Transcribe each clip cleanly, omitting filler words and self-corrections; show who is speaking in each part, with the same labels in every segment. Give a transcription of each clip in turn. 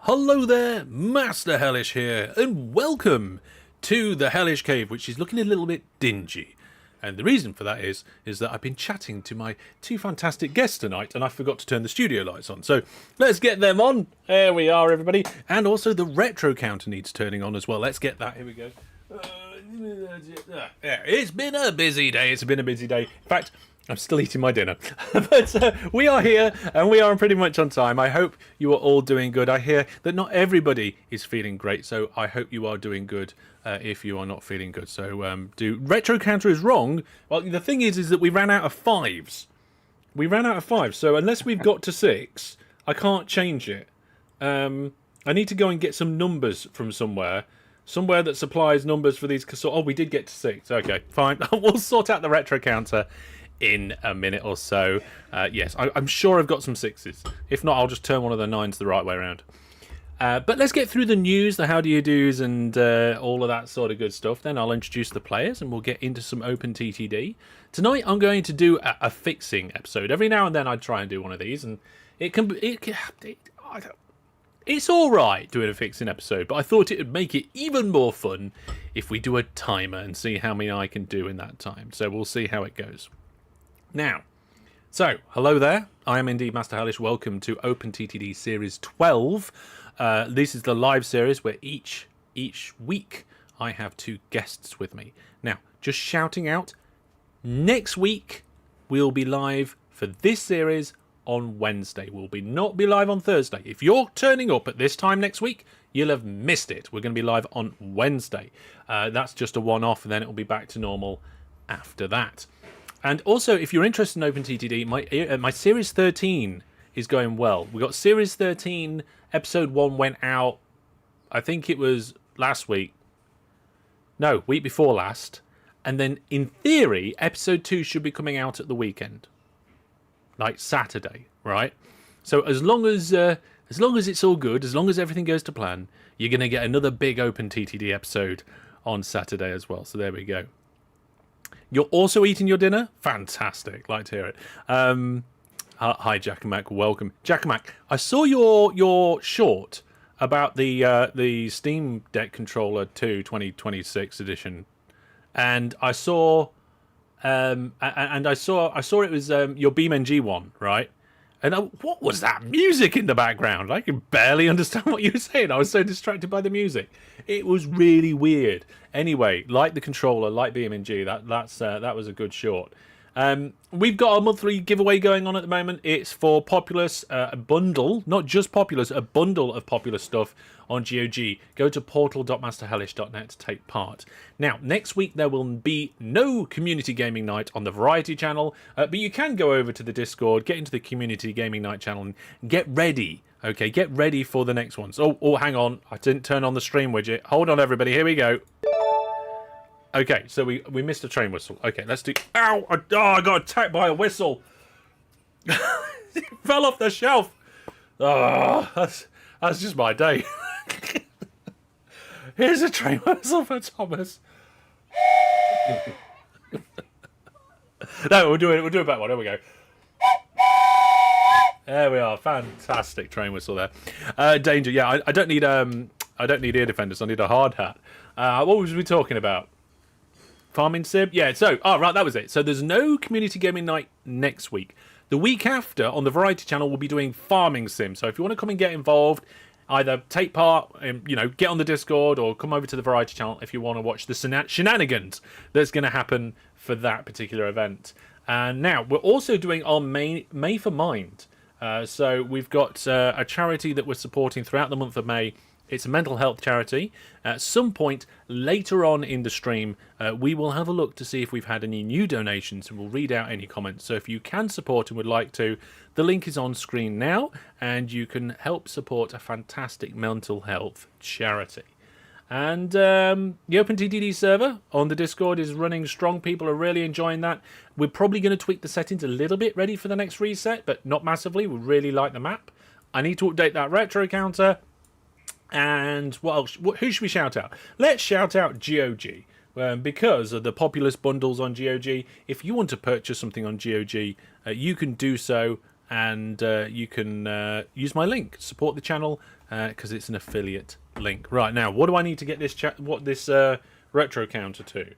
Speaker 1: Hello there, Master Hellish here, and welcome to the Hellish Cave, which is looking a little bit dingy. And the reason for that is that I've been chatting to my two fantastic guests tonight, and I forgot to turn the studio lights on. So let's get them on. There we are, everybody. And also the retro counter needs turning on as well. Let's get that. Here we go. Yeah, it's been a busy day. In fact, I'm still eating my dinner. But we are here, and we are pretty much on time. I hope you are all doing good. I hear that not everybody is feeling great, so I hope you are doing good if you are not feeling good. So retro counter is wrong. Well, the thing is that we ran out of fives. So unless we've got to 6, I can't change it. I need to go and get some numbers from somewhere that supplies numbers for these. Oh, we did get to 6. Okay, fine. We'll sort out the retro counter in a minute or so. Yes, I'm sure I've got some 6s. If not, I'll just turn one of the 9s the right way around. But let's get through the news, the how do you do's, and all of that sort of good stuff. Then I'll introduce the players, and we'll get into some OpenTTD. Tonight, I'm going to do a fixing episode. Every now and then, I try and do one of these, and it's all right doing a fixing episode. But I thought it would make it even more fun if we do a timer and see how many I can do in that time. So we'll see how it goes. Now, so hello there. I am indeed Master Hellish. Welcome to OpenTTD Series 12. This is the live series where each week I have 2 guests with me. Now, just shouting out, next week we'll be live for this series on Wednesday. We'll not be live on Thursday. If you're turning up at this time next week, you'll have missed it. We're going to be live on Wednesday. That's just a one-off, and then it'll be back to normal after that. And also, if you're interested in OpenTTD, my Series 13 is going well. We got Series 13, Episode 1 went out, I think it was last week. No, week before last. And then, in theory, Episode 2 should be coming out at the weekend. Like Saturday, right? So as long as it's all good, as long as everything goes to plan, you're going to get another big OpenTTD episode on Saturday as well. So there we go. You're also eating your dinner? Fantastic. Like to hear it. Hi, Jackamac. Welcome. Jackamac, I saw your short about the Steam Deck Controller 2 2026 edition. And I saw I saw it was your BeamNG one, right? And what was that music in the background? I could barely understand what you were saying. I was so distracted by the music. It was really weird. Anyway, like the controller, like BeamNG, that was a good short. We've got a monthly giveaway going on at the moment. It's for Populous, a bundle, not just Populous, a bundle of Populous stuff on GOG. Go to portal.masterhellish.net to take part. Now, next week there will be no community gaming night on the Variety channel, but you can go over to the Discord, get into the community gaming night channel, and get ready. Okay, get ready for the next ones. Oh, hang on. I didn't turn on the stream widget. Hold on, everybody. Here we go. Okay, so we missed a train whistle. Okay, let's do... Ow! I got attacked by a whistle. It fell off the shelf. Oh, that's just my day. Here's a train whistle for Thomas. No, we'll do it back one. There we go. There we are. Fantastic train whistle there. Danger. Yeah, I don't need ear defenders. I need a hard hat. What was we talking about? Farming sim? Yeah, so, right, that was it. So there's no community gaming night next week. The week after, on the Variety channel, we'll be doing farming sim. So if you want to come and get involved, either take part, get on the Discord, or come over to the Variety channel if you want to watch the shenanigans that's going to happen for that particular event. And now, we're also doing our May for Mind. So we've got a charity that we're supporting throughout the month of May. It's a mental health charity. At some point later on in the stream, we will have a look to see if we've had any new donations, and we'll read out any comments. So if you can support and would like to, the link is on screen now, and you can help support a fantastic mental health charity. And the OpenTTD server on the Discord is running strong. People are really enjoying that. We're probably going to tweak the settings a little bit, ready for the next reset, but not massively. We really like the map. I need to update that retro counter. And what else? Who should we shout out? Let's shout out GOG. Because of the Populous bundles on GOG. If you want to purchase something on GOG, you can do so and you can use my link, support the channel, because it's an affiliate link. Right, now, what do I need to get this retro counter to?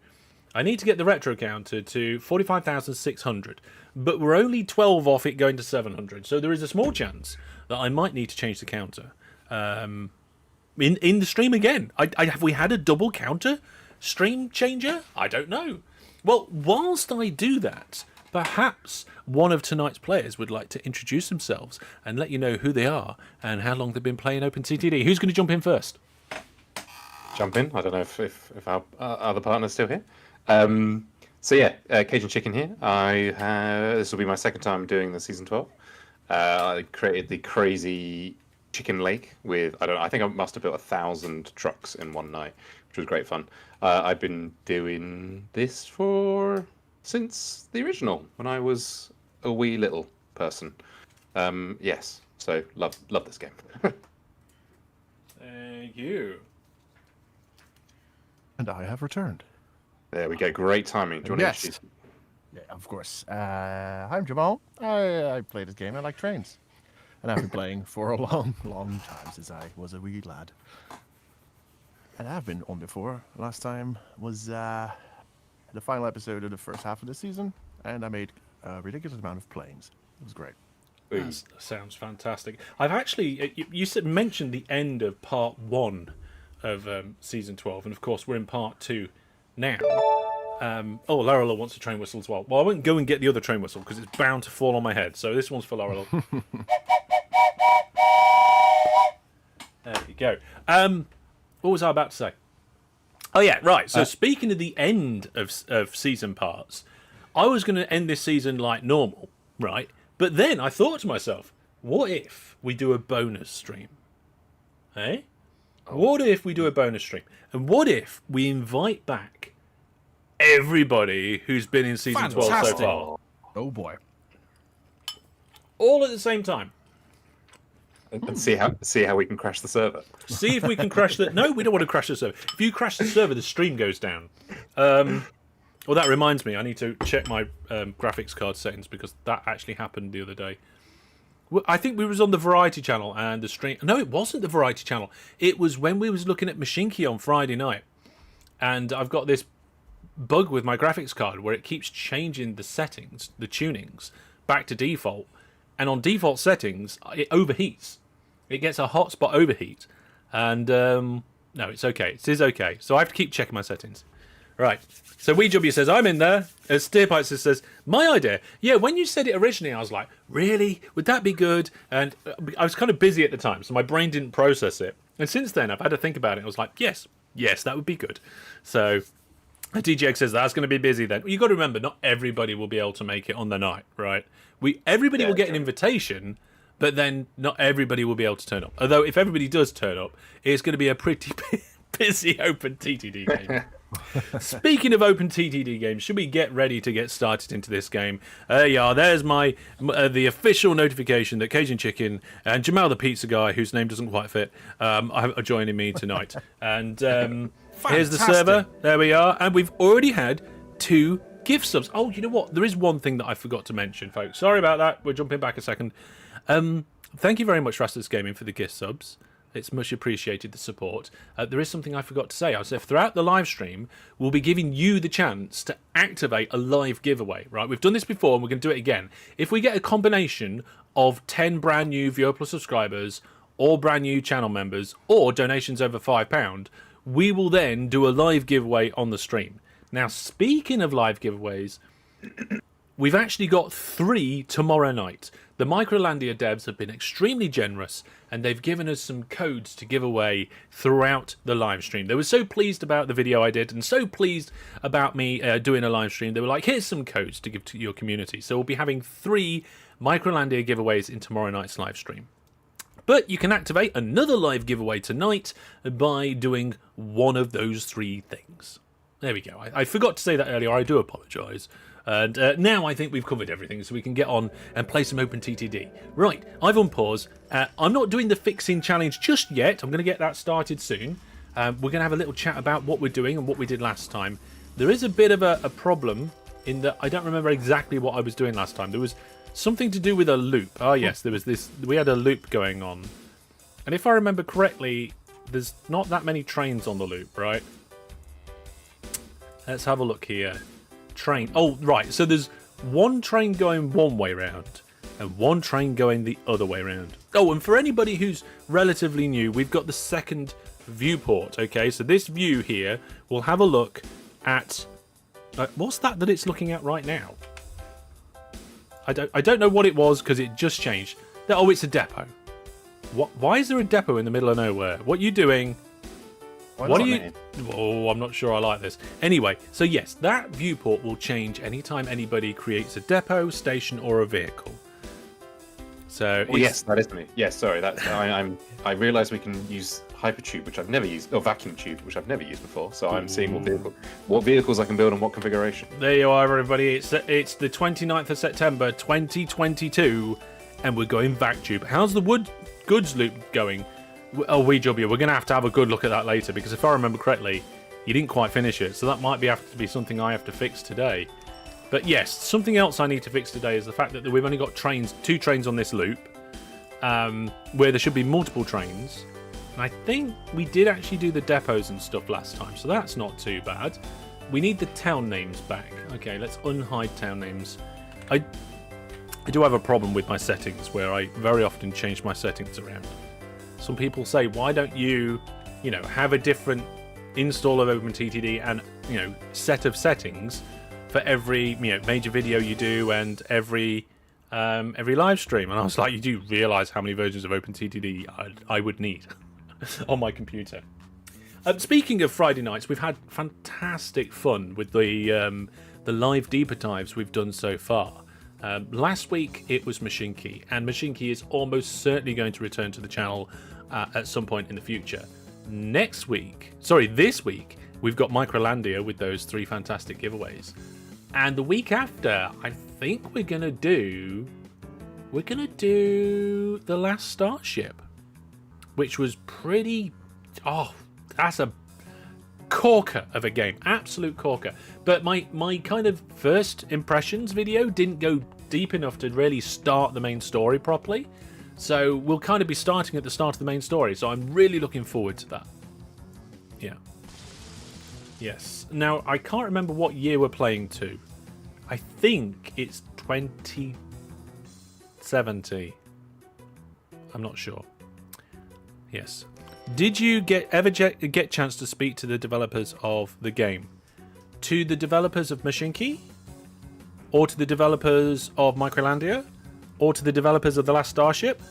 Speaker 1: I need to get the retro counter to 45,600, but we're only 12 off it going to 700, so there is a small chance that I might need to change the counter in the stream again. Have we had a double counter stream changer? I don't know. Well, whilst I do that, perhaps one of tonight's players would like to introduce themselves and let you know who they are and how long they've been playing OpenTTD. Who's going to jump in first?
Speaker 2: Jump in. I don't know if our other partner's still here. Cajun Chicken here. This will be my second time doing the season 12. I created the crazy chicken lake with I think I must have built 1,000 trucks in one night, which was great fun. I've been doing this since the original, when I was a wee little person. Yes, so love this game.
Speaker 1: Thank you.
Speaker 3: And I have returned.
Speaker 2: There we go. Great timing. Do you want to introduce?
Speaker 3: Yeah, of course. I'm Jamal. I play this game. I like trains. And I've been playing for a long, long time since I was a wee lad. And I've been on before. Last time was the final episode of the first half of the season. And I made a ridiculous amount of planes. It was great.
Speaker 1: That sounds fantastic. I've actually... You mentioned the end of part 1 of season 12. And of course, we're in part 2 now. Laurel wants a train whistle as well. Well, I won't go and get the other train whistle because it's bound to fall on my head. So this one's for Laurel. There you go. What was I about to say? Oh yeah, right. So speaking of the end of season parts, I was going to end this season like normal, right? But then I thought to myself, what if we do a bonus stream? Eh? What if we do a bonus stream? And what if we invite back everybody who's been in season 12 so far?
Speaker 3: Oh boy.
Speaker 1: All at the same time.
Speaker 2: And see how we can crash the server.
Speaker 1: See if we can crash the... No, we don't want to crash the server. If you crash the server, the stream goes down. Well, that reminds me. I need to check my graphics card settings because that actually happened the other day. I think we was on the Variety channel and the stream... No, it wasn't the Variety channel. It was when we was looking at Machinki on Friday night. And I've got this bug with my graphics card where it keeps changing the settings, the tunings, back to default. And on default settings, it overheats. It gets a hotspot overheat. And, no, it's okay. It is okay. So I have to keep checking my settings. Right. So WeeW says, I'm in there. Steerpipes says, my idea. Yeah, when you said it originally, I was like, really? Would that be good? And I was kind of busy at the time, so my brain didn't process it. And since then, I've had to think about it. I was like, yes, that would be good. So DJX says, that's going to be busy then. You've got to remember, not everybody will be able to make it on the night, right? Everybody will get an invitation, but then not everybody will be able to turn up. Although, if everybody does turn up, it's going to be a pretty busy OpenTTD game. Speaking of OpenTTD games, should we get ready to get started into this game? There's the official notification that Cajun Chicken and Jamal the Pizza Guy, whose name doesn't quite fit, are joining me tonight. And here's the server. There we are. And we've already had 2 gift subs. Oh, you know what? There is one thing that I forgot to mention, folks. Sorry about that. We're jumping back a second. Thank you very much, Rastus Gaming, for the gift subs. It's much appreciated, the support. There is something I forgot to say. I said throughout the live stream, we'll be giving you the chance to activate a live giveaway, right? We've done this before and we're going to do it again. If we get a combination of 10 brand new Viewer Plus subscribers, or brand new channel members, or donations over £5, we will then do a live giveaway on the stream. Now, speaking of live giveaways, we've actually got 3 tomorrow night. The Microlandia devs have been extremely generous and they've given us some codes to give away throughout the live stream. They were so pleased about the video I did and so pleased about me doing a live stream. They were like, here's some codes to give to your community. So we'll be having 3 Microlandia giveaways in tomorrow night's live stream. But you can activate another live giveaway tonight by doing one of those 3 things. There we go. I forgot to say that earlier. I do apologise. And now I think we've covered everything, so we can get on and play some OpenTTD. Right, I've unpaused. I'm not doing the fixing challenge just yet. I'm going to get that started soon. We're going to have a little chat about what we're doing and what we did last time. There is a bit of a problem in that I don't remember exactly what I was doing last time. There was 2 things that I was doing. One of them was the fixing challenge. The other thing was the challenge. So something to do with a loop. Oh yes, there was this. We had a loop going on, and if I remember correctly, there's not that many trains on the loop, right? Let's have a look here. Train. Oh right, so there's one train going one way round, and one train going the other way round. Oh, and for anybody who's relatively new, we've got the second viewport. Okay, so this view here will have a look at. What's that it's looking at right now? I don't know what it was because it just changed. Oh, it's a depot. What? Why is there a depot in the middle of nowhere? What are you doing? What are you? Oh, I'm not sure I like this. Anyway, so yes, that viewport will change anytime anybody creates a depot, station, or a vehicle. So
Speaker 2: yes, that is me. Yes, sorry. That's I realised we can use Hypertube, which I've never used, or Vacuum Tube, which I've never used before. So I'm seeing what vehicles I can build and what configuration.
Speaker 1: There you are, everybody. It's the 29th of September, 2022, and we're going Vac-Tube. How's the wood goods loop going? Oh, WeW, we're going to have a good look at that later, because if I remember correctly, you didn't quite finish it, so that might have to be something I have to fix today. But yes, something else I need to fix today is the fact that we've only got two trains on this loop, where there should be multiple trains. And I think we did actually do the depots and stuff last time, so that's not too bad. We need the town names back. Okay, let's unhide town names. I do have a problem with my settings, where I very often change my settings around. Some people say, why don't you, have a different install of OpenTTD and, set of settings for every, major video you do and every live stream? And I was like, you do realise how many versions of OpenTTD I would need on my computer. Speaking of Friday nights, we've had fantastic fun with the live deeper dives we've done so far. Last week it was Machinki, and Machinki is almost certainly going to return to the channel at some point in the future. This week, we've got Microlandia with those 3 fantastic giveaways. And the week after, I think we're gonna do The Last Starship, which was pretty. Oh, that's a corker of a game, absolute corker. But my kind of first impressions video didn't go deep enough to really start the main story properly. So we'll kind of be starting at the start of the main story. So I'm really looking forward to that. Yeah. Yes. Now, I can't remember what year we're playing to. I think it's 2070. I'm not sure. Yes. Did you ever get chance to speak to the developers of the game? To the developers of Machinki? Or to the developers of Microlandia? Or to the developers of The Last Starship?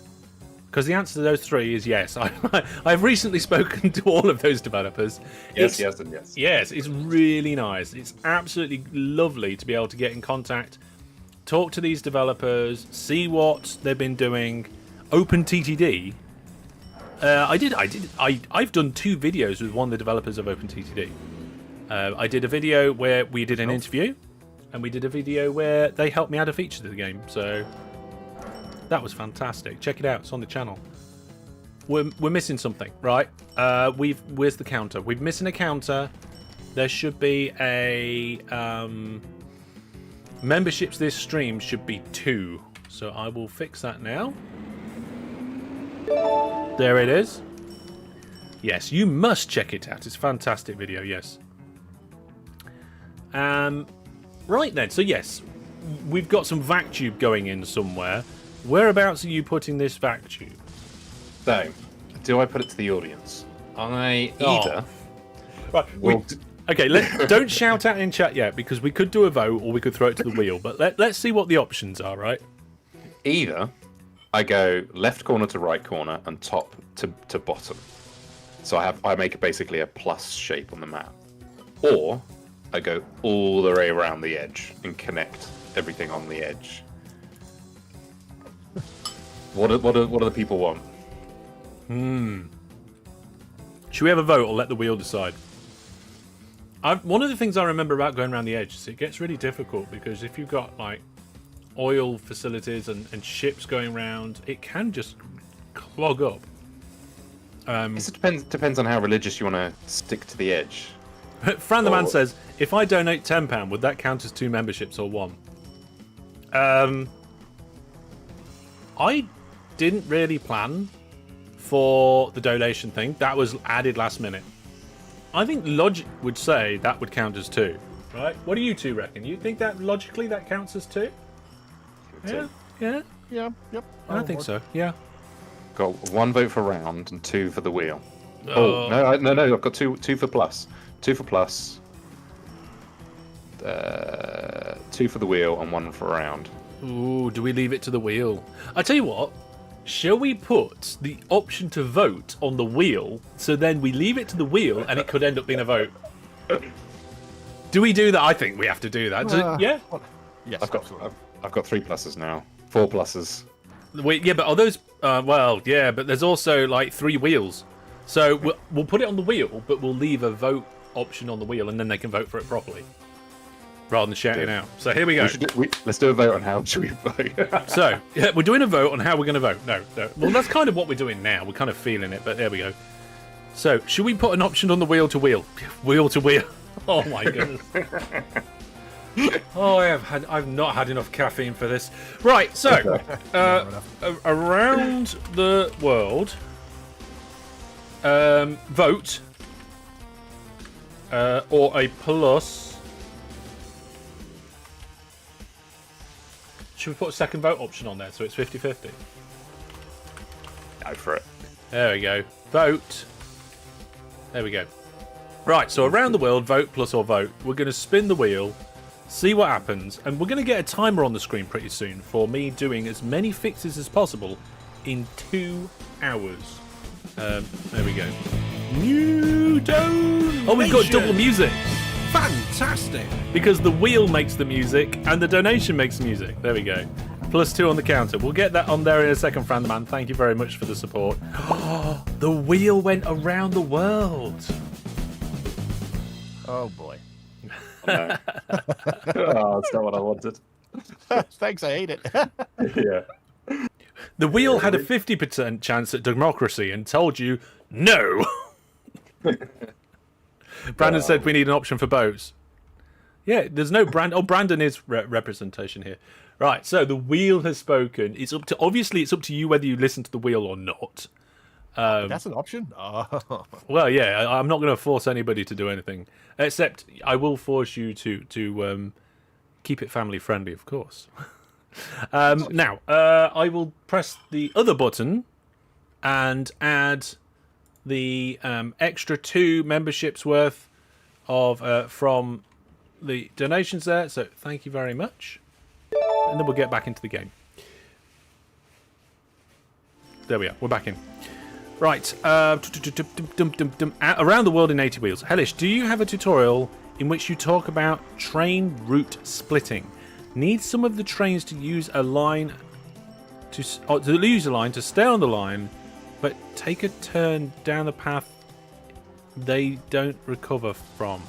Speaker 1: Because the answer to those 3 is yes. I've recently spoken to all of those developers.
Speaker 2: Yes, and yes.
Speaker 1: Yes, it's really nice. It's absolutely lovely to be able to get in contact, talk to these developers, see what they've been doing. OpenTTD. I've done 2 videos with one of the developers of OpenTTD. I did a video where we did an interview, and we did a video where they helped me add a feature to the game. So that was fantastic. Check it out. It's on the channel. We're missing something, right? Where's the counter? We're missing a counter. There should be a memberships. This stream should be 2. So I will fix that now. There it is. Yes, you must check it out. It's a fantastic video. Yes. Right then. So yes, we've got some Vac-Tube going in somewhere. Whereabouts are you putting this Vac-Tube?
Speaker 2: So, do I put it to the audience? Right.
Speaker 1: Okay, don't shout out in chat yet, because we could do a vote or we could throw it to the wheel. But let's see what the options are, right?
Speaker 2: Either I go left corner to right corner and top to bottom. So I make basically a plus shape on the map. Or I go all the way around the edge and connect everything on the edge. What do the people want?
Speaker 1: Should we have a vote or let the wheel decide? One of the things I remember about going around the edge is it gets really difficult, because if you've got like oil facilities and ships going around, it can just clog up.
Speaker 2: It depends on how religious you want to stick to the edge.
Speaker 1: Fran the Man says, if I donate £10, would that count as 2 memberships or 1? I didn't really plan for the donation thing. That was added last minute. I think logic would say that would count as 2, right? What do you two reckon? You think that logically that counts as 2? Yeah, yeah,
Speaker 3: Yeah, yep.
Speaker 1: I think so. Yeah.
Speaker 2: Got 1 vote for round and 2 for the wheel. Oh no! I've got two for plus. 2 for plus. 2 for the wheel and 1 for round.
Speaker 1: Ooh, do we leave it to the wheel? I tell you what. Shall we put the option to vote on the wheel, so then we leave it to the wheel, and it could end up being a vote? Do we do that? I think we have to do that. Yeah.
Speaker 3: Yes,
Speaker 2: I've got 3 pluses now. 4 pluses.
Speaker 1: Wait, yeah, but are those? Well, yeah, but there's also like 3 wheels. So we'll put it on the wheel, but we'll leave a vote option on the wheel, and then they can vote for it properly, rather than shouting out. So here we go.
Speaker 2: Let's do a vote on how should we vote.
Speaker 1: So yeah, we're doing a vote on how we're going to vote. No. Well, that's kind of what we're doing now. We're kind of feeling it, but there we go. So should we put an option on the wheel to wheel? Wheel to wheel. Oh my goodness. Oh, I've not had enough caffeine for this. Right, so around the world, vote or a plus. Should we put a second vote option on there so it's 50-50?
Speaker 2: Go for it.
Speaker 1: There we go. Vote. There we go. Right, so around the world, vote plus or vote. We're going to spin the wheel, see what happens, and we're going to get a timer on the screen pretty soon for me doing as many fixes as possible in 2 hours. There we go. New donation. Oh, we've got double music.
Speaker 4: Fantastic.
Speaker 1: Because the wheel makes the music and the donation makes the music. There we go. +2 on the counter. We'll get that on there in a second, Franderman. Thank you very much for the support. The wheel went around the world.
Speaker 3: Oh boy.
Speaker 2: Oh, that's not what I wanted.
Speaker 3: Thanks, I hate it.
Speaker 2: Yeah.
Speaker 1: The wheel had a 50% chance at democracy and told you no. Brandon said we need an option for boats. Yeah, there's no Brandon. Oh, Brandon is representation here. Right, so the wheel has spoken. It's up to you whether you listen to the wheel or not.
Speaker 3: That's an option? Oh.
Speaker 1: Well, yeah, I'm not going to force anybody to do anything, except I will force you to keep it family friendly, of course. Now, I will press the other button and add the extra 2 memberships worth of from the donations there. So thank you very much, and then we'll get back into the game. There we are. We're back in. Right, around the world in 80 wheels. Hellish, do you have a tutorial in which you talk about train route splitting? Need some of the trains to use a line to stay on the line, but take a turn down the path they don't recover from.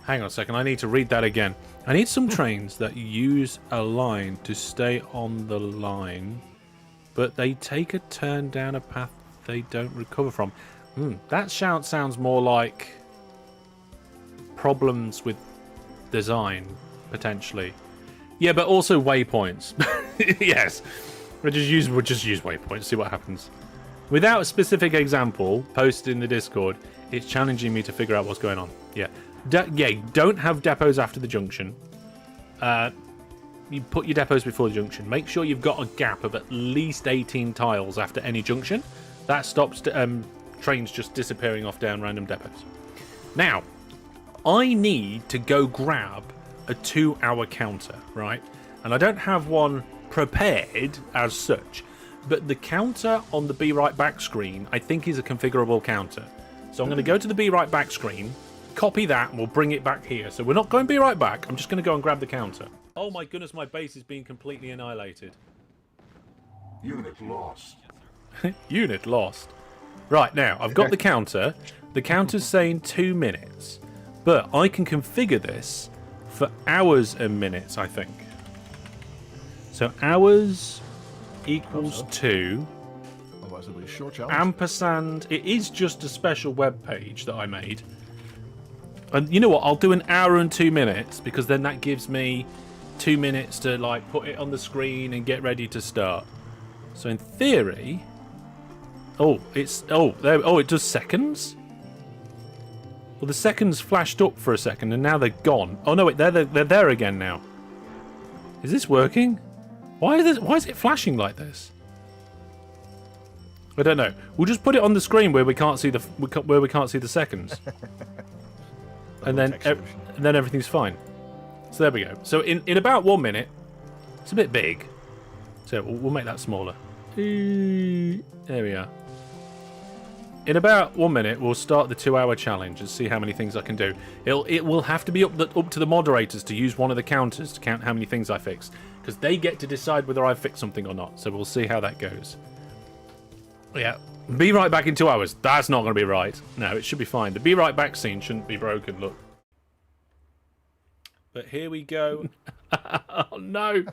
Speaker 1: Hang on a second, I need to read that again. I need some trains that use a line to stay on the line, but they take a turn down a path they don't recover from. That sounds more like problems with design, potentially. Yeah, but also waypoints. Yes, we'll just use waypoints, see what happens. Without a specific example posted in the Discord, it's challenging me to figure out what's going on. Yeah. Don't have depots after the junction. You put your depots before the junction. Make sure you've got a gap of at least 18 tiles after any junction. That stops trains just disappearing off down random depots. Now, I need to go grab a 2-hour counter, right? And I don't have one prepared as such, but the counter on the Be Right Back screen, I think, is a configurable counter. So I'm going to go to the Be Right Back screen, copy that, and we'll bring it back here. So we're not going to Be Right Back. I'm just going to go and grab the counter. Oh my goodness, my base is being completely annihilated.
Speaker 4: Unit lost.
Speaker 1: Unit lost. Right, now, I've got the counter. The counter's saying 2 minutes. But I can configure this for hours and minutes, I think. So hours equals 2.
Speaker 3: Otherwise it'll be a short challenge.
Speaker 1: Ampersand. It is just a special web page that I made. And you know what? I'll do an hour and 2 minutes, because then that gives me 2 minutes to like put it on the screen and get ready to start. So in theory, it does seconds. Well, the seconds flashed up for a second and now they're gone. Oh no, wait, they're there again now. Is this working? Why is it flashing like this? I don't know. We'll just put it on the screen where we can't see the seconds, and then everything's fine. So there we go. So in about 1 minute, it's a bit big, so we'll make that smaller. There we are. In about 1 minute, we'll start the 2-hour challenge and see how many things I can do. It will have to be up to the moderators to use one of the counters to count how many things I fix, because they get to decide whether I've fixed something or not. So we'll see how that goes. Yeah, be right back in 2 hours. That's not going to be right. No, it should be fine. The be right back scene shouldn't be broken. Look. But here we go. Oh no!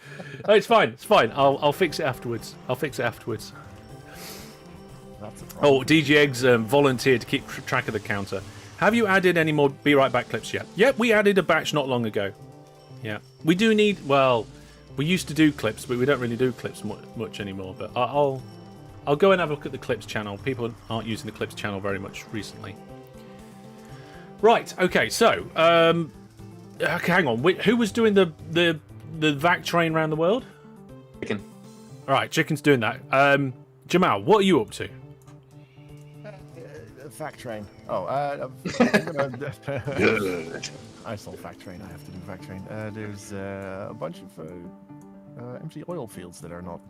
Speaker 1: Oh, it's fine. It's fine. I'll fix it afterwards. That's a problem. Oh, DG Eggs volunteered to keep track of the counter. Have you added any more Be Right Back clips yet? Yep, we added a batch not long ago. Yeah, we do need. Well, we used to do clips, but we don't really do clips much anymore. But I'll go and have a look at the clips channel. People aren't using the clips channel very much recently. Right. Okay. So, hang on. Who was doing the Vac train around the world?
Speaker 2: Chicken.
Speaker 1: All right. Chicken's doing that. Jamal, what are you up to?
Speaker 3: Vac train. I saw Vac train. I have to do Vac train. There's a bunch of empty oil fields that are not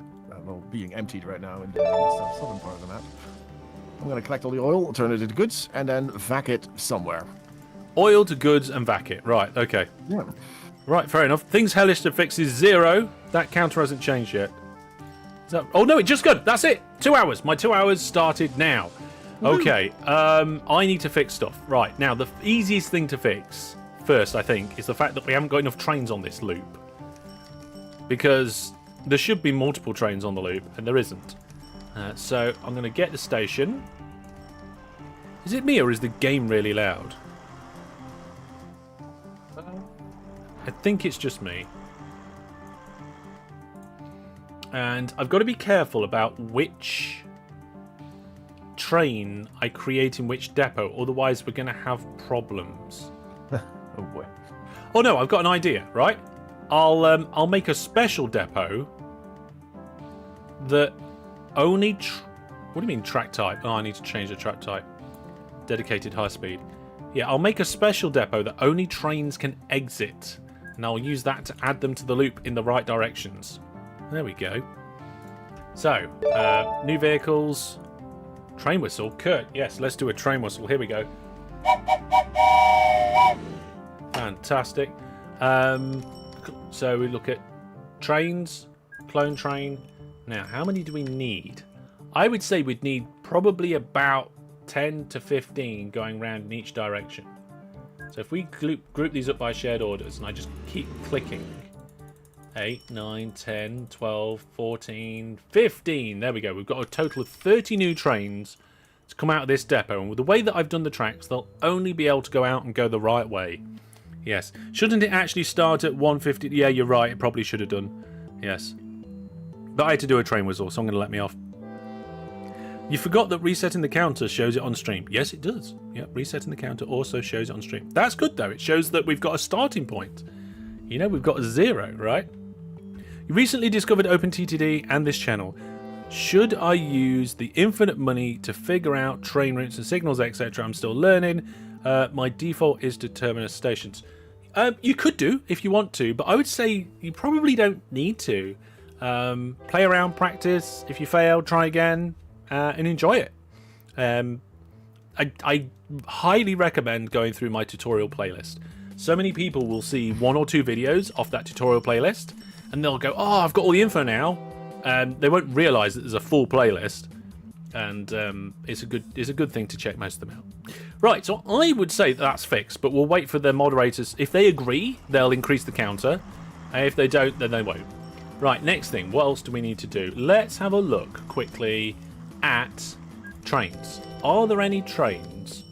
Speaker 3: being emptied right now in the southern part of the map. I'm going to collect all the oil, turn it into goods, and then vac it somewhere.
Speaker 1: Oil to goods and vac it. Right. Okay.
Speaker 3: Yeah.
Speaker 1: Right. Fair enough. Things Hellish to fix is 0. That counter hasn't changed yet. Oh no, it just good. That's it. 2 hours. My 2 hours started now. Okay. I need to fix stuff. Right. Now, the easiest thing to fix first, I think, is the fact that we haven't got enough trains on this loop. Because there should be multiple trains on the loop, and there isn't. So I'm going to get the station. Is it me, or is the game really loud? I think it's just me. And I've got to be careful about which train I create in which depot, otherwise we're going to have problems.
Speaker 3: Oh boy.
Speaker 1: Oh no, I've got an idea, right? I'll make a special depot that only... What do you mean track type? Oh, I need to change the track type. Dedicated high speed. Yeah, I'll make a special depot that only trains can exit. And I'll use that to add them to the loop in the right directions. There we go. So, new vehicles. Train whistle. Kurt, yes, let's do a train whistle. Here we go. Fantastic. So we look at trains, clone train. Now, how many do we need? I would say we'd need probably about 10 to 15 going around in each direction. So if we group these up by shared orders, and I just keep clicking, 8, 9, 10, 12, 14, 15. There we go. We've got a total of 30 new trains to come out of this depot. And with the way that I've done the tracks, they'll only be able to go out and go the right way. Yes. Shouldn't it actually start at 150? Yeah, you're right. It probably should have done. Yes. But I had to do a train whistle, so I'm going to let me off. You forgot that resetting the counter shows it on stream. Yes, it does. Yep, resetting the counter also shows it on stream. That's good, though. It shows that we've got a starting point. You know, we've got a 0, right? You recently discovered OpenTTD and this channel. Should I use the infinite money to figure out train routes and signals, etc.? I'm still learning. My default is to terminus stations. You could do if you want to, but I would say you probably don't need to. Play around, practice. If you fail, try again. And enjoy it. I highly recommend going through my tutorial playlist. So many people will see 1 or 2 videos off that tutorial playlist, and they'll go, "Oh, I've got all the info now." They won't realise that there's a full playlist, and it's a good thing to check most of them out. Right, so I would say that's fixed, but we'll wait for the moderators. If they agree, they'll increase the counter. And if they don't, then they won't. Right, next thing. What else do we need to do? Let's have a look quickly at trains. Are there any trains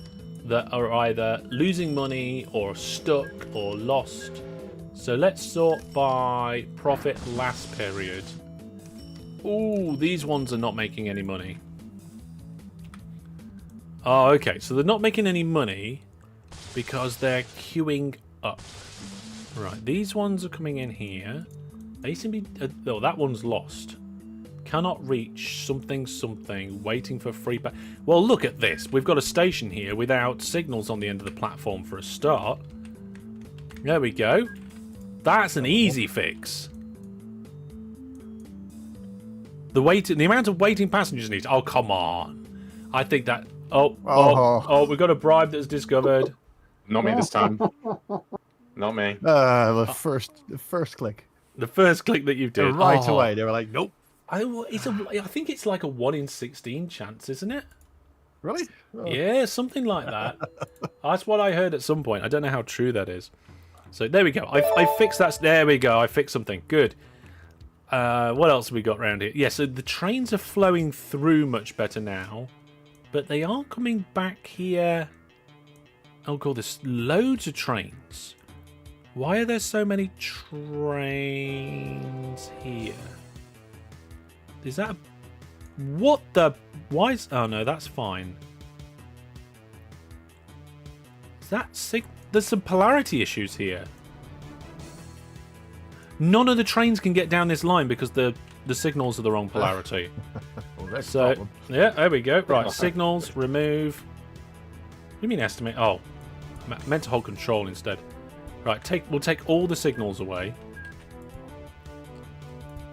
Speaker 1: that are either losing money or stuck or lost So let's sort by profit last period. Ooh, these ones are not making any money. Oh, okay. So they're not making any money because they're queuing up. Right, these ones are coming in here. They seem to be... oh, that one's lost. Cannot reach something something. Waiting for free... well, look at this. We've got a station here without signals on the end of the platform for a start. There we go. That's an easy fix. The amount of waiting passengers needs... oh, come on. I think that... oh, we've got a bribe that's discovered.
Speaker 2: Not me this time. Not me.
Speaker 3: The first click.
Speaker 1: The first click that you did.
Speaker 3: Right away, they were like, nope.
Speaker 1: I think it's like a 1 in 16 chance, isn't it?
Speaker 3: Really? Oh.
Speaker 1: Yeah, something like that. That's what I heard at some point. I don't know how true that is. So there we go. I fixed that. There we go. I fixed something. Good. What else have we got around here? Yeah, so the trains are flowing through much better now. But they are coming back here. Oh god, there's loads of trains. Why are there so many trains here? Is that... what the... why is... oh no, that's fine. Is that... there's some polarity issues here. None of the trains can get down this line because the signals are the wrong polarity.
Speaker 3: Well,
Speaker 1: so, yeah, there we go. Right, signals, remove. What do you mean estimate? Oh, meant to hold control instead. Right, we'll take all the signals away.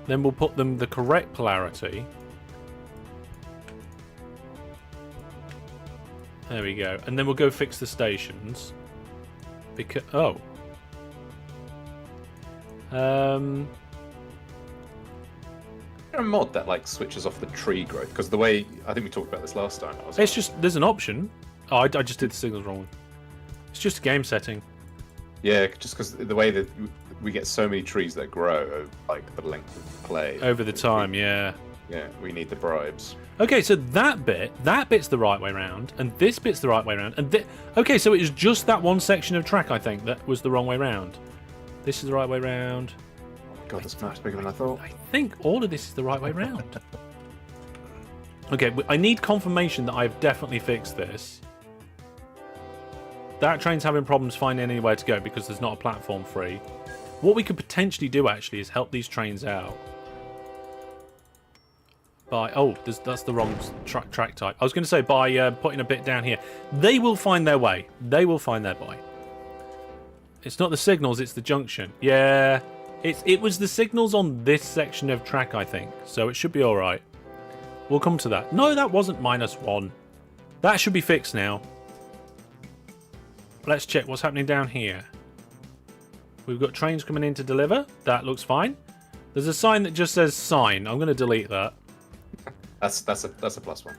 Speaker 1: Then we'll put them the correct polarity. There we go. And then we'll go fix the stations. Because... oh.
Speaker 2: Is there a mod that like switches off the tree growth? Because the way I think we talked about this last time.
Speaker 1: It's just there's an option. Oh, I just did the signals wrong. It's just a game setting.
Speaker 2: Yeah, just because the way that we get so many trees that grow, like the length of play
Speaker 1: over the time. Yeah.
Speaker 2: Yeah, we need the bribes.
Speaker 1: Okay, so that bit's the right way round, and this bit's the right way round, and okay, so it was just that one section of track I think that was the wrong way round. This is the right way round.
Speaker 2: God, this map's bigger than I thought.
Speaker 1: I think all of this is the right way round. Okay, I need confirmation that I've definitely fixed this. That train's having problems finding anywhere to go because there's not a platform free. What we could potentially do actually is help these trains out. By that's the wrong track type. I was going to say by putting a bit down here. They will find their way. They will find their way. It's not the signals, it's the junction. Yeah, it was the signals on this section of track, I think. So it should be all right. We'll come to that. No, that wasn't -1. That should be fixed now. Let's check what's happening down here. We've got trains coming in to deliver. That looks fine. There's a sign that just says sign. I'm going to delete that.
Speaker 2: That's a +1.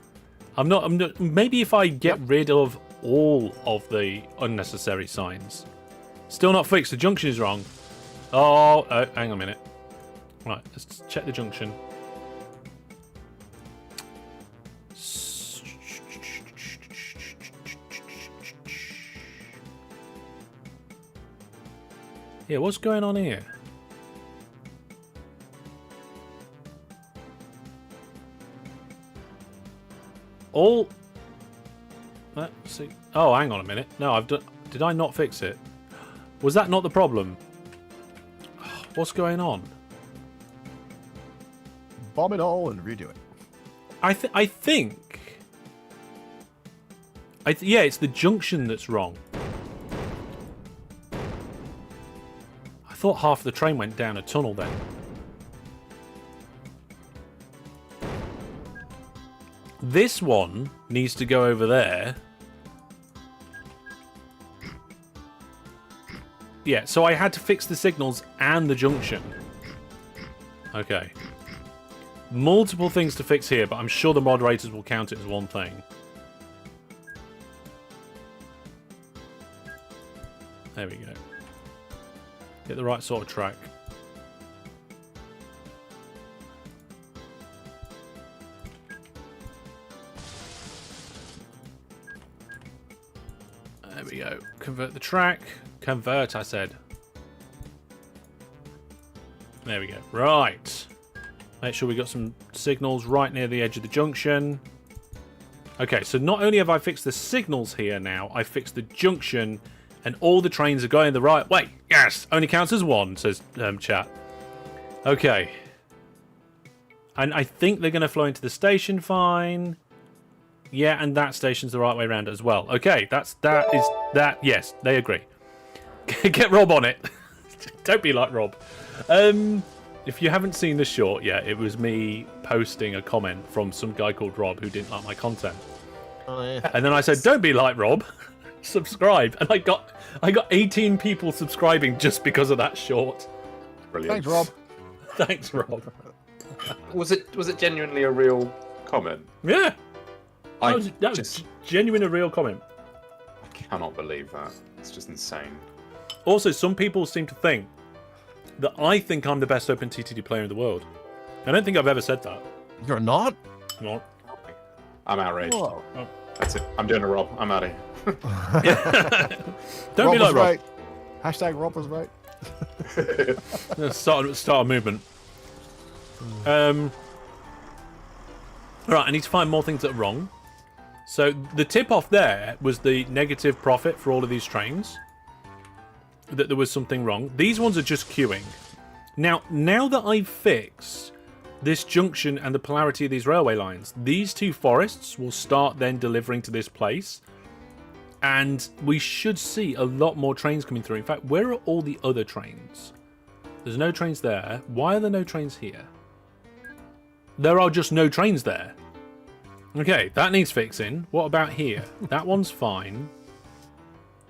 Speaker 1: I'm not. Maybe if I get rid of all of the unnecessary signs. Still not fixed. The junction is wrong. Oh, hang on a minute. Right, let's check the junction. Yeah, what's going on here? Let's see. Oh, hang on a minute. No, I've done. Did I not fix it? Was that not the problem? What's going on?
Speaker 3: Bomb it all and redo it.
Speaker 1: I think. Yeah, it's the junction that's wrong. I thought half the train went down a tunnel then. This one needs to go over there. Yeah, so I had to fix the signals and the junction. Okay. Multiple things to fix here, but I'm sure the moderators will count it as one thing. There we go. Get the right sort of track. There we go. Convert the track. Convert, I said. There we go. Right. Make sure we got some signals right near the edge of the junction. Okay, so not only have I fixed the signals here now, I fixed the junction, and all the trains are going the right way. Yes! Only counts as one, says chat. Okay. And I think they're going to flow into the station fine. Yeah, and that station's the right way around as well. Okay, that. Yes, they agree. Get Rob on it. Don't be like Rob. If you haven't seen the short yet, it was me posting a comment from some guy called Rob who didn't like my content.
Speaker 3: Oh, yeah.
Speaker 1: And then I said, "Don't be like Rob. Subscribe." And I got 18 people subscribing just because of that short.
Speaker 2: Brilliant.
Speaker 3: Thanks, Rob.
Speaker 1: Thanks, Rob.
Speaker 2: Was it genuinely a real comment?
Speaker 1: Yeah.
Speaker 2: I
Speaker 1: That was genuine, a real comment.
Speaker 2: cannot believe that. It's just insane.
Speaker 1: Also, some people seem to think that I think I'm the best OpenTTD player in the world. I don't think I've ever said that.
Speaker 3: You're not?
Speaker 1: No.
Speaker 2: I'm outraged.
Speaker 3: Whoa.
Speaker 2: That's it. I'm doing a Rob. I'm out of here.
Speaker 1: Don't be like Rob.
Speaker 3: right. Hashtag Rob was right.
Speaker 1: Start a movement. Right, I need to find more things that are wrong. So the tip off there was the negative profit for all of these trains. That there was something wrong. These ones are just queuing. Now that I've fixed this junction and the polarity of these railway lines, these two forests will start then delivering to this place. And we should see a lot more trains coming through. In fact, where are all the other trains? There's no trains there. Why are there no trains here? There are just no trains there. Okay, that needs fixing. What about here? That one's fine.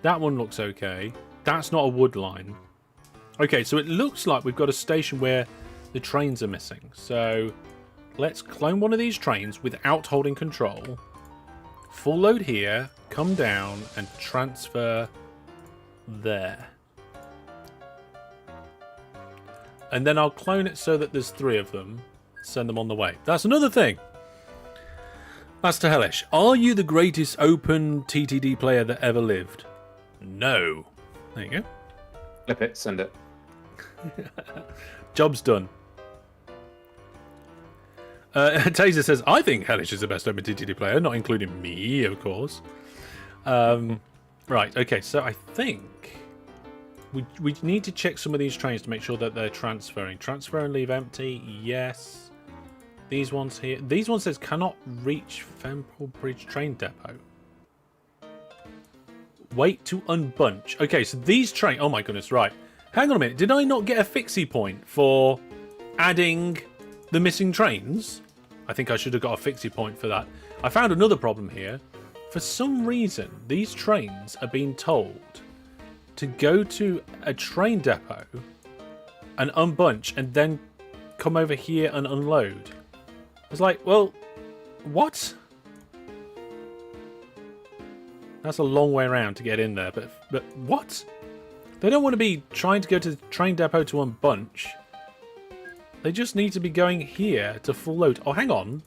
Speaker 1: That one looks okay. That's not a wood line. Okay, so it looks like we've got a station where the trains are missing. So let's clone one of these trains without holding control. Full load here, come down and transfer there. And then I'll clone it so that there's 3 of them. Send them on the way. That's another thing. Master Hellish, are you the greatest OpenTTD player that ever lived? No. There you go.
Speaker 2: Flip it, send it.
Speaker 1: Job's done. Taser says, I think Hellish is the best OpenTTD player, not including me, of course. Right, okay, so I think we need to check some of these trains to make sure that they're transferring. Transfer and leave empty, yes. These ones here. These ones says cannot reach Femple Bridge train depot. Wait to unbunch. Okay, so these trains... Oh my goodness, right. Hang on a minute. Did I not get a fixie point for adding the missing trains? I think I should have got a fixie point for that. I found another problem here. For some reason, these trains are being told to go to a train depot and unbunch and then come over here and unload. I was like, well, what? That's a long way around to get in there, but what? They don't want to be trying to go to the train depot to unbunch. They just need to be going here to full load. Oh, hang on.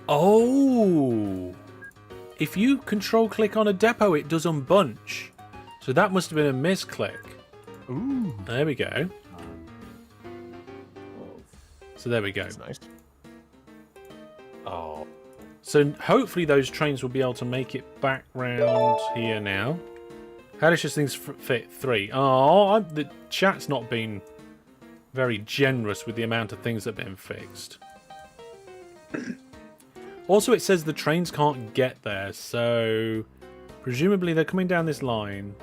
Speaker 1: Oh. If you control click on a depot, it does unbunch. So that must have been a misclick.
Speaker 3: Ooh.
Speaker 1: There we go. So there we go.
Speaker 3: That's nice.
Speaker 2: Oh.
Speaker 1: So hopefully those trains will be able to make it back round here now. Hellish things fit 3. Oh, the chat's not been very generous with the amount of things that have been fixed. Also, it says the trains can't get there, so presumably they're coming down this line.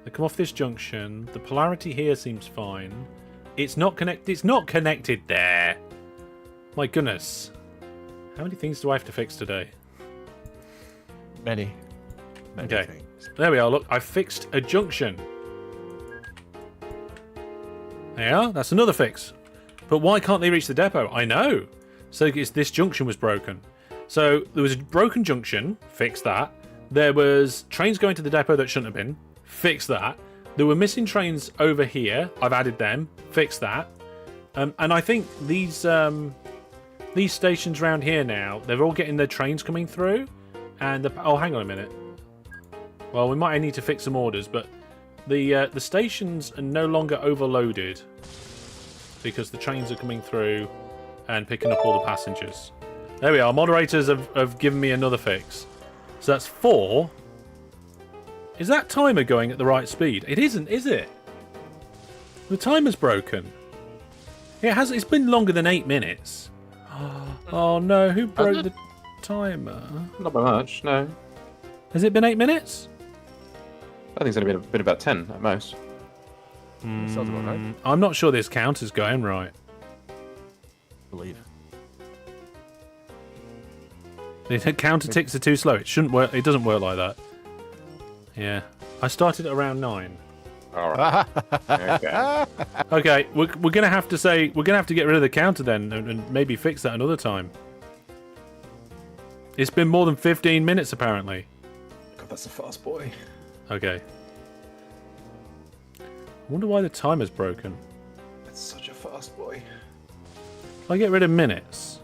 Speaker 1: They come off this junction. The polarity here seems fine. It's not connected. It's not connected there. My goodness. How many things do I have to fix today?
Speaker 3: Many
Speaker 1: Okay.
Speaker 3: things.
Speaker 1: There we are. Look, I fixed a junction. There you are. That's another fix. But why can't they reach the depot? I know. So it's this junction was broken. So there was a broken junction. Fix that. There was trains going to the depot that shouldn't have been. Fix that. There were missing trains over here. I've added them. Fix that. And I think these stations around here now, they're all getting their trains coming through. And oh, hang on a minute. Well, we might need to fix some orders, but The stations are no longer overloaded because the trains are coming through and picking up all the passengers. There we are. Moderators have given me another fix. So that's 4. Is that timer going at the right speed? It isn't, is it? The timer's broken. It has. It's been longer than 8 minutes. Oh no! Who broke the timer?
Speaker 2: Not by much, no.
Speaker 1: Has it been 8 minutes?
Speaker 2: I think it's only been about 10 at most.
Speaker 3: Sounds about right.
Speaker 1: I'm not sure this counter's going right.
Speaker 3: I believe.
Speaker 1: The counter ticks are too slow. It shouldn't work. It doesn't work like that. Yeah, I started at around 9.
Speaker 2: All right. Okay.
Speaker 1: Okay, we're gonna have to get rid of the counter then, and maybe fix that another time. It's been more than 15 minutes apparently.
Speaker 2: God, that's a fast boy.
Speaker 1: Okay. I wonder why the timer's broken.
Speaker 2: That's such a fast boy.
Speaker 1: If I get rid of minutes.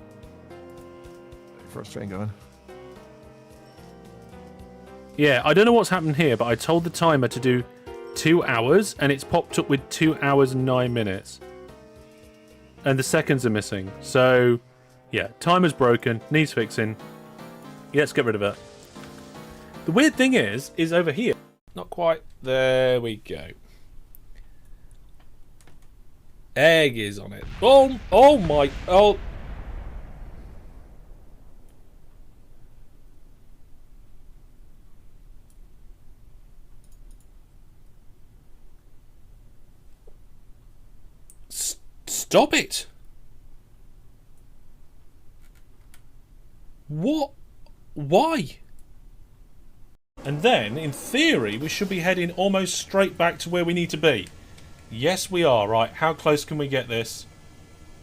Speaker 3: First train going.
Speaker 1: Yeah, I don't know what's happened here, but I told the timer to do 2 hours, and it's popped up with 2 hours and 9 minutes. And the seconds are missing. So, yeah, timer's broken, needs fixing. Yeah, let's get rid of it. The weird thing is over here. Not quite. There we go. Egg is on it. Oh my, oh. Stop it! What? Why? And then, in theory, we should be heading almost straight back to where we need to be. Yes, we are. Right, how close can we get this?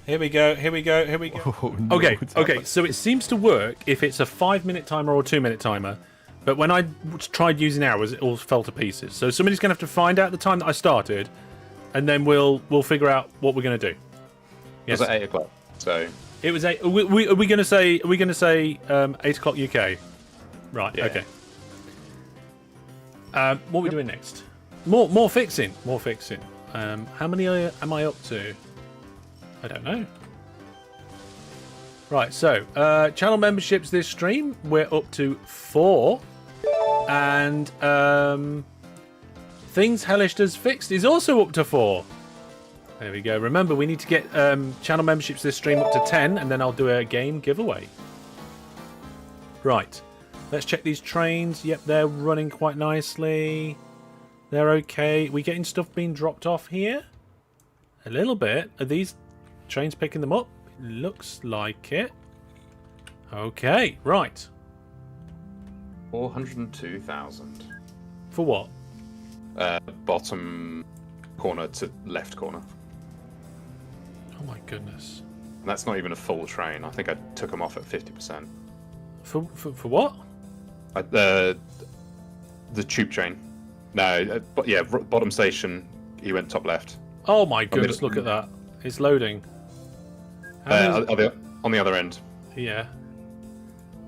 Speaker 1: Here we go, here we go, here we go.
Speaker 3: Oh, no,
Speaker 1: Okay, so it seems to work if it's a 5-minute timer or a 2-minute timer. But when I tried using hours, it all fell to pieces. So somebody's going to have to find out the time that I started, and then we'll figure out what we're going to do. Yes.
Speaker 2: It was at 8 o'clock, so...
Speaker 1: It was 8. Are we going to say 8 o'clock UK? Right.
Speaker 2: Yeah.
Speaker 1: Okay. What are we doing next? More fixing. More fixing. How many am I up to? I don't know. Right. So channel memberships this stream we're up to 4, and things Hellish does fixed is also up to 4. There we go. Remember, we need to get channel memberships this stream up to 10, and then I'll do a game giveaway. Right. Let's check these trains. Yep, they're running quite nicely. They're okay. We getting stuff being dropped off here? A little bit. Are these trains picking them up? Looks like it. Okay, right.
Speaker 2: 402,000.
Speaker 1: For what?
Speaker 2: Bottom corner to left corner.
Speaker 1: Oh my goodness.
Speaker 2: And that's not even a full train. I think I took them off at 50%.
Speaker 1: For what?
Speaker 2: The tube train. No, but yeah, bottom station. He went top left.
Speaker 1: Oh my goodness! Look at that. It's loading.
Speaker 2: On the other end.
Speaker 1: Yeah.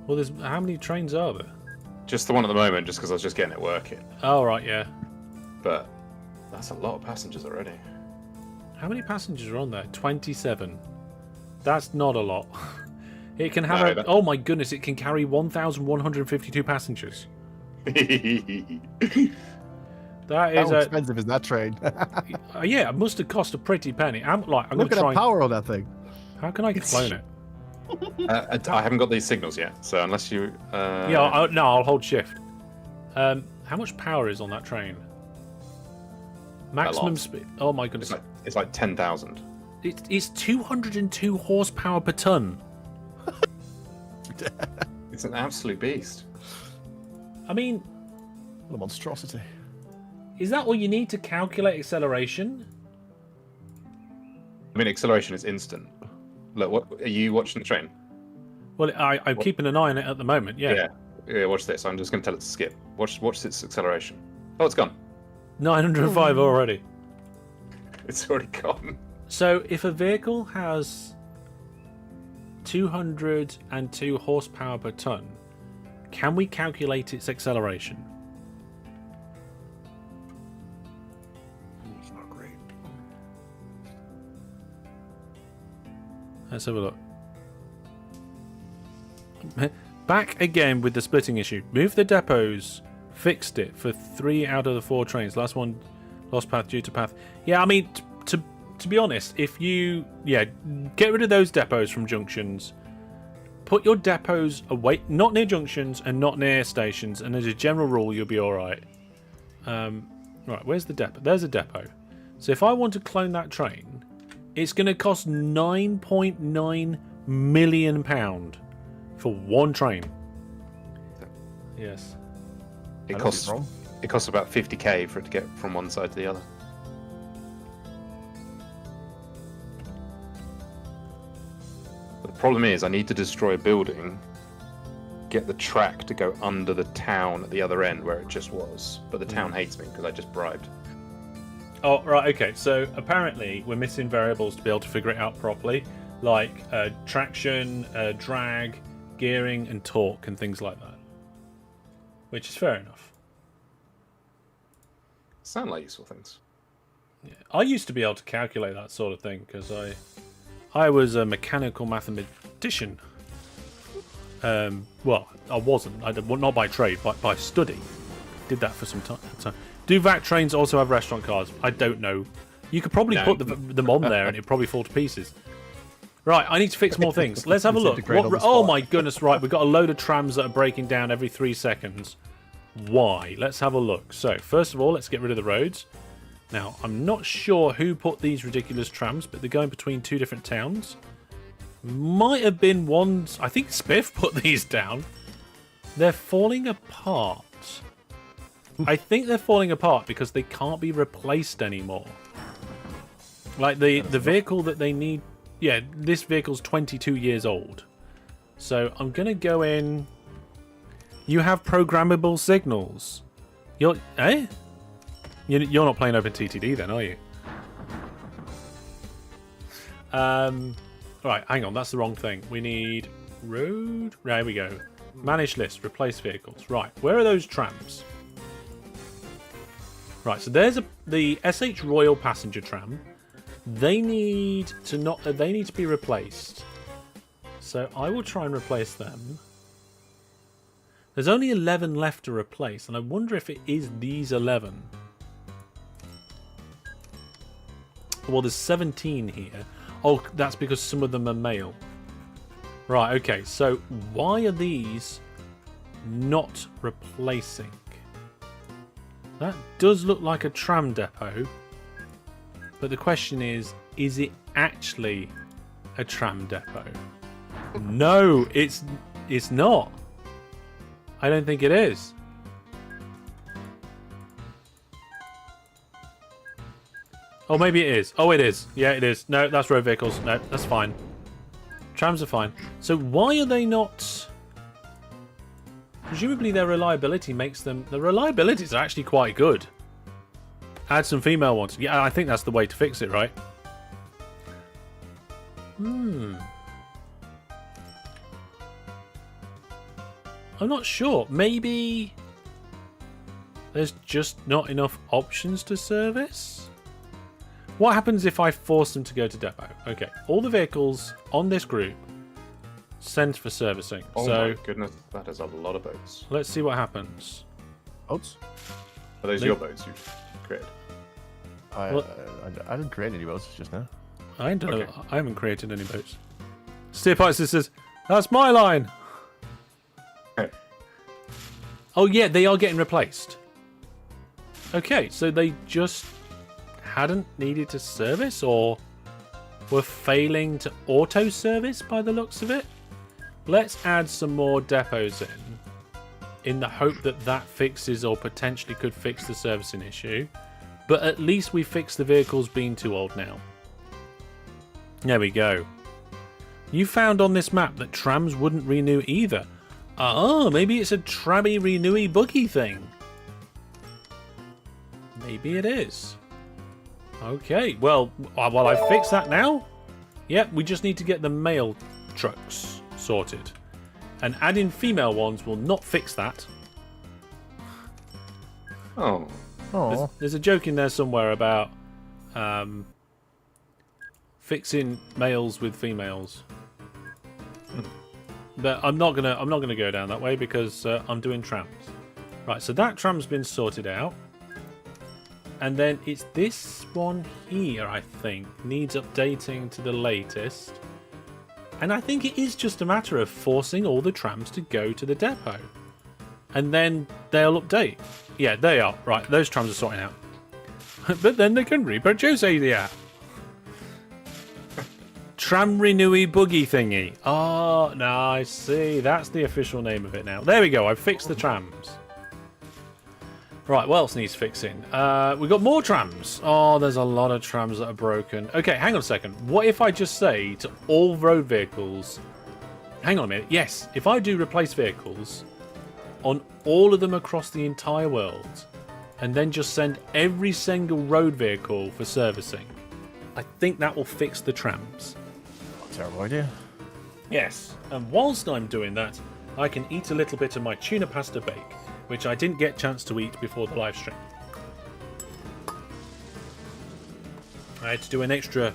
Speaker 1: Well, there's how many trains are there?
Speaker 2: Just the one at the moment, just because I was just getting it working.
Speaker 1: Oh right, yeah.
Speaker 2: But that's a lot of passengers already.
Speaker 1: How many passengers are on there? 27. That's not a lot. It can have oh my goodness! It can carry 1,152 passengers. That is
Speaker 3: How expensive is that train?
Speaker 1: Yeah, it must have cost a pretty penny. I'm
Speaker 3: Look
Speaker 1: gonna
Speaker 3: at the
Speaker 1: try.
Speaker 3: power on that thing.
Speaker 1: How can I clone it?
Speaker 2: I haven't got these signals yet, so unless you...
Speaker 1: Yeah, no, I'll hold shift. How much power is on that train? Maximum speed. Oh my goodness!
Speaker 2: It's like 10,000.
Speaker 1: It's 202 horsepower per ton.
Speaker 2: It's an absolute beast.
Speaker 1: I mean,
Speaker 3: What a monstrosity.
Speaker 1: is that all you need to calculate acceleration?
Speaker 2: I mean, acceleration is instant. Look, what are you watching the train?
Speaker 1: Well, I'm keeping an eye on it at the moment. Yeah.
Speaker 2: Yeah. Watch this. I'm just going to tell it to skip. Watch its acceleration. Oh, it's gone.
Speaker 1: 905 already.
Speaker 2: It's already gone.
Speaker 1: So if a vehicle has 202 horsepower per ton, can we calculate its acceleration? Let's have a look. Back again with the splitting issue. Move the depots. Fixed it for 3 out of the 4 trains. Last one lost path due to path. Yeah, I mean, to be honest, if you get rid of those depots from junctions. Put your depots away, not near junctions and not near stations, and as a general rule, you'll be all right. Right, where's the depot? There's a depot. So if I want to clone that train, it's going to cost £9.9 million for one train. Yes.
Speaker 2: It costs about 50k for it to get from one side to the other. But the problem is I need to destroy a building, get the track to go under the town at the other end where it just was. But the town hates me because I just bribed.
Speaker 1: Oh, right, okay. So apparently we're missing variables to be able to figure it out properly, like traction, drag, gearing, and torque, and things like that. Which is fair enough.
Speaker 2: Sound like useful things.
Speaker 1: Yeah. I used to be able to calculate that sort of thing because I was a mechanical mathematician. Well, I wasn't. Not by trade, but by study. Did that for some time. Do VAC trains also have restaurant cars? I don't know. You could probably put them on there and it'd probably fall to pieces. Right, I need to fix more things. Let's have a look. Oh my goodness, right. We've got a load of trams that are breaking down every 3 seconds. Why? Let's have a look. So, first of all, let's get rid of the roads. Now, I'm not sure who put these ridiculous trams, but they're going between 2 different towns. Might have been ones... I think Spiff put these down. They're falling apart. I think they're falling apart because they can't be replaced anymore. Like, the vehicle that they need... Yeah, this vehicle's 22 years old. So I'm going to go in... You have programmable signals. You're not playing OpenTTD then, are you? Right, hang on, that's the wrong thing. We need road... There we go. Manage list, replace vehicles. Right, where are those trams? Right, so there's the SH Royal passenger tram. They need to be replaced. So I will try and replace them. There's only 11 left to replace, and I wonder if it is these 11. Well, there's 17 here. Oh, that's because some of them are male. Right, okay, so why are these not replacing? That does look like a tram depot. But the question is it actually a tram depot? No, it's not. I don't think it is. Oh, maybe it is. Oh, it is. Yeah, it is. No, that's road vehicles. No, that's fine. Trams are fine. So why are they not... Presumably their reliability makes them... The reliabilities are actually quite good. Add some female ones. Yeah, I think that's the way to fix it, right? I'm not sure. Maybe there's just not enough options to service? What happens if I force them to go to depot? Okay, all the vehicles on this group sent for servicing.
Speaker 2: Oh
Speaker 1: so,
Speaker 2: my goodness, that is a lot of boats.
Speaker 1: Let's see what happens.
Speaker 3: Boats?
Speaker 2: Are those your boats you've created?
Speaker 3: I didn't create any boats just now.
Speaker 1: I don't know. I haven't created any boats. Steer Pipes says, that's my line.
Speaker 2: Okay.
Speaker 1: Oh yeah, they are getting replaced. Okay, so they just hadn't needed to service or were failing to auto service by the looks of it. Let's add some more depots in the hope that that fixes or potentially could fix the servicing issue. But at least we fixed the vehicles being too old now. There we go. You found on this map that trams wouldn't renew either. Oh, maybe it's a trammy renewy buggy thing. Maybe it is. Okay, well, I fixed that now. Yep, we just need to get the male trucks sorted. And adding female ones will not fix that.
Speaker 2: Oh.
Speaker 3: Oh,
Speaker 1: There's a joke in there somewhere about fixing males with females. But I'm not gonna go down that way because I'm doing trams. Right, so that tram's been sorted out. And then it's this one here, I think, needs updating to the latest. And I think it is just a matter of forcing all the trams to go to the depot. And then they'll update. Yeah, they are. Right, those trams are sorting out. But then they can reproduce ADR. Tram Renewal buggy thingy. Oh, no, I see. That's the official name of it now. There we go. I've fixed the trams. Right, what else needs fixing? We've got more trams. Oh, there's a lot of trams that are broken. Okay, hang on a second. What if I just say to all road vehicles... Hang on a minute. Yes, if I do replace vehicles on all of them across the entire world and then just send every single road vehicle for servicing, I think that will fix the trams.
Speaker 3: Not a terrible idea.
Speaker 1: Yes, and whilst I'm doing that, I can eat a little bit of my tuna pasta bake, which I didn't get a chance to eat before the live stream. I had to do an extra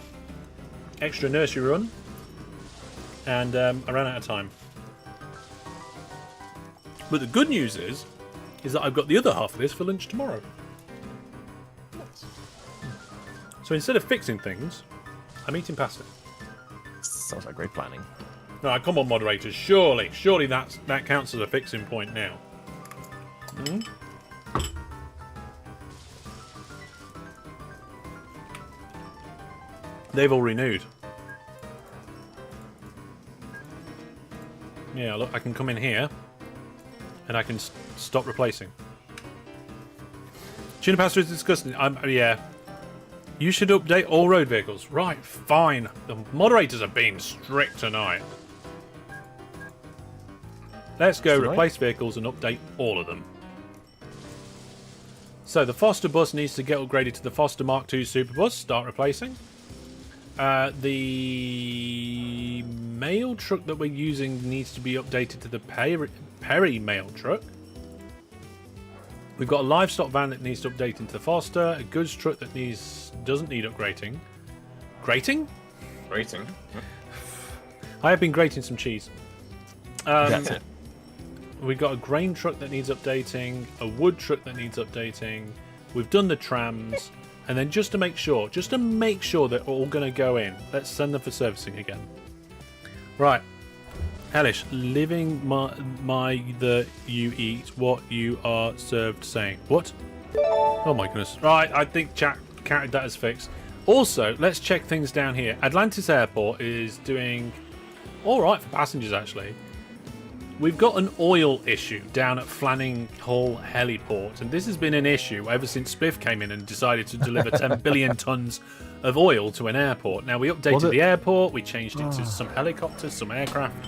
Speaker 1: nursery run, and I ran out of time. But the good news is that I've got the other half of this for lunch tomorrow. So instead of fixing things, I'm eating pasta.
Speaker 3: Sounds like great planning.
Speaker 1: No, come on, moderators. Surely that counts as a fixing point now. They've all renewed. Yeah, look, I can come in here and I can stop replacing. Tuna pasta is disgusting. Yeah. You should update all road vehicles. Right, fine. The moderators are being strict tonight. Let's go replace vehicles and update all of them. So the Foster bus needs to get upgraded to the Foster Mark II Superbus. Start replacing. The mail truck that we're using needs to be updated to the Perry mail truck. We've got a livestock van that needs to update into the Foster. A goods truck that doesn't need upgrading. Grating?
Speaker 2: Rating.
Speaker 1: I have been grating some cheese.
Speaker 3: That's it.
Speaker 1: We've got a grain truck that needs updating, a wood truck that needs updating. We've done the trams, and then just to make sure they're all going to go in, let's send them for servicing again. Right, Hellish, living the you eat what you are served saying. What? Oh my goodness. Right, I think chat counted that as fixed. Also, let's check things down here. Atlantis Airport is doing all right for passengers, actually. We've got an oil issue down at Flanning Hall Heliport, and this has been an issue ever since Spiff came in and decided to deliver 10 billion tons of oil to an airport. Now, we updated the airport, we changed it to some helicopters, some aircraft.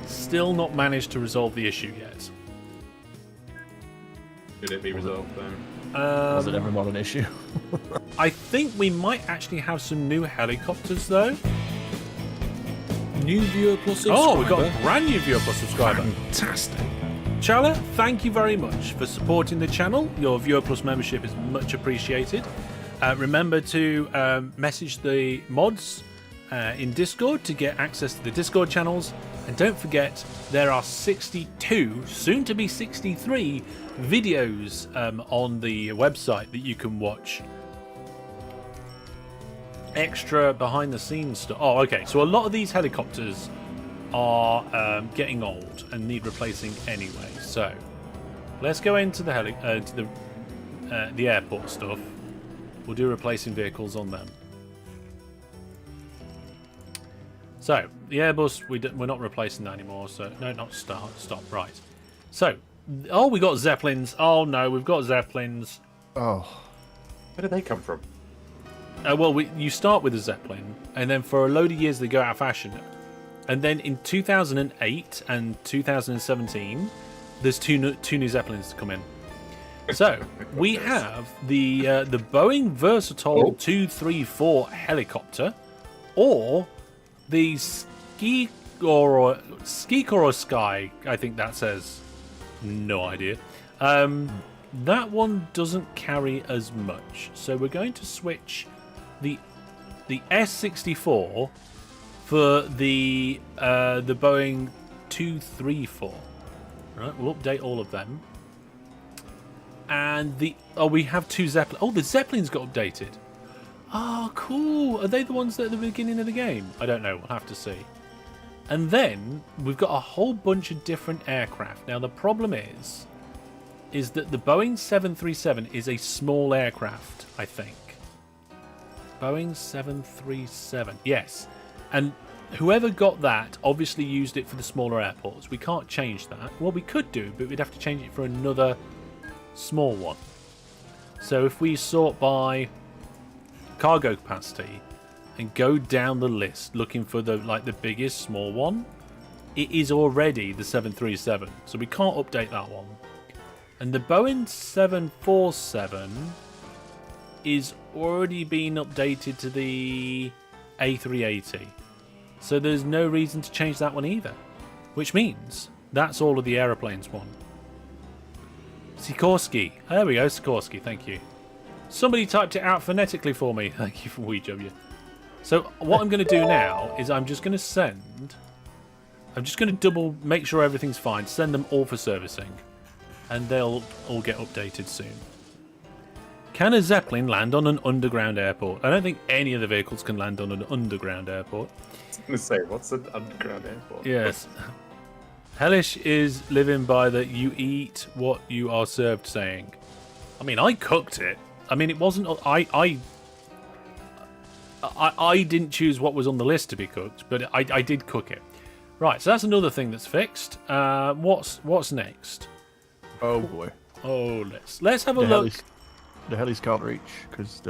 Speaker 1: Still not managed to resolve the issue yet.
Speaker 2: Should it be resolved then?
Speaker 3: Was it ever not an issue?
Speaker 1: I think we might actually have some new helicopters, though.
Speaker 4: New viewer plus subscriber.
Speaker 1: Oh, we've got a brand new viewer plus subscriber.
Speaker 4: Fantastic.
Speaker 1: Chala, thank you very much for supporting the channel. Your viewer plus membership is much appreciated. Remember to message the mods in Discord to get access to the Discord channels. And don't forget, there are 62, soon to be 63, videos on the website that you can watch. Extra behind the scenes stuff. Oh, okay. So a lot of these helicopters are getting old and need replacing anyway. So let's go into the the airport stuff. We'll do replacing vehicles on them. So the Airbus, we're not replacing that anymore. So no, not stop. Right. So we got Zeppelins. Oh no, we've got Zeppelins.
Speaker 3: Oh,
Speaker 2: Where did they come from?
Speaker 1: Well, you start with a Zeppelin, and then for a load of years they go out of fashion. And then in 2008 and 2017, there's two new Zeppelins to come in. So we have the Boeing Versatile 234 helicopter, or the Sky, I think that says. No idea. That one doesn't carry as much, so we're going to switch the the S64 for the Boeing 234. Right, we'll update all of them. And we have 2 Zeppelin. Oh, the Zeppelin's got updated. Oh, cool. Are they the ones that are at the beginning of the game? I don't know. We'll have to see. And then we've got a whole bunch of different aircraft. Now, the problem is that the Boeing 737 is a small aircraft, I think. Boeing 737. Yes. And whoever got that obviously used it for the smaller airports. We can't change that. Well, we could do, but we'd have to change it for another small one. So if we sort by cargo capacity and go down the list looking for the biggest small one, it is already the 737, so we can't update that one. And the Boeing 747 is already being updated to the A380, so there's no reason to change that one either, which means that's all of the aeroplanes one. Sikorsky, there we go, Sikorsky, thank you. Somebody typed it out phonetically for me. Thank you for WeW. So what I'm going to do now is I'm just going to double make sure everything's fine, send them all for servicing, and they'll all get updated soon. Can a Zeppelin land on an underground airport? I don't think any of the vehicles can land on an underground airport.
Speaker 2: I was going to say, what's an underground airport?
Speaker 1: Yes. Hellish is living by the "you eat what you are served" saying. I mean, I cooked it. I mean, it wasn't. I didn't choose what was on the list to be cooked, but I did cook it. Right, so that's another thing that's fixed. What's next?
Speaker 3: Oh boy.
Speaker 1: Oh, let's have a look.
Speaker 3: The helis can't reach because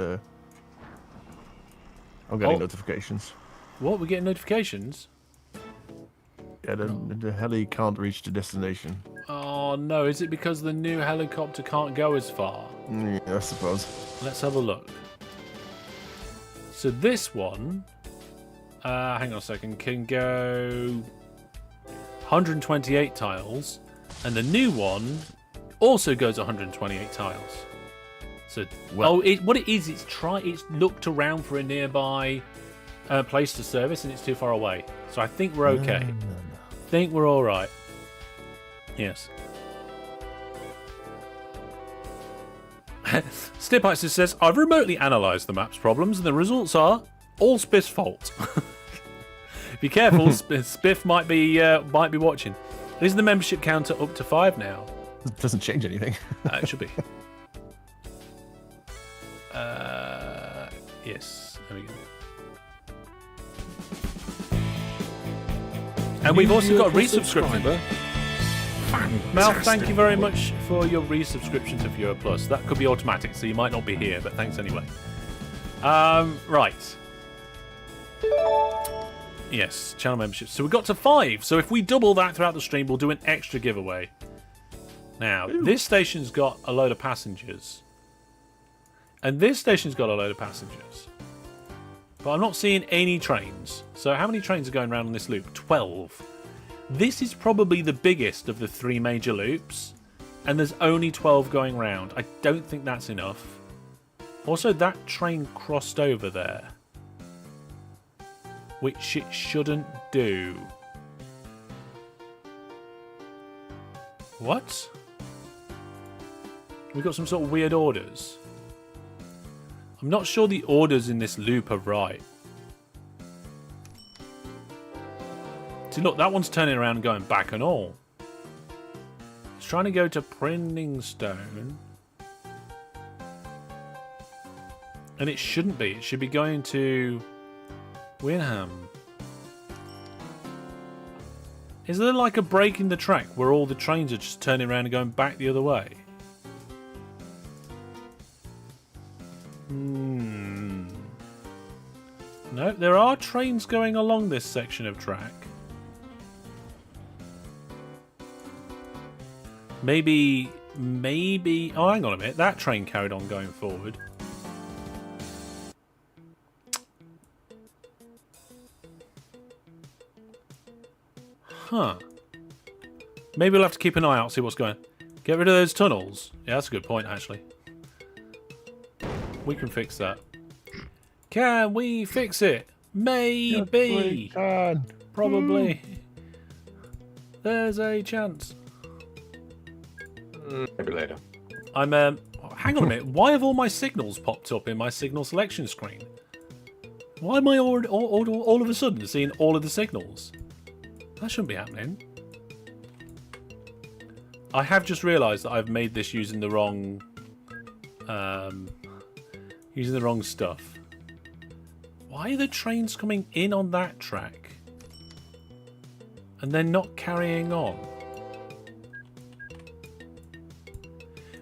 Speaker 3: I'm getting
Speaker 1: Oh.
Speaker 3: notifications.
Speaker 1: What? We're getting notifications?
Speaker 3: Yeah, the heli can't reach the destination.
Speaker 1: Oh no! Is it because the new helicopter can't go as far?
Speaker 3: Yeah, I suppose.
Speaker 1: Let's have a look. So this one, hang on a second, can go 128 tiles, and the new one also goes 128 tiles. So,
Speaker 3: Well-
Speaker 1: what it is, it's looked around for a nearby place to service, and it's too far away. So I think we're okay. Think we're all right. Yes. Stipite says, I've remotely analysed the map's problems, and the results are all Spiff's fault. Be careful, Spiff might be watching. Is the membership counter up to 5 now?
Speaker 3: It doesn't change anything.
Speaker 1: It should be. Yes, there we go. And we've also got a resubscription. Mal, thank you very much for your resubscription to Viewer Plus. That could be automatic, so you might not be here, but thanks anyway. Right. Yes, channel membership. So we got to 5. So if we double that throughout the stream, we'll do an extra giveaway. Now, this station's got a load of passengers. And this station's got a load of passengers. But I'm not seeing any trains. So how many trains are going around on this loop? 12. This is probably the biggest of the 3 major loops, and there's only 12 going round. I don't think that's enough. Also, that train crossed over there, which it shouldn't do. What? We've got some sort of weird orders. I'm not sure the orders in this loop are right. See, look, that one's turning around and going back and all. It's trying to go to Printingstone. And it shouldn't be. It should be going to Winham. Is there like a break in the track where all the trains are just turning around and going back the other way? No, there are trains going along this section of track. Maybe... Oh, hang on a minute. That train carried on going forward. Huh. Maybe we'll have to keep an eye out, see what's going on. Get rid of those tunnels. Yeah, that's a good point, actually. We can fix that. Can we fix it? Maybe. Probably. There's a chance.
Speaker 2: Maybe later.
Speaker 1: I'm hang on a minute. Why have all my signals popped up in my signal selection screen? Why am I all of a sudden seeing all of the signals? That shouldn't be happening. I have just realised that I've made this using the wrong stuff. Why are the trains coming in on that track and then not carrying on?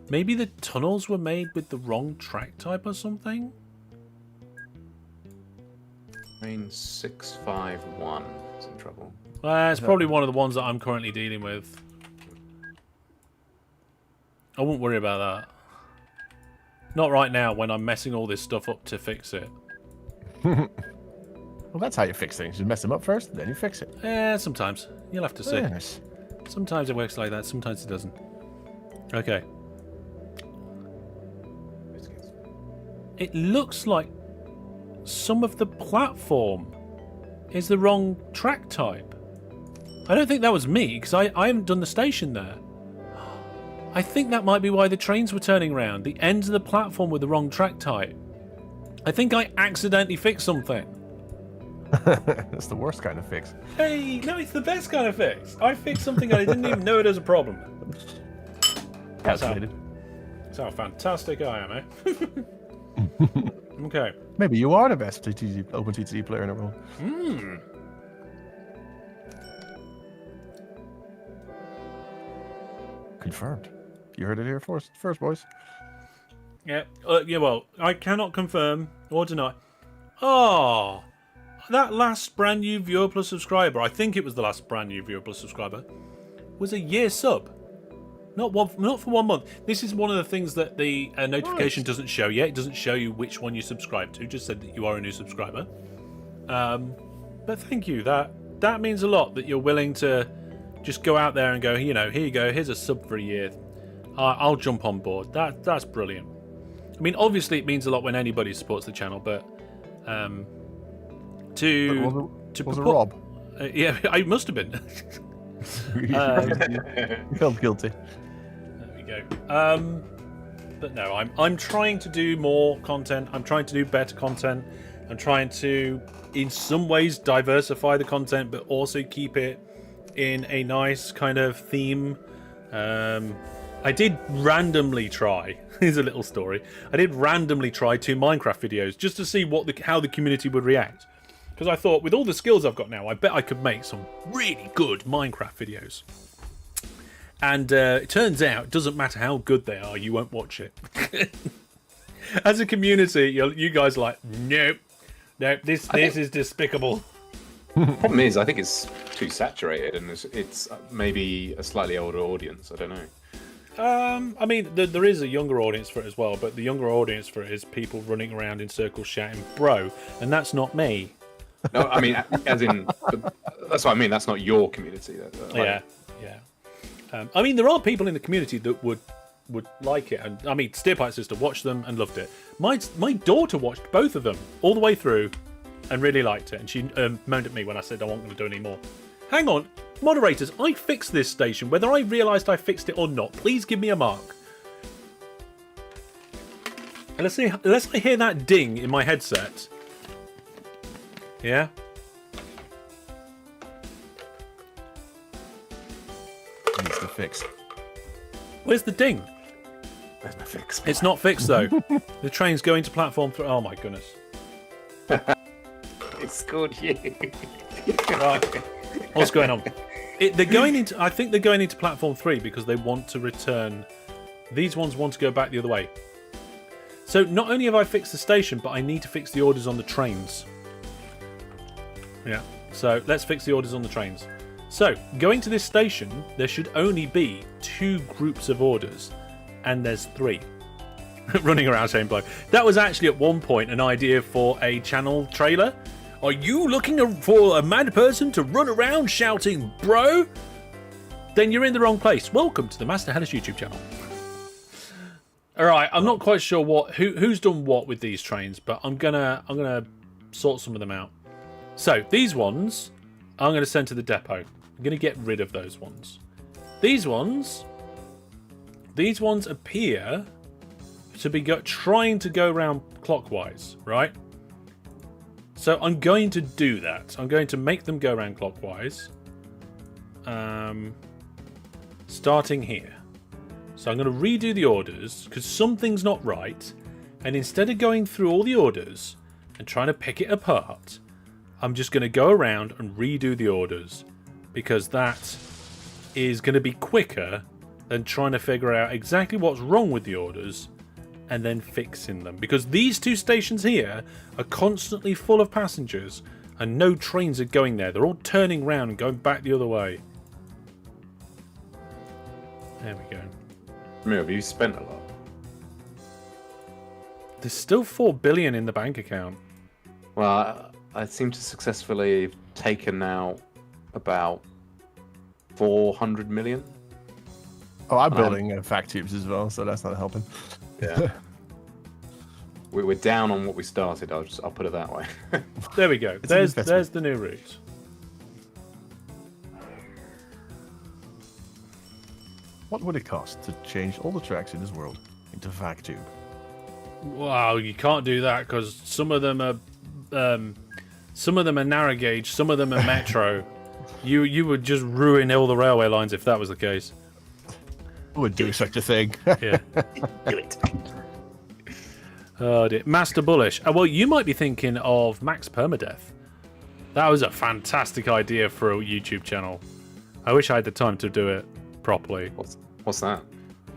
Speaker 1: Maybe the tunnels were made with the wrong track type or something?
Speaker 2: Train 651 is in trouble.
Speaker 1: It's probably one of the ones that I'm currently dealing with. I won't worry about that. Not right now when I'm messing all this stuff up to fix it.
Speaker 3: Well, that's how you fix things. You mess them up first, then you fix it.
Speaker 1: Sometimes. You'll have to see.
Speaker 3: Yes.
Speaker 1: Sometimes it works like that, sometimes it doesn't. Okay. It looks like some of the platform is the wrong track type. I don't think that was me, because I haven't done the station there. I think that might be why the trains were turning around. The ends of the platform were the wrong track type. I think I accidentally fixed something.
Speaker 3: That's the worst kind of fix.
Speaker 1: Hey, no, it's the best kind of fix. I fixed something and I didn't even know it as a problem.
Speaker 3: Calculated.
Speaker 1: That's how fantastic I am, eh? Okay.
Speaker 3: Maybe you are the best OpenTTD player in the world. Confirmed. You heard it here first, boys.
Speaker 1: Yeah. Yeah. Well, I cannot confirm or deny. Oh, that last brand new viewer plus subscriber. I think it was the last brand new viewer plus subscriber. Was a year sub. Not for 1 month. This is one of the things that the notification doesn't show yet. It doesn't show you which one you subscribe to. It just said that you are a new subscriber. But thank you. That means a lot that you're willing to just go out there and go, you know, here you go. Here's a sub for a year. I'll jump on board. That's brilliant. I mean, obviously it means a lot when anybody supports the channel, but
Speaker 3: Was it Rob?
Speaker 1: Yeah, I must have been.
Speaker 3: You felt guilty.
Speaker 1: There we go. But no, I'm trying to do more content. I'm trying to do better content. I'm trying to, in some ways, diversify the content, but also keep it in a nice kind of theme. I did randomly try. Here's a little story. I did randomly try 2 Minecraft videos just to see how the community would react. Because I thought, with all the skills I've got now, I bet I could make some really good Minecraft videos. And it turns out, it doesn't matter how good they are, you won't watch it. As a community, you guys are like, nope, this is despicable.
Speaker 2: Problem is, I think it's too saturated, and it's maybe a slightly older audience. I don't know.
Speaker 1: I mean, there is a younger audience for it as well, but the younger audience for it is people running around in circles shouting, bro, and that's not me.
Speaker 2: No, I mean, as in, that's what I mean. That's not your community.
Speaker 1: Yeah. I mean, there are people in the community that would like it, and I mean, Steerpipe Sister watched them and loved it. My daughter watched both of them all the way through and really liked it, and she moaned at me when I said I wasn't going to do any more. Hang on, moderators, I fixed this station, whether I realised I fixed it or not. Please give me a mark. And unless I hear that ding in my headset. Yeah?
Speaker 3: Needs to fix.
Speaker 1: Where's the ding?
Speaker 2: There's no fix.
Speaker 1: It's not fixed though. The train's going to platform 3. Oh my goodness.
Speaker 2: It's good, you.
Speaker 1: Right. What's going on? They're going into. I think they're going into platform 3 because they want to return. These ones want to go back the other way. So not only have I fixed the station, but I need to fix the orders on the trains. Yeah. So let's fix the orders on the trains. So going to this station, there should only be 2 groups of orders, and there's 3 running around saying blow. That was actually at one point an idea for a channel trailer. Are you looking for a mad person to run around shouting, bro? Then you're in the wrong place. Welcome to the Master Hellish YouTube channel. All right, I'm not quite sure who's done what with these trains, but I'm gonna sort some of them out. So these ones, I'm gonna send to the depot. I'm gonna get rid of those ones. These ones appear to be trying to go around clockwise, right? So I'm going to do that. I'm going to make them go around clockwise. Starting here. So I'm going to redo the orders because something's not right. And instead of going through all the orders and trying to pick it apart, I'm just going to go around and redo the orders because that is going to be quicker than trying to figure out exactly what's wrong with the orders and then fixing them. Because these two stations here are constantly full of passengers and no trains are going there. They're all turning around and going back the other way. There we go.
Speaker 2: Remember, you spent a lot.
Speaker 1: There's still 4 billion in the bank account.
Speaker 2: Well, I seem to successfully have taken out about 400 million.
Speaker 3: Oh, I'm building vac tubes as well, so that's not helping.
Speaker 2: Yeah. We're down on what we started. I'll put it that way.
Speaker 1: There we go. There's the new route.
Speaker 3: What would it cost to change all the tracks in this world into vac tube?
Speaker 1: Wow, you can't do that because some of them are narrow gauge, some of them are metro. You would just ruin all the railway lines if that was the case.
Speaker 3: Who would do such a thing?
Speaker 1: Yeah.
Speaker 2: Do it.
Speaker 1: Oh dear. Master Bullish. Well, you might be thinking of Max Permadeath. That was a fantastic idea for a YouTube channel. I wish I had the time to do it properly.
Speaker 2: What's that?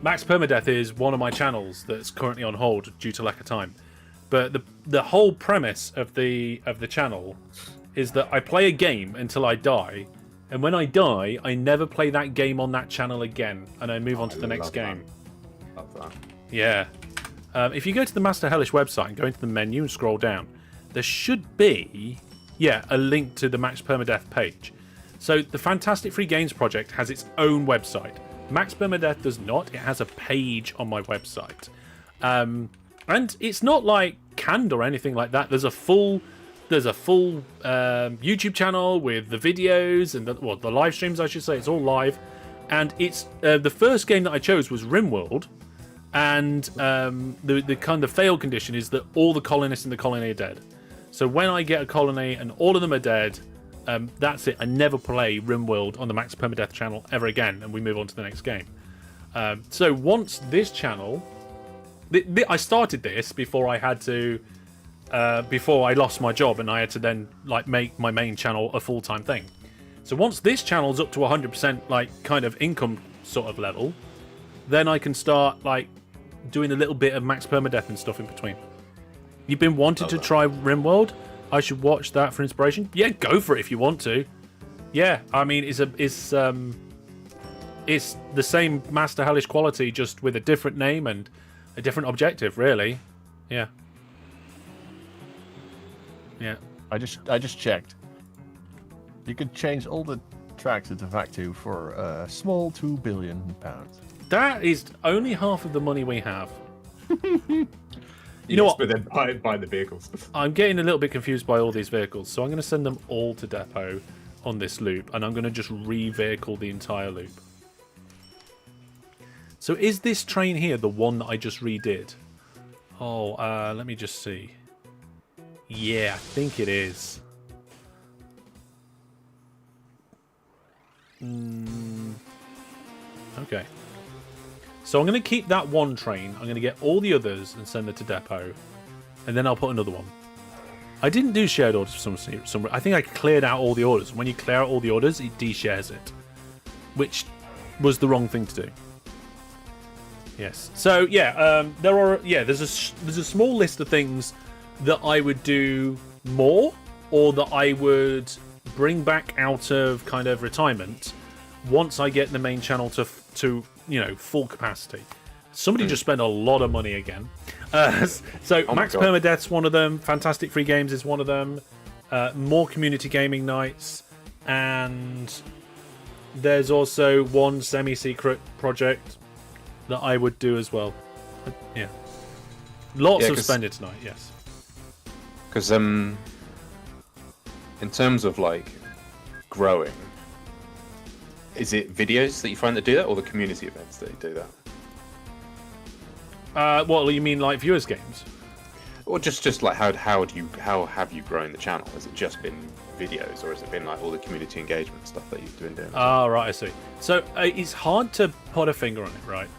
Speaker 1: Max Permadeath is one of my channels that's currently on hold due to lack of time. But the whole premise of the channel is that I play a game until I die, and when I die, I never play that game on that channel again, and I move on to the next game.
Speaker 2: Love that.
Speaker 1: Yeah. If you go to the Master Hellish website and go into the menu and scroll down, there should be, a link to the Max Permadeath page. So the Fantastic Free Games Project has its own website. Max Permadeath does not. It has a page on my website. And it's not like canned or anything like that. There's a full YouTube channel with the videos and the live streams, I should say. It's all live. And it's the first game that I chose was RimWorld. And the kind of fail condition is that all the colonists in the colony are dead. So when I get a colony and all of them are dead, that's it. I never play RimWorld on the Max Permadeath channel ever again, and we move on to the next game. So once this channel, I started this before I had to, before I lost my job, and I had to then make my main channel a full-time thing. So once this channel's up to 100% kind of income sort of level, then I can start doing a little bit of Max Permadeath and stuff in between. You've been wanting to try RimWorld? I should watch that for inspiration. Yeah, go for it if you want to. Yeah, I mean it's the same Master Hellish quality, just with a different name and a different objective, really. Yeah. Yeah.
Speaker 3: I just checked. You could change all the tracks into vac tube for a small £2 billion.
Speaker 1: That is only half of the money we have. You know what?
Speaker 2: But then buy the vehicles.
Speaker 1: I'm getting a little bit confused by all these vehicles, so I'm going to send them all to depot on this loop, and I'm going to just re-vehicle the entire loop. So is this train here the one that I just redid? Oh, let me just see. Yeah, I think it is. Okay. So I'm going to keep that one train. I'm going to get all the others and send them to depot. And then I'll put another one. I didn't do shared orders for some I think I cleared out all the orders. When you clear out all the orders, it de-shares it. Which was the wrong thing to do. Yes. So, there's a small list of things that I would do more, or that I would bring back out of kind of retirement once I get the main channel to full capacity. Somebody just spent a lot of money again. So Max Permadeath's one of them. Fantastic Free Games is one of them. More community gaming nights, and there's also one semi-secret project that I would do as well. Yeah. Lots
Speaker 2: Yeah,
Speaker 1: of
Speaker 2: 'cause-
Speaker 1: spending tonight, yes.
Speaker 2: Because in terms of like growing, is it videos that you find that do that, or the community events that do that?
Speaker 1: What you mean, like viewers games?
Speaker 2: Or just like how have you grown the channel? Has it just been videos, or has it been like all the community engagement stuff that you've been doing?
Speaker 1: Ah, right, I see. So it's hard to put a finger on it, right?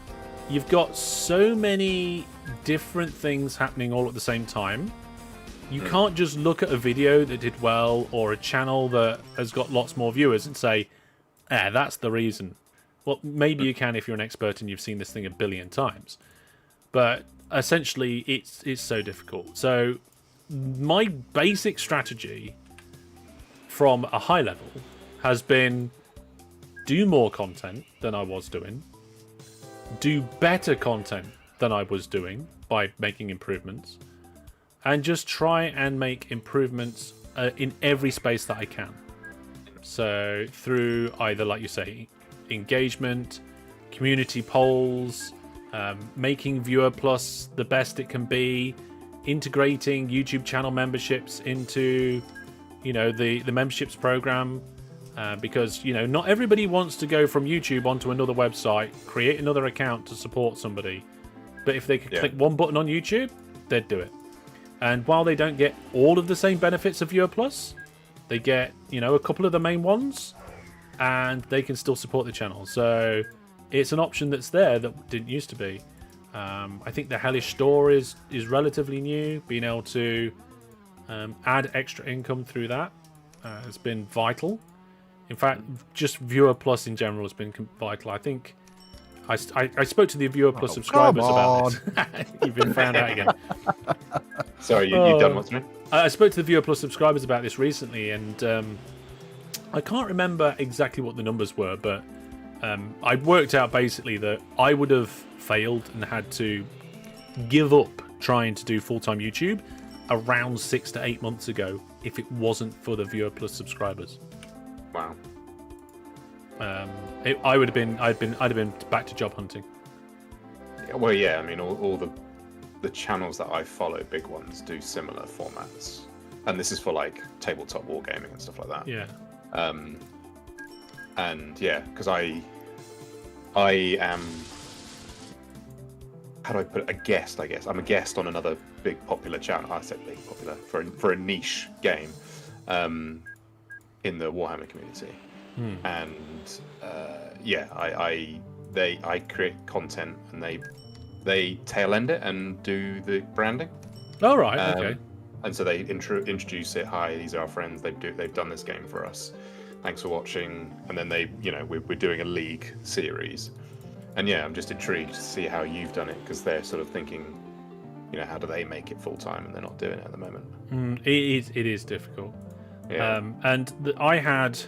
Speaker 1: You've got so many different things happening all at the same time. You can't just look at a video that did well or a channel that has got lots more viewers and say, that's the reason. Well, maybe you can if you're an expert and you've seen this thing a billion times. But essentially, it's so difficult. So my basic strategy from a high level has been do more content than I was doing, do better content than I was doing by making improvements, and just try and make improvements in every space that I can. So through either, like you say, engagement, community polls, making Viewer Plus the best it can be, integrating YouTube channel memberships into, the memberships program, because not everybody wants to go from YouTube onto another website, create another account to support somebody, but if they could click one button on YouTube, they'd do it. And while they don't get all of the same benefits of Viewer Plus, they get a couple of the main ones, and they can still support the channel. So it's an option that's there that didn't used to be. I think the Hellish store is relatively new. Being able to add extra income through that has been vital. In fact, just Viewer Plus in general has been vital. I think I spoke to the Viewer Plus subscribers about this. You've been found out again.
Speaker 2: Sorry, you've done what's me?
Speaker 1: I spoke to the Viewer Plus subscribers about this recently, and I can't remember exactly what the numbers were, but I worked out basically that I would have failed and had to give up trying to do full-time YouTube around 6 to 8 months ago if it wasn't for the Viewer Plus subscribers.
Speaker 2: Wow.
Speaker 1: I'd have been back to job hunting.
Speaker 2: Well, yeah. I mean, all the channels that I follow, big ones, do similar formats, and this is for like tabletop wargaming and stuff like that.
Speaker 1: Yeah.
Speaker 2: And yeah, because I am, how do I put it? A guest, I guess. I'm a guest on another big popular channel. I said big popular for a niche game, in the Warhammer community. And I create content, and they tail end it and do the branding.
Speaker 1: All right. Okay.
Speaker 2: And so they introduce it. Hi, these are our friends. They've done this game for us. Thanks for watching. And then we're doing a league series. And yeah, I'm just intrigued to see how you've done it, because they're sort of thinking, how do they make it full time, and they're not doing it at the moment.
Speaker 1: It is difficult.
Speaker 2: Yeah.
Speaker 1: I had.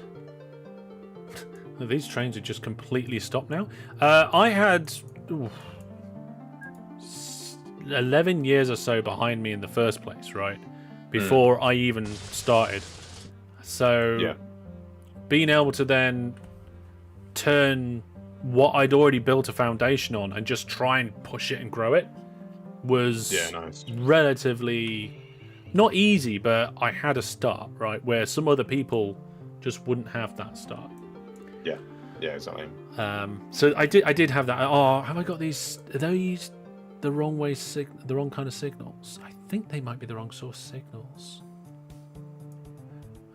Speaker 1: These trains are just completely stopped now. I had 11 years or so behind me in the first place, right? Before I even started. So being able to then turn what I'd already built a foundation on and just try and push it and grow it was relatively not easy, but I had a start, right? Where some other people just wouldn't have that start.
Speaker 2: Yeah, exactly.
Speaker 1: So I did have that. Oh, have I got these? Are those the wrong way? The wrong kind of signals? I think they might be the wrong source signals.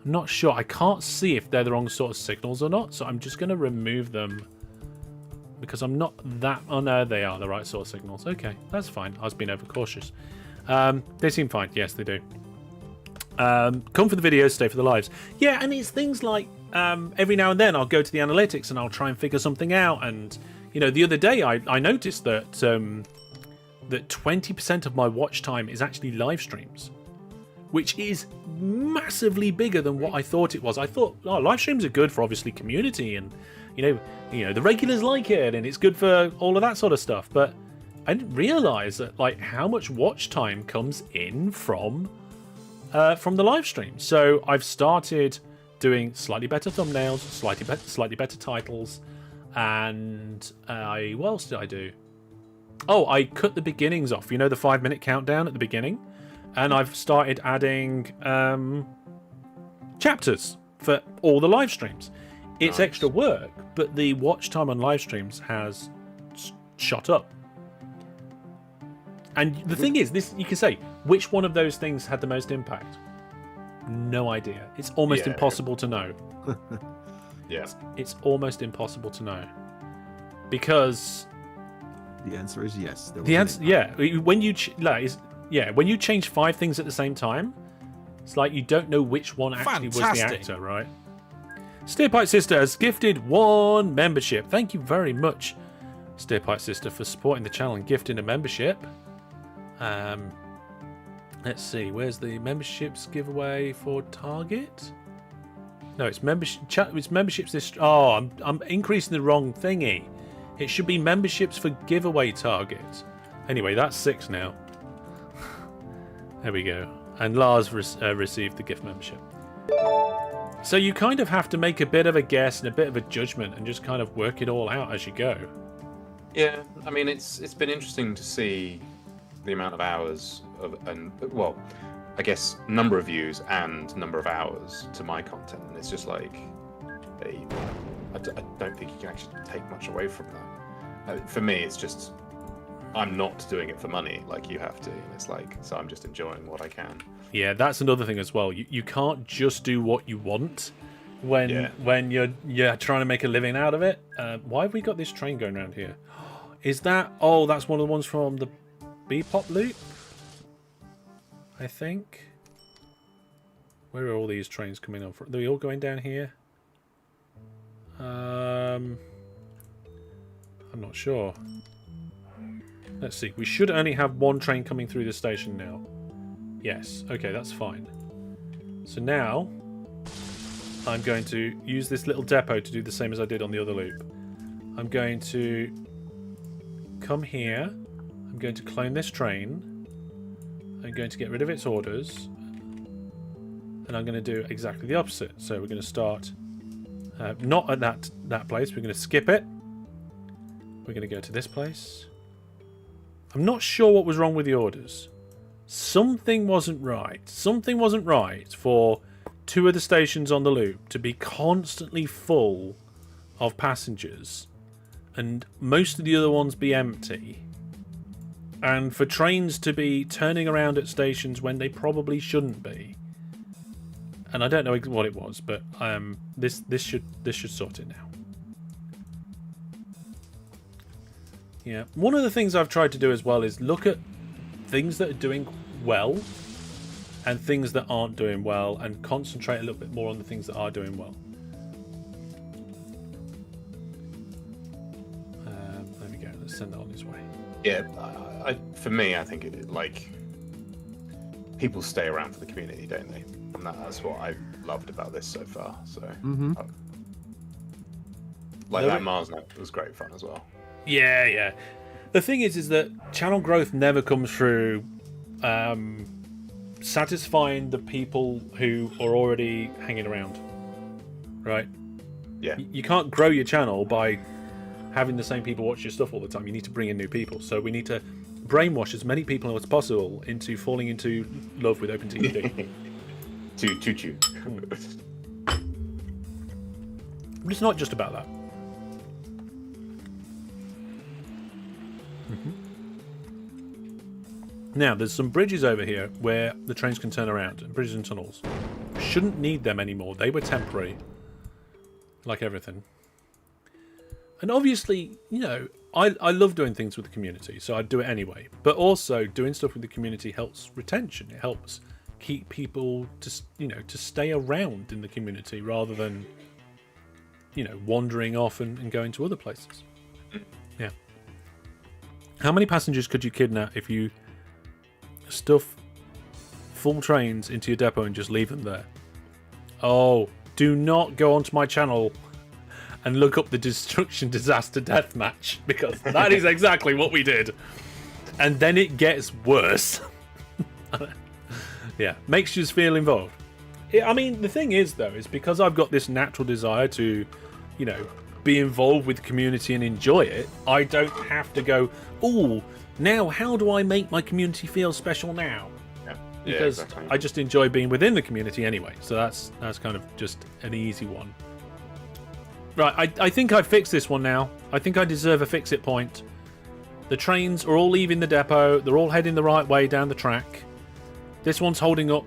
Speaker 1: I'm not sure. I can't see if they're the wrong sort of signals or not. So I'm just going to remove them because I'm not that. Oh no, they are the right sort of signals. Okay, that's fine. I was being overcautious. They seem fine. Yes, they do. Come for the videos, stay for the lives. Yeah, and it's things like every now and then I'll go to the analytics and I'll try and figure something out. And the other day I noticed that that 20% of my watch time is actually live streams, which is massively bigger than what I thought it was. I thought, live streams are good for obviously community, and the regulars like it, and it's good for all of that sort of stuff. But I didn't realize that how much watch time comes in from the live stream. So I've started doing slightly better thumbnails, slightly better titles, and what else did I do? Oh, I cut the beginnings off. You know the 5-minute countdown at the beginning? And I've started adding chapters for all the live streams. It's
Speaker 2: Nice.
Speaker 1: extra work, but the watch time on live streams has shot up. And the thing is, this you can say, which one of those things had the most impact? No idea. It's almost
Speaker 2: Yeah.
Speaker 1: impossible to know.
Speaker 2: Yeah.
Speaker 1: It's almost impossible to know. Because
Speaker 3: The answer is yes. There was
Speaker 1: the
Speaker 3: an
Speaker 1: answer,
Speaker 3: impact.
Speaker 1: yeah, when you when you change 5 things at the same time, it's like you don't know which one actually was the
Speaker 4: Fantastic.
Speaker 1: actor, right? Steerpipe Sister has gifted 1 membership. Thank you very much, Steerpipe Sister, for supporting the channel and gifting a membership. Let's see, where's the memberships giveaway for Target? No, it's membership. It's memberships this. Oh, I'm increasing the wrong thingy. It should be memberships for giveaway targets. Anyway, that's 6 now. There we go. And Lars received the gift membership. So you kind of have to make a bit of a guess and a bit of a judgment and just kind of work it all out as you go.
Speaker 2: Yeah, I mean, it's been interesting to see the amount of hours well, I guess number of views and number of hours to my content, and it's just like I don't think you can actually take much away from that. For me, it's just I'm not doing it for money like you have to, and it's like so I'm just enjoying what I can.
Speaker 1: Yeah, that's another thing as well. You can't just do what you want when you're trying to make a living out of it. Why have we got this train going around here? Is that... Oh, that's one of the ones from the Bebop loop? I think. Where are all these trains coming on from? Are they all going down here? I'm not sure. Let's see. We should only have 1 train coming through the station now. Yes. Okay, that's fine. So now I'm going to use this little depot to do the same as I did on the other loop. I'm going to come here. I'm going to clone this train. I'm going to get rid of its orders. And I'm going to do exactly the opposite. So we're going to start not at that place. We're going to skip it. We're going to go to this place. I'm not sure what was wrong with the orders. Something wasn't right. Something wasn't right for 2 of the stations on the loop to be constantly full of passengers and most of the other ones be empty. And for trains to be turning around at stations when they probably shouldn't be. And I don't know what it was, but this should sort it now. Yeah. One of the things I've tried to do as well is look at things that are doing well and things that aren't doing well and concentrate a little bit more on the things that are doing well. There we go. Let's send that on his way.
Speaker 2: Yeah, for me, I think it like people stay around for the community, don't they? And that's what I've loved about this so far. So, like that Mars note was great fun as well.
Speaker 1: Yeah, yeah. The thing is that channel growth never comes through satisfying the people who are already hanging around, right?
Speaker 2: Yeah.
Speaker 1: You can't grow your channel by having the same people watch your stuff all the time. You need to bring in new people. So we need to brainwash as many people as possible into falling into love with OpenTTD.
Speaker 2: Choo-choo.
Speaker 1: But it's not just about that. Now, there's some bridges over here where the trains can turn around. Bridges and tunnels. Shouldn't need them anymore. They were temporary. Like everything. And obviously, you know, I love doing things with the community, so I'd do it anyway. But also, doing stuff with the community helps retention. It helps keep people to stay around in the community rather than, wandering off and going to other places. Yeah. How many passengers could you kidnap if you stuff full trains into your depot and just leave them there? Oh, do not go onto my channel and look up the Destruction Disaster Deathmatch, because that is exactly what we did. And then it gets worse. Yeah, makes you feel involved. I mean, the thing is, though, is because I've got this natural desire to, be involved with the community and enjoy it. I don't have to go, oh, now how do I make my community feel special now? Because
Speaker 2: exactly.
Speaker 1: I just enjoy being within the community anyway. So that's kind of just an easy one. Right, I think I fixed this one now. I think I deserve a fix-it point. The trains are all leaving the depot. They're all heading the right way down the track. This one's holding up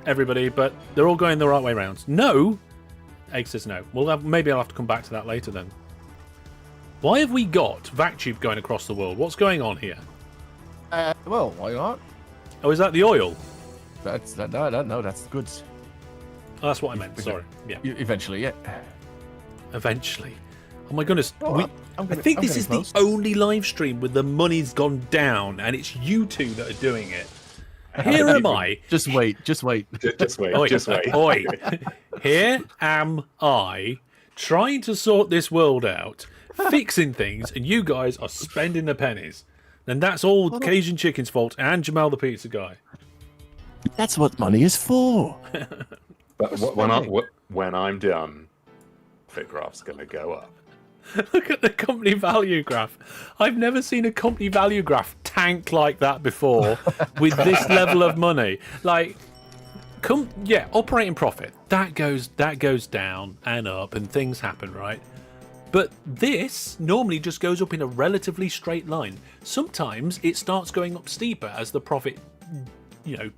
Speaker 1: everybody, but they're all going the right way round. No! Egg says no. Well, maybe I'll have to come back to that later then. Why have we got Vac Tube going across the world? What's going on here?
Speaker 3: Well, why not?
Speaker 1: Oh, is that the oil?
Speaker 3: No, that's the goods.
Speaker 1: Oh, that's what I meant. Sorry. Yeah.
Speaker 3: Eventually, yeah.
Speaker 1: Eventually. Oh my goodness.
Speaker 3: Well,
Speaker 1: I think this is the only live stream where the money's gone down and it's you two that are doing it. Here am I.
Speaker 3: Just wait.
Speaker 2: Just wait.
Speaker 1: Oi,
Speaker 2: Just wait.
Speaker 1: Oi. Here am I trying to sort this world out, fixing things, and you guys are spending the pennies. And that's all Cajun Chicken's fault and Jamal the Pizza Guy.
Speaker 3: That's what money is for.
Speaker 2: But when I'm done, Fit Graph's going to go up.
Speaker 1: Look at the company value graph. I've never seen a company value graph tank like that before with this level of money. Like, operating profit. That goes down and up and things happen, right? But this normally just goes up in a relatively straight line. Sometimes it starts going up steeper as the profit,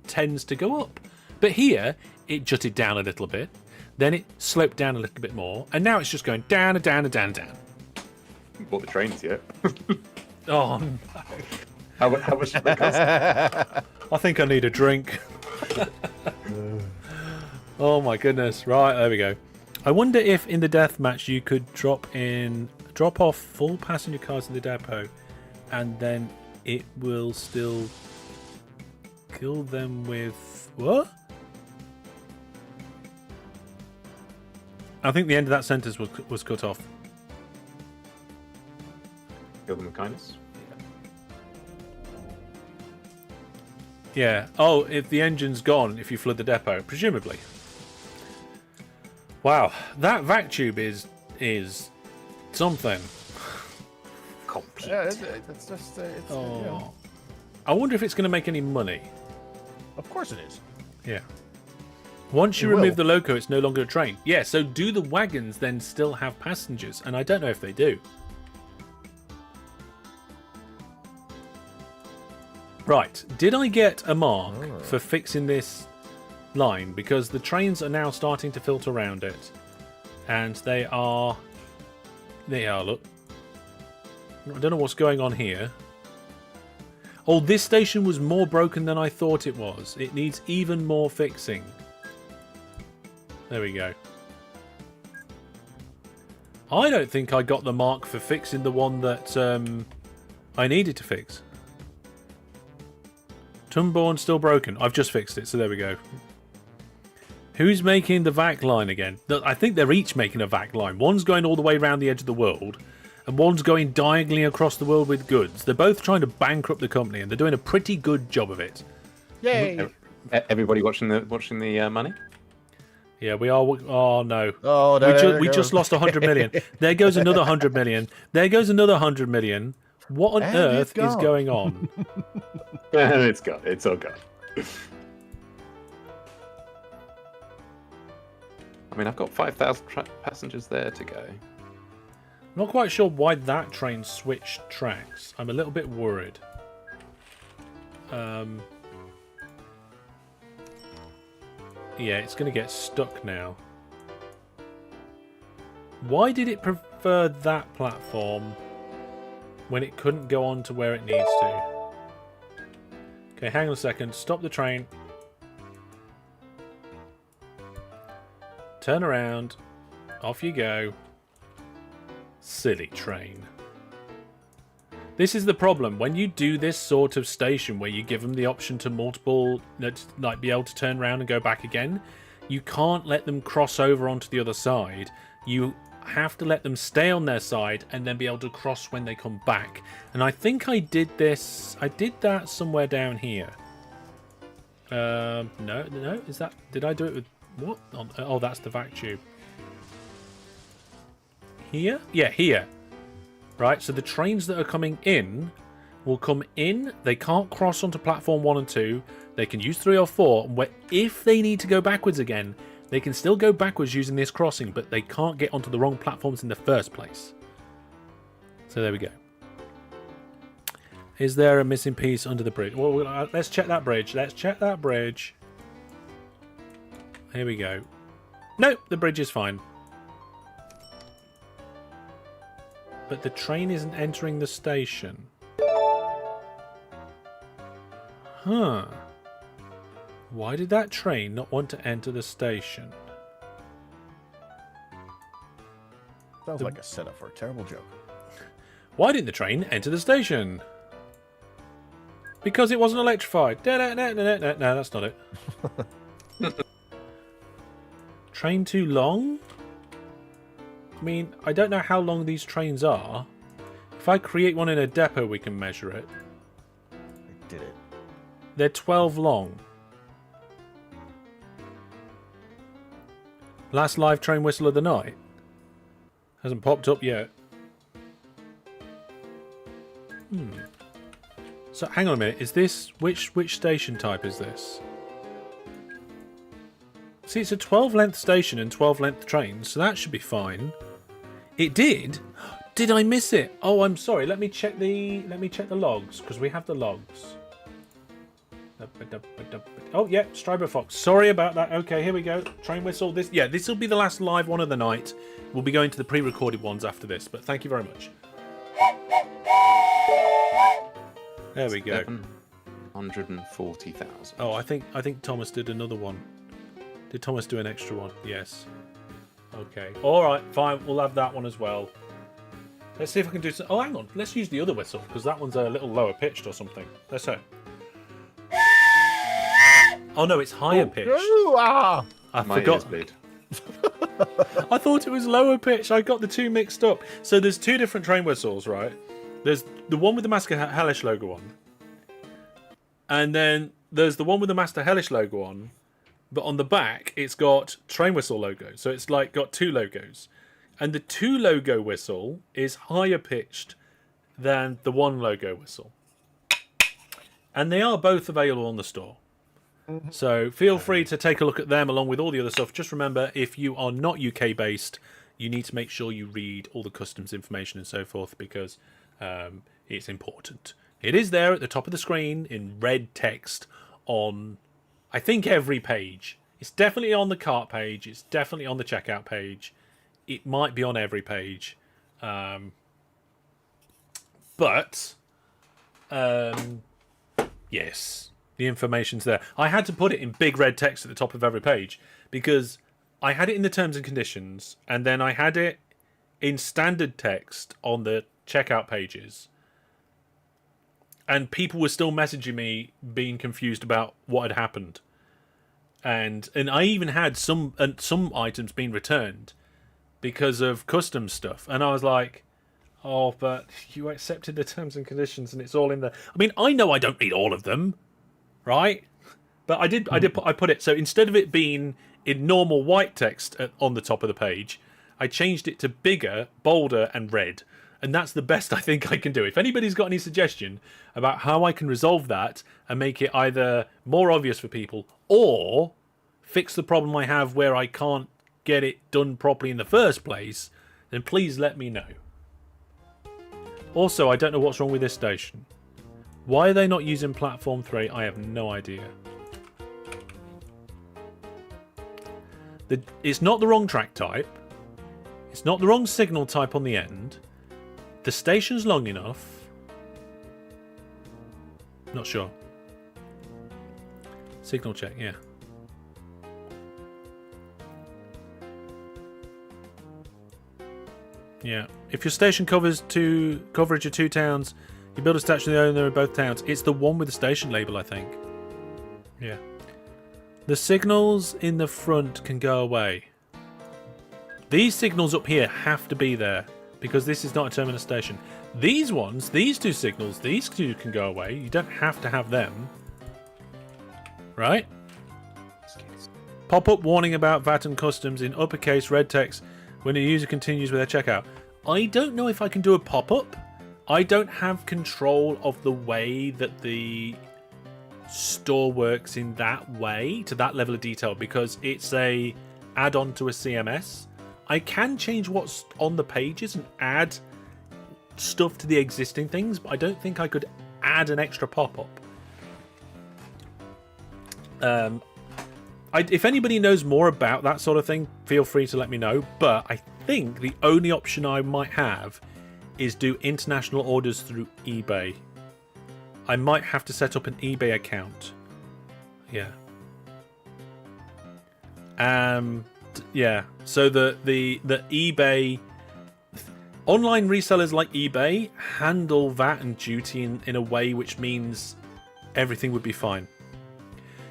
Speaker 1: tends to go up. But here, it jutted down a little bit. Then it sloped down a little bit more. And now it's just going down and down and down and down.
Speaker 2: Bought the trains yet?
Speaker 1: Oh, no.
Speaker 2: How much did that cost?
Speaker 1: I think I need a drink. Oh my goodness. Right, there we go. I wonder if in the deathmatch you could drop off full passenger cars in the depot and then it will still kill them with... What? I think the end of that sentence was cut off.
Speaker 2: Kill them with kindness?
Speaker 1: Yeah. Oh, if the engine's gone, if you flood the depot, presumably. Wow, that vac tube is something.
Speaker 2: Complete.
Speaker 3: Yeah, it's just.
Speaker 1: I wonder if it's going to make any money.
Speaker 3: Of course it is.
Speaker 1: Yeah. Once you remove the loco, it's no longer a train. Yeah, so do the wagons then still have passengers? And I don't know if they do. Right, did I get a mark for fixing this line? Because the trains are now starting to filter around it. And they are, look. I don't know what's going on here. Oh, this station was more broken than I thought it was. It needs even more fixing. There we go. I don't think I got the mark for fixing the one that I needed to fix. Tunborn still broken. I've just fixed it, so there we go. Who's making the Vac Line again? I think they're each making a Vac Line. One's going all the way around the edge of the world, and one's going diagonally across the world with goods. They're both trying to bankrupt the company, and they're doing a pretty good job of it.
Speaker 3: Yay!
Speaker 2: Everybody watching the money?
Speaker 1: Yeah, we are. Oh no!
Speaker 3: Oh,
Speaker 1: we just lost 100 million. There goes another 100 million. There goes another 100 million. What on earth is going on?
Speaker 2: It's gone. It's all gone. I mean, I've got 5,000 passengers there to go.
Speaker 1: I'm not quite sure why that train switched tracks. I'm a little bit worried. Yeah, it's going to get stuck now. Why did it prefer that platform when it couldn't go on to where it needs to? Okay, hang on a second. Stop the train. Turn around. Off you go. Silly train. This is the problem. When you do this sort of station where you give them the option to multiple, like be able to turn around and go back again, you can't let them cross over onto the other side. You have to let them stay on their side and then be able to cross when they come back. And I think I did this. I did that somewhere down here. No. Is that? Did I do it with what? Oh, that's the vac tube. here? Yeah, here. Right, so the trains that are coming in will come in. They can't cross onto platform 1 and 2. They can use 3 or 4. And if they need to go backwards again, they can still go backwards using this crossing, but they can't get onto the wrong platforms in the first place. So there we go. Is there a missing piece under the bridge? Well, let's check that bridge. Let's check that bridge. Here we go. Nope, the bridge is fine. But the train isn't entering the station. Huh. Why did that train not want to enter the station?
Speaker 3: Sounds like a setup for a terrible joke.
Speaker 1: Why didn't the train enter the station? Because it wasn't electrified. No, that's not it. Train too long? I mean, I don't know how long these trains are. If I create one in a depot, we can measure it.
Speaker 3: I did it.
Speaker 1: They're 12 long. Last live train whistle of the night. Hasn't popped up yet. So hang on a minute. Is this which station type is this? See, it's a 12 length station and 12 length trains, so that should be fine. It did. Did I miss it? Oh, I'm sorry. Let me check the logs because we have the logs. Oh yeah, Striber Fox. Sorry about that. Okay, here we go. Train whistle. This will be the last live one of the night. We'll be going to the pre-recorded ones after this, but thank you very much. There we go.
Speaker 2: 140,000.
Speaker 1: Oh, I think Thomas did another one. Did Thomas do an extra one? Yes. Okay. All right. Fine. We'll have that one as well. Let's see if I can do some. Oh, hang on. Let's use the other whistle because that one's a little lower pitched or something. Let's see. Oh no, it's higher pitched.
Speaker 3: Ah!
Speaker 1: I
Speaker 2: My
Speaker 1: forgot.
Speaker 2: ears bleed.
Speaker 1: I thought it was lower pitched. I got the two mixed up. So there's two different train whistles, right? There's the one with the Master Hellish logo on, and then there's the one with the Master Hellish logo on, but on the back it's got train whistle logo. So it's like got two logos, and the two logo whistle is higher pitched than the one logo whistle, and they are both available on the store. So feel free to take a look at them along with all the other stuff. Just remember, if you are not UK based, you need to make sure you read all the customs information and so forth because it's important. It is there at the top of the screen in red text on, I think, every page. It's definitely on the cart page. It's definitely on the checkout page. It might be on every page. But yes. The information's there. I had to put it in big red text at the top of every page because I had it in the terms and conditions and then I had it in standard text on the checkout pages. And people were still messaging me being confused about what had happened. And I even had some items being returned because of custom stuff. And I was like, oh, but you accepted the terms and conditions and it's all in there. I mean, I know I don't need all of them. Right, but I put it so instead of it being in normal white text on the top of the page, I changed it to bigger, bolder, and red, and that's the best I think I can do. If anybody's got any suggestion about how I can resolve that and make it either more obvious for people or fix the problem I have where I can't get it done properly in the first place, then please let me know. Also, I don't know what's wrong with this station. Why are they not using Platform 3? I have no idea. It's not the wrong track type. It's not the wrong signal type on the end. The station's long enough. Not sure. Signal check, yeah. Yeah. If your station covers coverage of two towns, you build a statue in the owner of both towns. It's the one with the station label, I think. Yeah. The signals in the front can go away. These signals up here have to be there because this is not a terminus station. These ones, these two signals, these two can go away. You don't have to have them. Right? Pop-up warning about VAT and customs in uppercase red text when a user continues with their checkout. I don't know if I can do a pop-up. I don't have control of the way that the store works in that way, to that level of detail, because it's a add-on to a CMS. I can change what's on the pages and add stuff to the existing things, but I don't think I could add an extra pop-up. If anybody knows more about that sort of thing, feel free to let me know. But I think the only option I might have is do international orders through eBay. I might have to set up an eBay account. Yeah. Yeah. So the eBay online resellers like eBay handle VAT and duty in a way which means everything would be fine.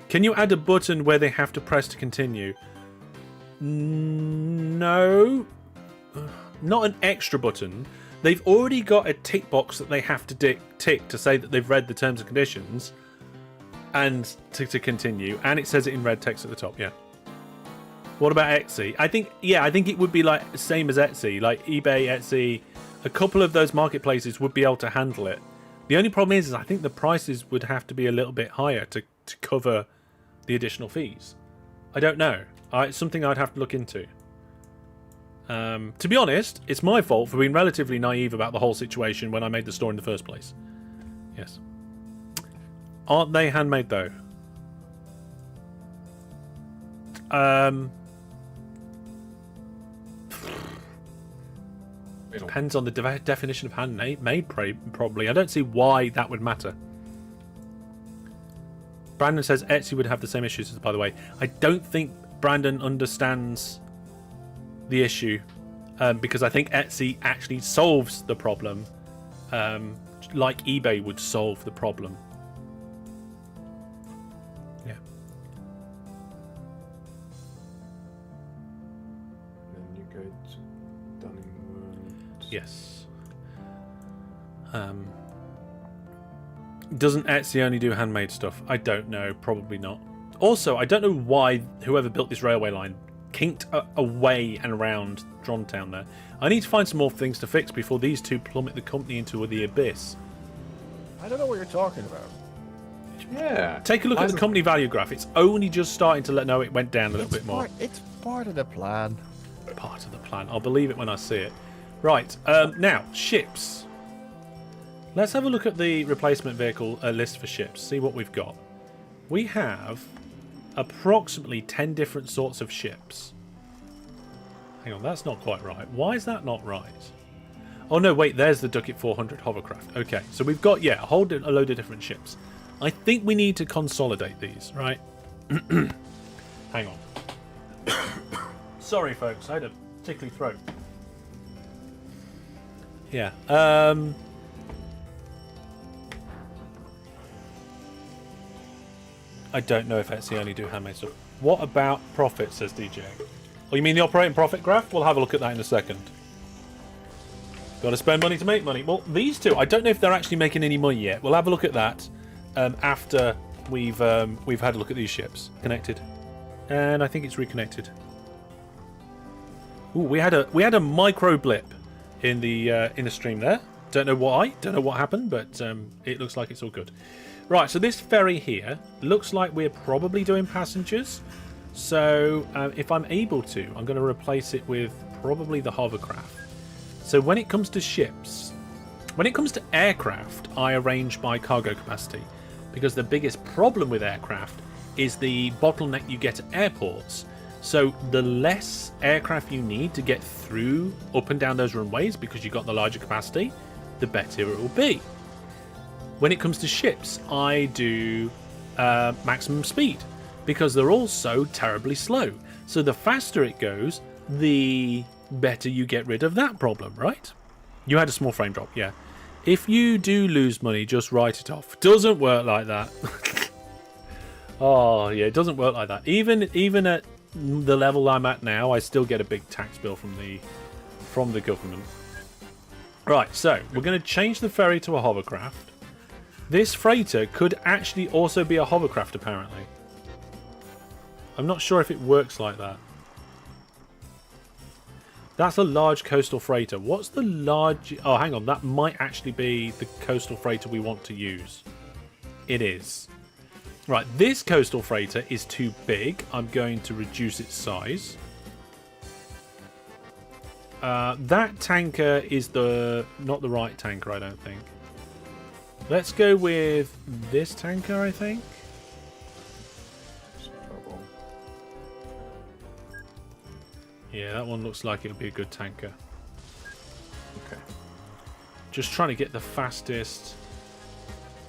Speaker 1: Can you add a button where they have to press to continue? No. Not an extra button. They've already got a tick box that they have to tick to say that they've read the terms and conditions and to continue. And it says it in red text at the top, yeah. What about Etsy? I think it would be like same as Etsy. Like eBay, Etsy, a couple of those marketplaces would be able to handle it. The only problem is I think the prices would have to be a little bit higher to cover the additional fees. I don't know. It's something I'd have to look into. To be honest, it's my fault for being relatively naive about the whole situation when I made the store in the first place. Yes. Aren't they handmade though? Depends on the definition of handmade, probably. I don't see why that would matter. Brandon says Etsy would have the same issues, by the way. I don't think Brandon understands the issue because I think Etsy actually solves the problem like eBay would solve the problem. Yeah.
Speaker 2: Then you go to Dunningwood.
Speaker 1: Yes. Doesn't Etsy only do handmade stuff? I don't know. Probably not. Also, I don't know why whoever built this railway line kinked away and around Drontown there. I need to find some more things to fix before these two plummet the company into the abyss.
Speaker 3: I don't know what you're talking about.
Speaker 2: Yeah.
Speaker 1: Take a look at the company value graph. It's only just starting to know it went down a little bit more.
Speaker 3: It's part of the plan.
Speaker 1: Part of the plan. I'll believe it when I see it. Right. Now, ships. Let's have a look at the replacement vehicle list for ships. See what we've got. We have approximately 10 different sorts of ships. Hang on, that's not quite right. Why is that not right? Oh no, wait, there's the Ducat 400 hovercraft. Okay, so we've got, a load of different ships. I think we need to consolidate these, right? Hang on. Sorry, folks, I had a tickly throat. Yeah, I don't know if Etsy only do handmade stuff. What about profit, says DJ. Oh, you mean the operating profit graph? We'll have a look at that in a second. Got to spend money to make money. Well, these two, I don't know if they're actually making any money yet. We'll have a look at that after we've had a look at these ships. Connected. And I think it's reconnected. Ooh, we had a micro blip in the stream there. Don't know why. Don't know what happened, but it looks like it's all good. Right, so this ferry here looks like we're probably doing passengers. So if I'm able to, I'm going to replace it with probably the hovercraft. So when it comes to ships, when it comes to aircraft, I arrange by cargo capacity. Because the biggest problem with aircraft is the bottleneck you get at airports. So the less aircraft you need to get through up and down those runways, because you've got the larger capacity, the better it will be. When it comes to ships, I do maximum speed because they're all so terribly slow. So the faster it goes, the better you get rid of that problem, right? You had a small frame drop, yeah. If you do lose money, just write it off. Doesn't work like that. Oh, yeah, it doesn't work like that. Even at the level I'm at now, I still get a big tax bill from the government. Right, so we're going to change the ferry to a hovercraft. This freighter could actually also be a hovercraft, apparently. I'm not sure if it works like that. That's a large coastal freighter. What's the large... Oh, hang on. That might actually be the coastal freighter we want to use. It is. Right, this coastal freighter is too big. I'm going to reduce its size. That tanker is not the right tanker, I don't think. Let's go with this tanker, I think. Yeah, that one looks like it would be a good tanker.
Speaker 2: Okay.
Speaker 1: Just trying to get the fastest,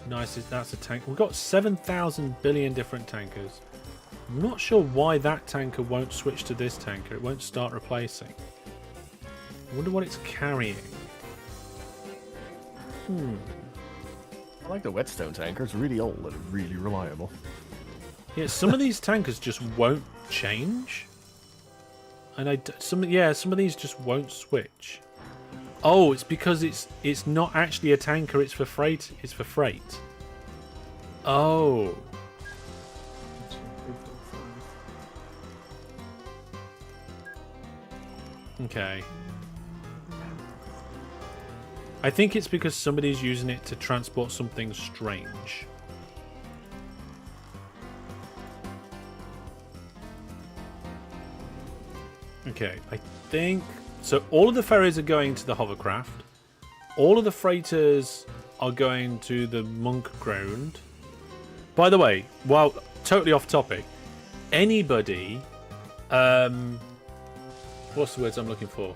Speaker 1: nicest. That's a tank. We've got 7,000 billion different tankers. I'm not sure why that tanker won't switch to this tanker. It won't start replacing. I wonder what it's carrying.
Speaker 3: I like the whetstone tanker. It's really old and really reliable.
Speaker 1: Yeah, some of these tankers just won't change. And some of these just won't switch. Oh, it's because it's not actually a tanker. It's for freight. It's for freight. Oh. Okay. I think it's because somebody's using it to transport something strange. Okay, I think... So all of the ferries are going to the hovercraft. All of the freighters are going to the monk ground. By the way, while totally off topic, anybody... what's the words I'm looking for?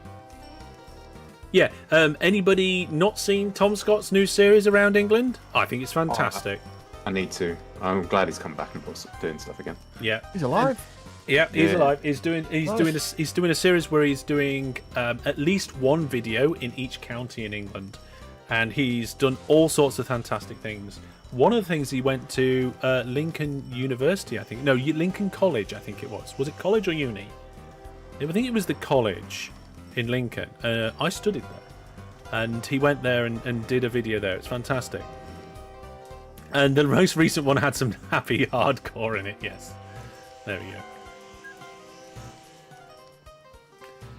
Speaker 1: Yeah, anybody not seen Tom Scott's new series around England? I think it's fantastic.
Speaker 2: I need to. I'm glad he's come back and doing stuff again.
Speaker 1: Yeah.
Speaker 3: He's alive?
Speaker 1: Yeah, he's alive. He's doing a series where he's doing at least one video in each county in England, and he's done all sorts of fantastic things. One of the things, he went to Lincoln University, I think. No, Lincoln College, I think it was. Was it college or uni? I think it was the college in Lincoln. I studied there, and he went there and did a video there. It's fantastic. And the most recent one had some happy hardcore in it. Yes, there we go.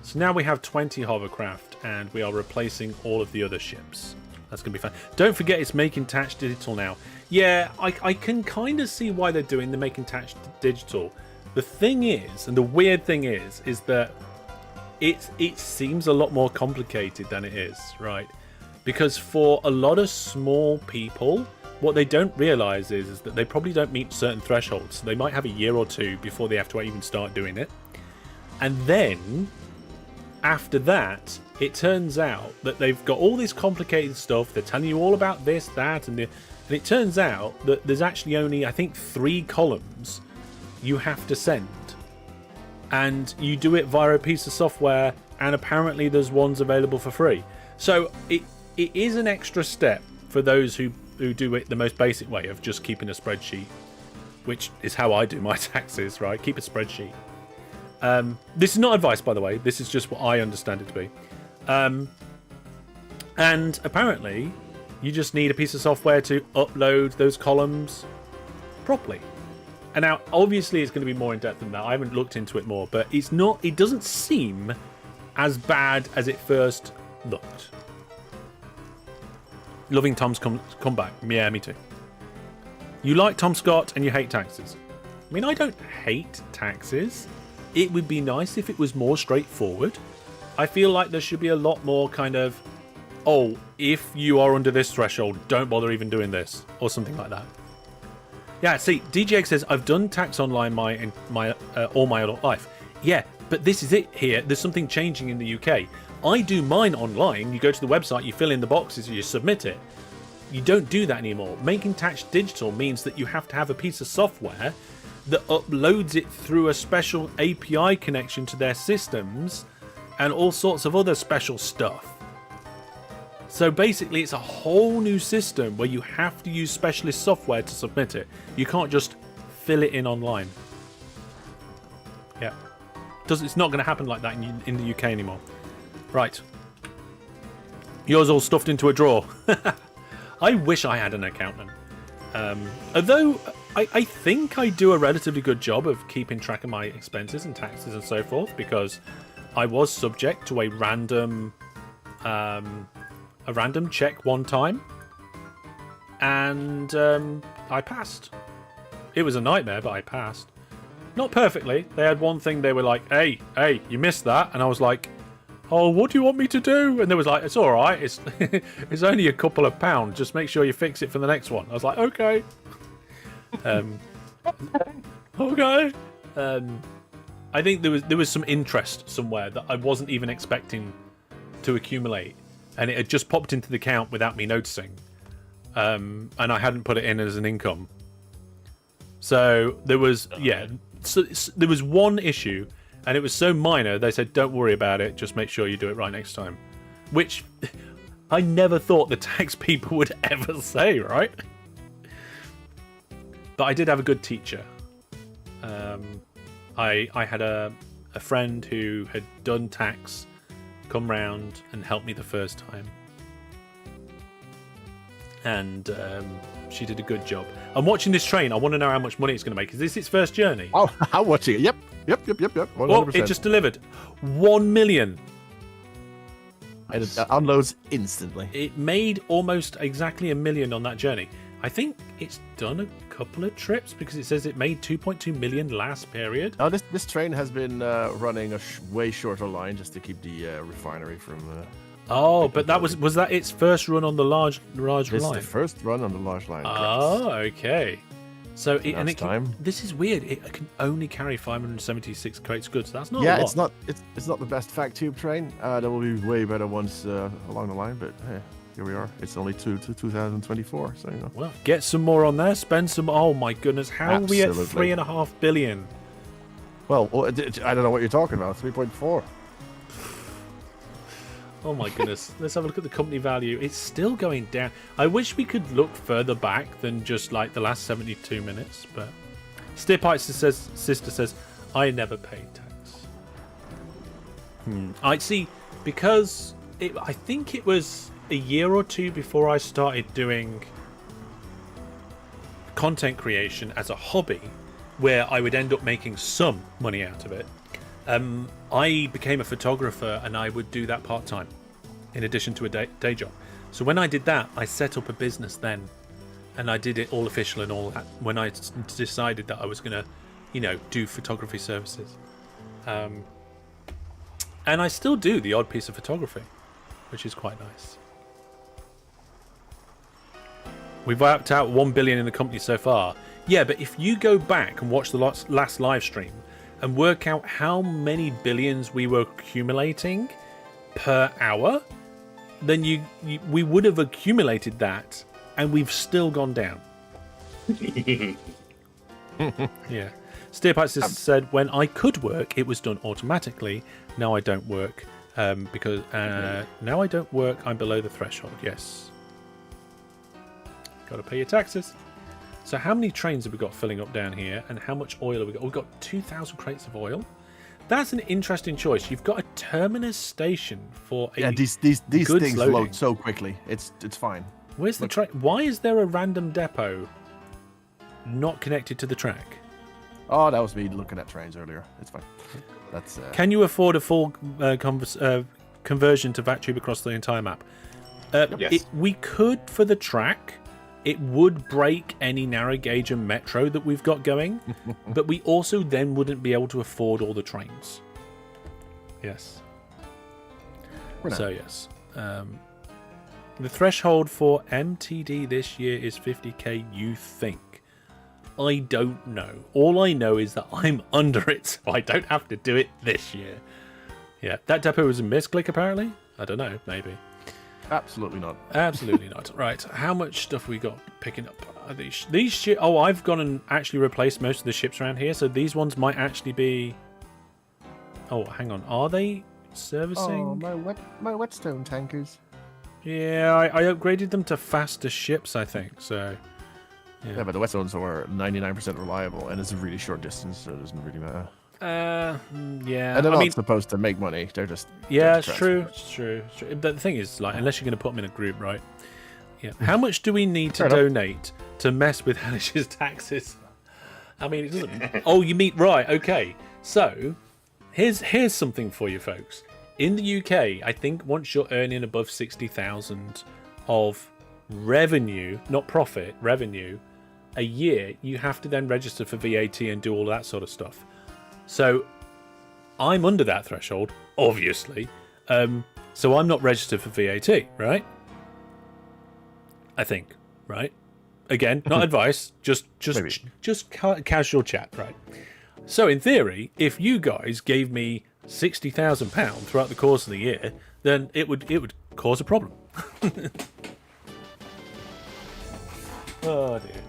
Speaker 1: So now we have 20 hovercraft, and we are replacing all of the other ships. That's going to be fun. Don't forget, it's Making Tax Digital now. Yeah, I can kind of see why they're doing the Making Tax Digital. The thing is, and the weird thing is that it seems a lot more complicated than it is, right? Because for a lot of small people, what they don't realise is that they probably don't meet certain thresholds. So they might have a year or two before they have to even start doing it. And then... after that, it turns out that they've got all this complicated stuff. They're telling you all about this, that, and it turns out that there's actually only, I think, 3 columns you have to send. And you do it via a piece of software, and apparently there's ones available for free. So it is an extra step for those who do it the most basic way of just keeping a spreadsheet, which is how I do my taxes, right? Keep a spreadsheet. This is not advice, by the way. This is just what I understand it to be. And apparently, you just need a piece of software to upload those columns properly. And now, obviously, it's going to be more in depth than that. I haven't looked into it more, but it's not. It doesn't seem as bad as it first looked. Loving Tom's comeback. Yeah, me too. You like Tom Scott and you hate taxes. I mean, I don't hate taxes. It would be nice if it was more straightforward. I feel like there should be a lot more kind of, oh, if you are under this threshold, don't bother even doing this, or something like that. Yeah, see, DJX says, I've done tax online all my adult life. Yeah, but this is it here. There's something changing in the UK. I do mine online. You go to the website, you fill in the boxes, you submit it. You don't do that anymore. Making Tax Digital means that you have to have a piece of software that uploads it through a special API connection to their systems and all sorts of other special stuff. So basically, it's a whole new system where you have to use specialist software to submit it. You can't just fill it in online. Yeah. It's not going to happen like that in the UK anymore. Right. Yours all stuffed into a drawer. I wish I had an accountant. Although I think I do a relatively good job of keeping track of my expenses and taxes and so forth, because I was subject to a random check one time, and I passed. It was a nightmare, but I passed. Not perfectly. They had one thing. They were like, "Hey, you missed that," and I was like, "Oh, what do you want me to do?" And they was like, "It's all right. It's it's only a couple of pounds. Just make sure you fix it for the next one." I was like, "Okay." Okay. I think there was some interest somewhere that I wasn't even expecting to accumulate, and it had just popped into the account without me noticing, and I hadn't put it in as an income. So there was there was one issue, and it was so minor. They said, "Don't worry about it. Just make sure you do it right next time," which I never thought the tax people would ever say, right? But I did have a good teacher. I had a friend who had done tax come round and help me the first time, and she did a good job. I'm watching this train. I want to know how much money it's going to make. Is this its first journey?
Speaker 3: Oh, I'm watching it. Yep. 100%.
Speaker 1: Well, it just delivered 1 million.
Speaker 3: It unloads instantly.
Speaker 1: It made almost exactly 1 million on that journey. I think it's done a couple of trips because it says it made 2.2 million last period.
Speaker 3: Now, this train has been running a way shorter line just to keep the refinery from...
Speaker 1: Oh, but that was that its first run on the large
Speaker 3: This is
Speaker 1: line?
Speaker 3: the first run on the large line.
Speaker 1: Oh, okay. So
Speaker 3: time.
Speaker 1: This is weird. It can only carry 576 crates of goods. That's not a
Speaker 3: Yeah,
Speaker 1: lot.
Speaker 3: it's not the best fact tube train. There will be way better ones along the line, but hey, here we are. It's only to 2024, so you know.
Speaker 1: Well, get some more on there. Spend some. Oh my goodness, how are we at
Speaker 3: Absolutely.
Speaker 1: 3.5 billion?
Speaker 3: Well, I don't know what you're talking about. 3.4.
Speaker 1: Oh my goodness. Let's have a look at the company value. It's still going down. I wish we could look further back than just like the last 72 minutes, but Stipite's sister says, I never paid tax. I see, because I think it was a year or two before I started doing content creation as a hobby, where I would end up making some money out of it. I became a photographer, and I would do that part-time in addition to a day job. So when I did that, I set up a business then, and I did it all official and all that when I decided that I was going to, do photography services. And I still do the odd piece of photography, which is quite nice. We've wiped out 1 billion in the company so far. Yeah, but if you go back and watch the last live stream and work out how many billions we were accumulating per hour, then we would have accumulated that, and we've still gone down. Yeah. Steerpipe said, when I could work, it was done automatically. Now I don't work because now I don't work. I'm below the threshold. Yes. Got to pay your taxes. So how many trains have we got filling up down here, and how much oil have we got? We've got 2,000 crates of oil. That's an interesting choice. You've got a terminus station for a
Speaker 3: these things
Speaker 1: loading.
Speaker 3: load so quickly. It's fine.
Speaker 1: Where's the train? Why is there a random depot not connected to the track?
Speaker 3: Oh, that was me looking at trains earlier. It's fine. That's.
Speaker 1: Can you afford a full conversion to VacTube across the entire map?
Speaker 2: Yes.
Speaker 1: We could for the track. It would break any narrow gauge and metro that we've got going, but we also then wouldn't be able to afford all the trains. Yes. So yes. The threshold for MTD this year is 50k, you think? I don't know. All I know is that I'm under it, so I don't have to do it this year. Yeah, that depot was a misclick apparently. I don't know, maybe.
Speaker 3: Absolutely not.
Speaker 1: Absolutely not. Right, how much stuff we got picking up? Are these ships? Oh, I've gone and actually replaced most of the ships around here, so these ones might actually be... Oh, hang on. Are they servicing?
Speaker 3: Oh, my whetstone tankers.
Speaker 1: Yeah, I upgraded them to faster ships, I think, so...
Speaker 3: Yeah, but the whetstones are 99% reliable, and it's a really short distance, so it doesn't really matter.
Speaker 1: Yeah.
Speaker 3: And they're not supposed to make money. They're just...
Speaker 1: Yeah, it's true. It's true. But the thing is, like, unless you're going to put them in a group, right? Yeah. How much do we need to donate to mess with Hellish's taxes? I mean, it doesn't... Oh, you mean... Right, okay. So, Here's something for you folks. In the UK, I think once you're earning above 60,000 of revenue, not profit, revenue, a year, you have to then register for VAT and do all that sort of stuff. So I'm under that threshold, obviously. So I'm not registered for VAT, right? I think, right? Again, not advice, just casual chat, right? So in theory, if you guys gave me £60,000 throughout the course of the year, then it would cause a problem. Oh dear.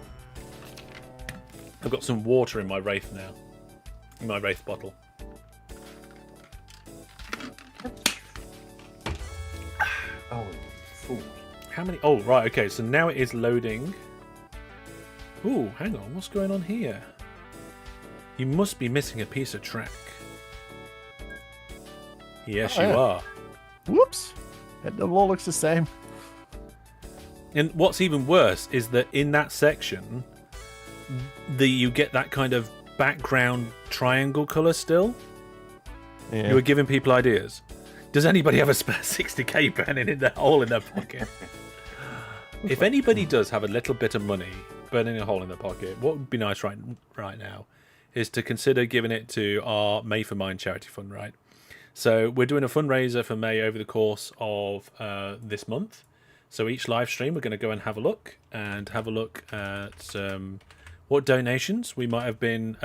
Speaker 1: I've got some water in my Wraith now. In my Wraith bottle.
Speaker 2: Oh, fool.
Speaker 1: How many? Oh, right, okay, so now it is loading. Ooh, hang on, what's going on here? You must be missing a piece of track. Yes, you are.
Speaker 3: Whoops. It all looks the same.
Speaker 1: And what's even worse is that in that section, you get that kind of background triangle colour still.
Speaker 3: Yeah.
Speaker 1: You were giving people ideas. Does anybody have a spare 60k burning in the hole in their pocket? If anybody does have a little bit of money burning a hole in their pocket, what would be nice right now is to consider giving it to our May for Mine charity fund, right? So we're doing a fundraiser for May over the course of this month. So each live stream, we're going to go and have a look at what donations we might have been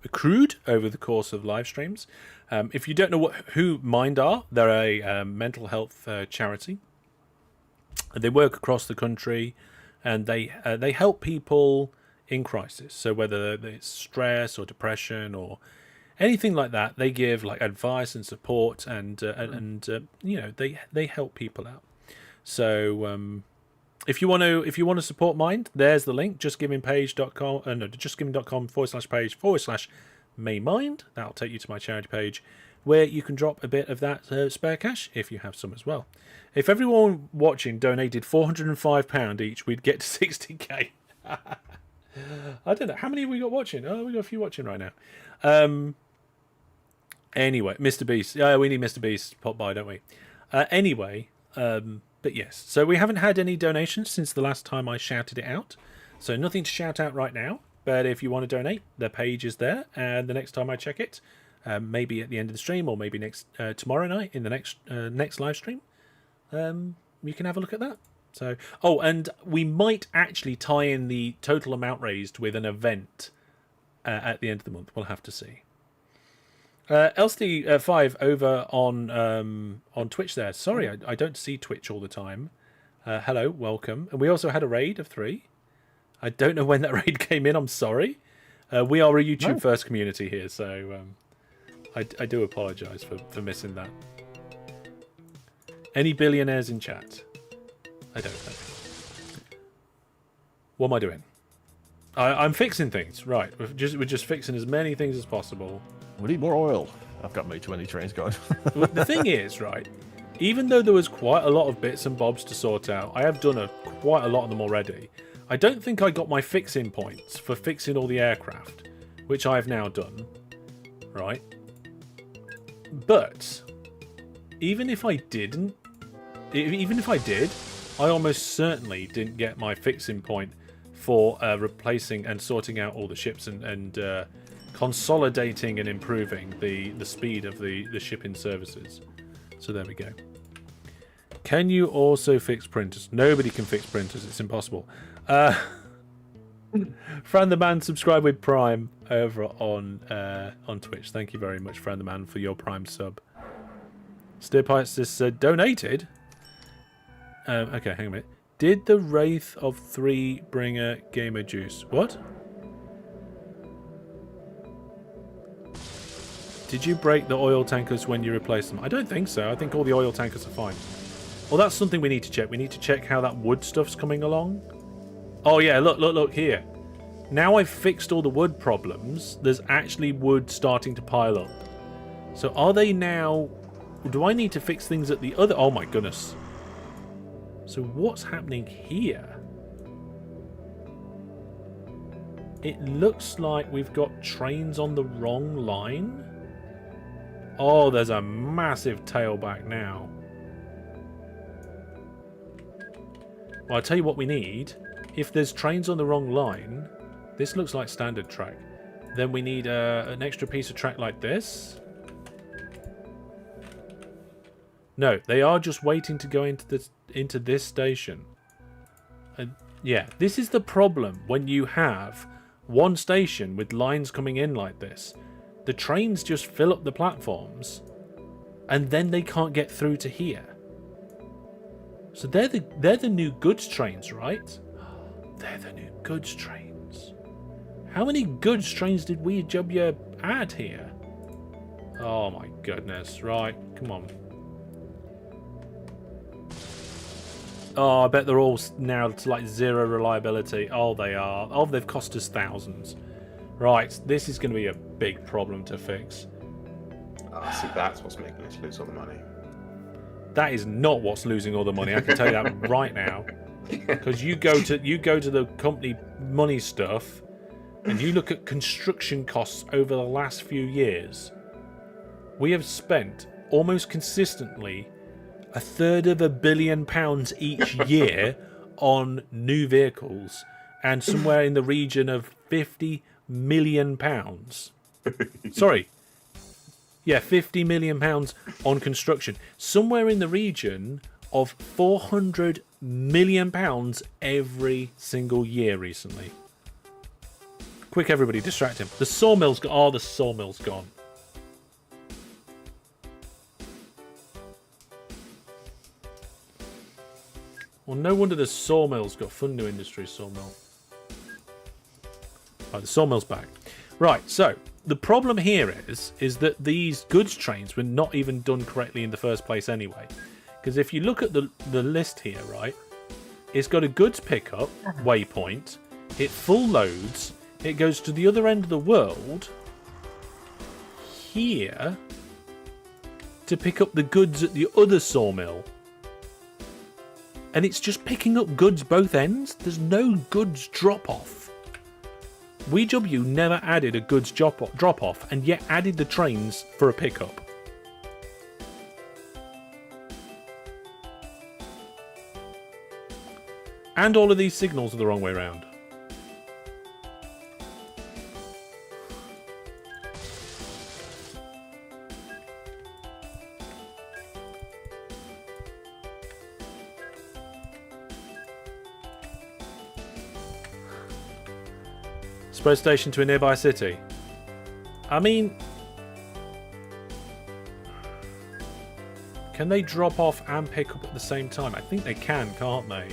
Speaker 1: accrued over the course of live streams. If you don't know who Mind are, they're a mental health charity. They work across the country, and they help people in crisis. So whether it's stress or depression or anything like that, they give like advice and support, and you know, they help people out. So if you want to support Mind, there's the link. justgiving.com/page/Maymind. That'll take you to my charity page, where you can drop a bit of that spare cash if you have some as well. If everyone watching donated £405 each, we'd get to 60k. I don't know how many have we got watching. Oh, we got a few watching right now. Anyway, Mr. Beast. We need Mr. Beast to pop by, don't we? Anyway. But yes, so we haven't had any donations since the last time I shouted it out. So nothing to shout out right now. But if you want to donate, the page is there. And the next time I check it, maybe at the end of the stream, or maybe tomorrow night in the next live stream, you can have a look at that. So, oh, and we might actually tie in the total amount raised with an event at the end of the month. We'll have to see. LSD5 over on Twitch there. Sorry, I don't see Twitch all the time. Hello, welcome. And we also had a raid of 3. I don't know when that raid came in. I'm sorry. We are a YouTube first community here, so I do apologise for missing that. Any billionaires in chat? I don't know. What am I doing? I'm fixing things. Right, we're just fixing as many things as possible.
Speaker 3: We need more oil. I've got my 20 trains going.
Speaker 1: The thing is, right, even though there was quite a lot of bits and bobs to sort out, I have done quite a lot of them already. I don't think I got my fixing points for fixing all the aircraft, which I have now done, right? But even if I did, I almost certainly didn't get my fixing point for replacing and sorting out all the ships and consolidating and improving the speed of the shipping services. So there we go. Can you also fix printers? Nobody can fix printers. It's impossible. Fran the Man, subscribe with Prime over on Twitch. Thank you very much, Fran the Man, for your Prime sub. Steer Pirates just said donated. Okay, hang on a minute. Did the Wraith of 3 bring a gamer juice? What? Did you break the oil tankers when you replaced them? I don't think so. I think all the oil tankers are fine. Well, that's something we need to check. We need to check how that wood stuff's coming along. Oh, yeah, look here. Now I've fixed all the wood problems, there's actually wood starting to pile up. So are they now... Do I need to fix things at the other... Oh, my goodness. So what's happening here? It looks like we've got trains on the wrong line. Oh, there's a massive tailback now. Well, I'll tell you what we need. If there's trains on the wrong line, this looks like standard track. Then we need an extra piece of track like this. No, they are just waiting to go into this station. Yeah, this is the problem when you have one station with lines coming in like this. The trains just fill up the platforms, and then they can't get through to here. So they're the new goods trains, right? They're the new goods trains. How many goods trains did we add here? Oh my goodness! Right, come on. Oh, I bet they're all now to like 0 reliability. Oh, they are. Oh, they've cost us thousands. Right, this is going to be a big problem to fix.
Speaker 2: See, that's what's making us lose all the money.
Speaker 1: That is not what's losing all the money. I can tell you that right now. Because you go to the company money stuff, and you look at construction costs over the last few years. We have spent almost consistently £250 million each year on new vehicles, and somewhere in the region of £50 million. Sorry. Yeah, £50 million on construction. Somewhere in the region of £400 million every single year recently. Quick, everybody, distract him. The sawmill's gone. Oh, the sawmill's gone. Well, no wonder the sawmill's got Fun New Industry sawmill. Right, the sawmill's back. Right, so the problem here is that these goods trains were not even done correctly in the first place anyway. Because if you look at the list here, right, it's got a goods pickup waypoint. It full loads. It goes to the other end of the world here to pick up the goods at the other sawmill. And it's just picking up goods both ends. There's no goods drop-off. WeW never added a goods drop-off and yet added the trains for a pickup. And all of these signals are the wrong way around. Express station to a nearby city. I mean, can they drop off and pick up at the same time? I think they can, can't they?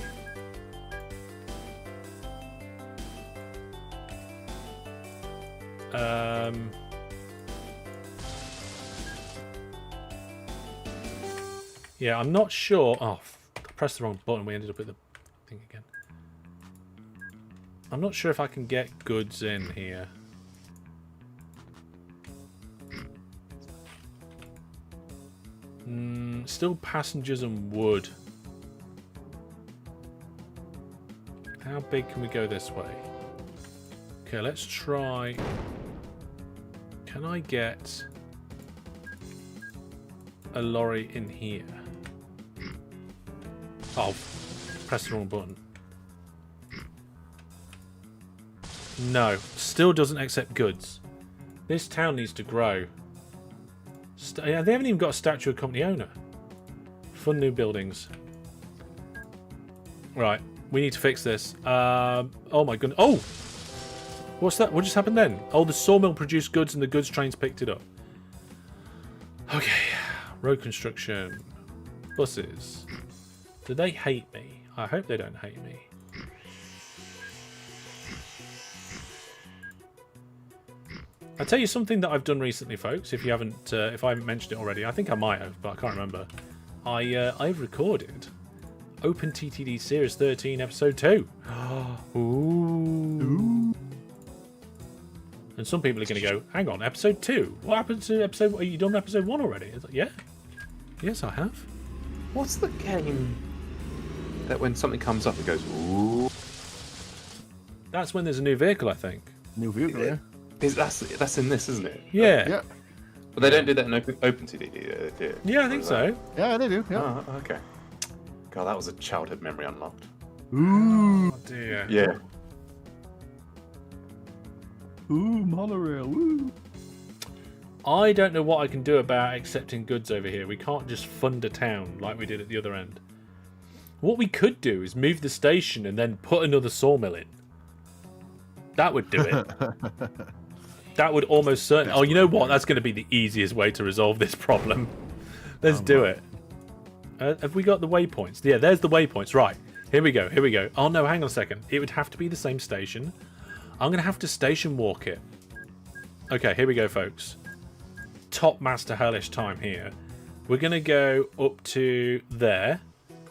Speaker 1: Yeah, I'm not sure. Oh, I pressed the wrong button. We ended up at the thing again. I'm not sure if I can get goods in here. Still passengers and wood. How big can we go this way? Okay, let's try. Can I get a lorry in here? Oh, press the wrong button. No, still doesn't accept goods. This town needs to grow. They haven't even got a statue of company owner. Fun new buildings. Right, we need to fix this. Oh my goodness. Oh! What's that? What just happened then? Oh, the sawmill produced goods and the goods trains picked it up. Okay. Road construction. Buses. Do they hate me? I hope they don't hate me. I'll tell you something that I've done recently, folks. If you haven't, if I haven't mentioned it already, I think I might have, but I can't remember. I've recorded OpenTTD Series 13, Episode 2. Ooh. And some people are going to go, hang on, Episode 2? What happened to Episode 1? Are you done Episode 1 already? It's like, yeah. Yes, I have.
Speaker 2: What's the game that when something comes up, it goes, ooh?
Speaker 1: That's when there's a new vehicle, I think.
Speaker 3: New vehicle, yeah.
Speaker 2: That's in this, isn't it?
Speaker 1: Yeah.
Speaker 3: Yeah.
Speaker 2: But they don't do that in OpenTTD, do they?
Speaker 1: Yeah, I think so.
Speaker 3: Yeah, they do. Yeah.
Speaker 2: Oh, okay. God, that was a childhood memory unlocked.
Speaker 3: Ooh.
Speaker 1: Oh dear.
Speaker 2: Yeah.
Speaker 3: Ooh, monorail. Ooh.
Speaker 1: I don't know what I can do about accepting goods over here. We can't just fund a town like we did at the other end. What we could do is move the station and then put another sawmill in. That would do it. That would almost certainly... Oh, you know what? That's going to be the easiest way to resolve this problem. Let's do it. Have we got the waypoints? Yeah, there's the waypoints. Right. Here we go. Here we go. Oh, no, hang on a second. It would have to be the same station. I'm going to have to station walk it. Okay, here we go, folks. Top Master Hellish time here. We're going to go up to there.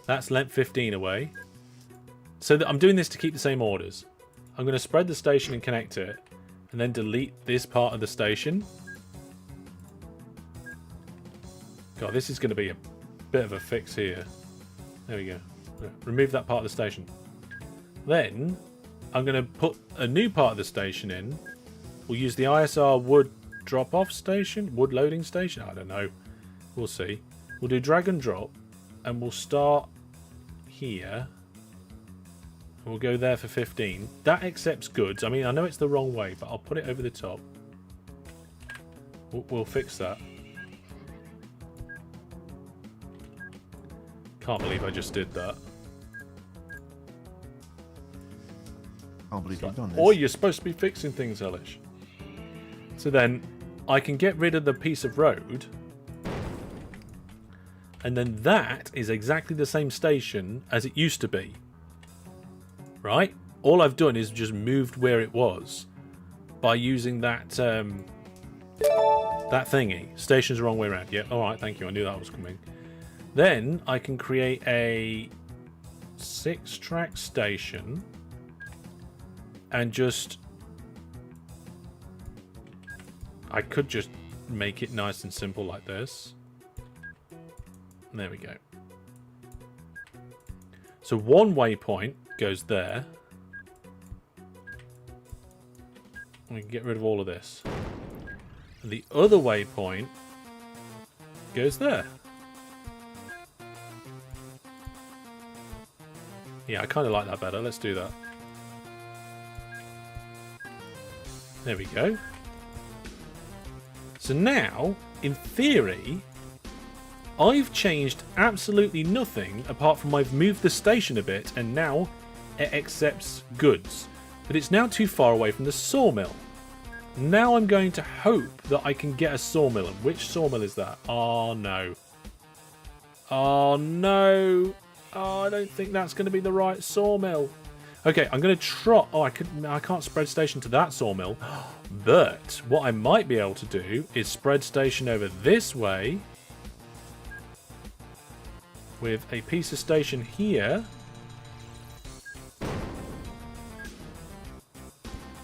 Speaker 1: That's length 15 away. So I'm doing this to keep the same orders. I'm going to spread the station and connect it. And then delete this part of the station. God, this is going to be a bit of a fix here. There we go. Remove that part of the station. Then I'm going to put a new part of the station in. We'll use the ISR wood drop-off station, wood loading station. I don't know. We'll see. We'll do drag and drop, and we'll start here. We'll go there for 15. That accepts goods. I mean, I know it's the wrong way, but I'll put it over the top. We'll fix that. Can't believe I just did that.
Speaker 3: Can't believe you've done this.
Speaker 1: Oh, you're supposed to be fixing things, Hellish. So then I can get rid of the piece of road. And then that is exactly the same station as it used to be. Right? All I've done is just moved where it was by using that that thingy. Station's the wrong way around. Yeah, alright, thank you. I knew that was coming. Then I can create a 6-track station and just... I could just make it nice and simple like this. There we go. So one waypoint goes there. We can get rid of all of this. And the other waypoint goes there. Yeah, I kind of like that better. Let's do that. There we go. So now, in theory, I've changed absolutely nothing apart from I've moved the station a bit and now it accepts goods. But it's now too far away from the sawmill. Now I'm going to hope that I can get a sawmill. And which sawmill is that? Oh no. Oh no. Oh, I don't think that's going to be the right sawmill. Okay, I'm going to trot. Oh, I can't spread station to that sawmill. But what I might be able to do is spread station over this way with a piece of station here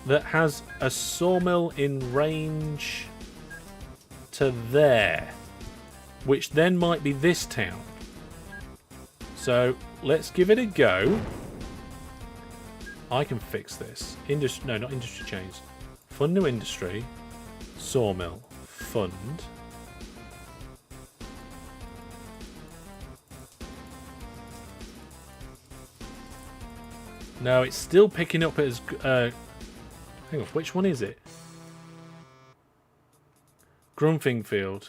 Speaker 1: that has a sawmill in range to there, which then might be this town. So let's give it a go. I can fix this. No, not industry chains. Fund new industry. Sawmill. Fund. No, it's still picking up as... hang on, which one is it? Grunfingfield.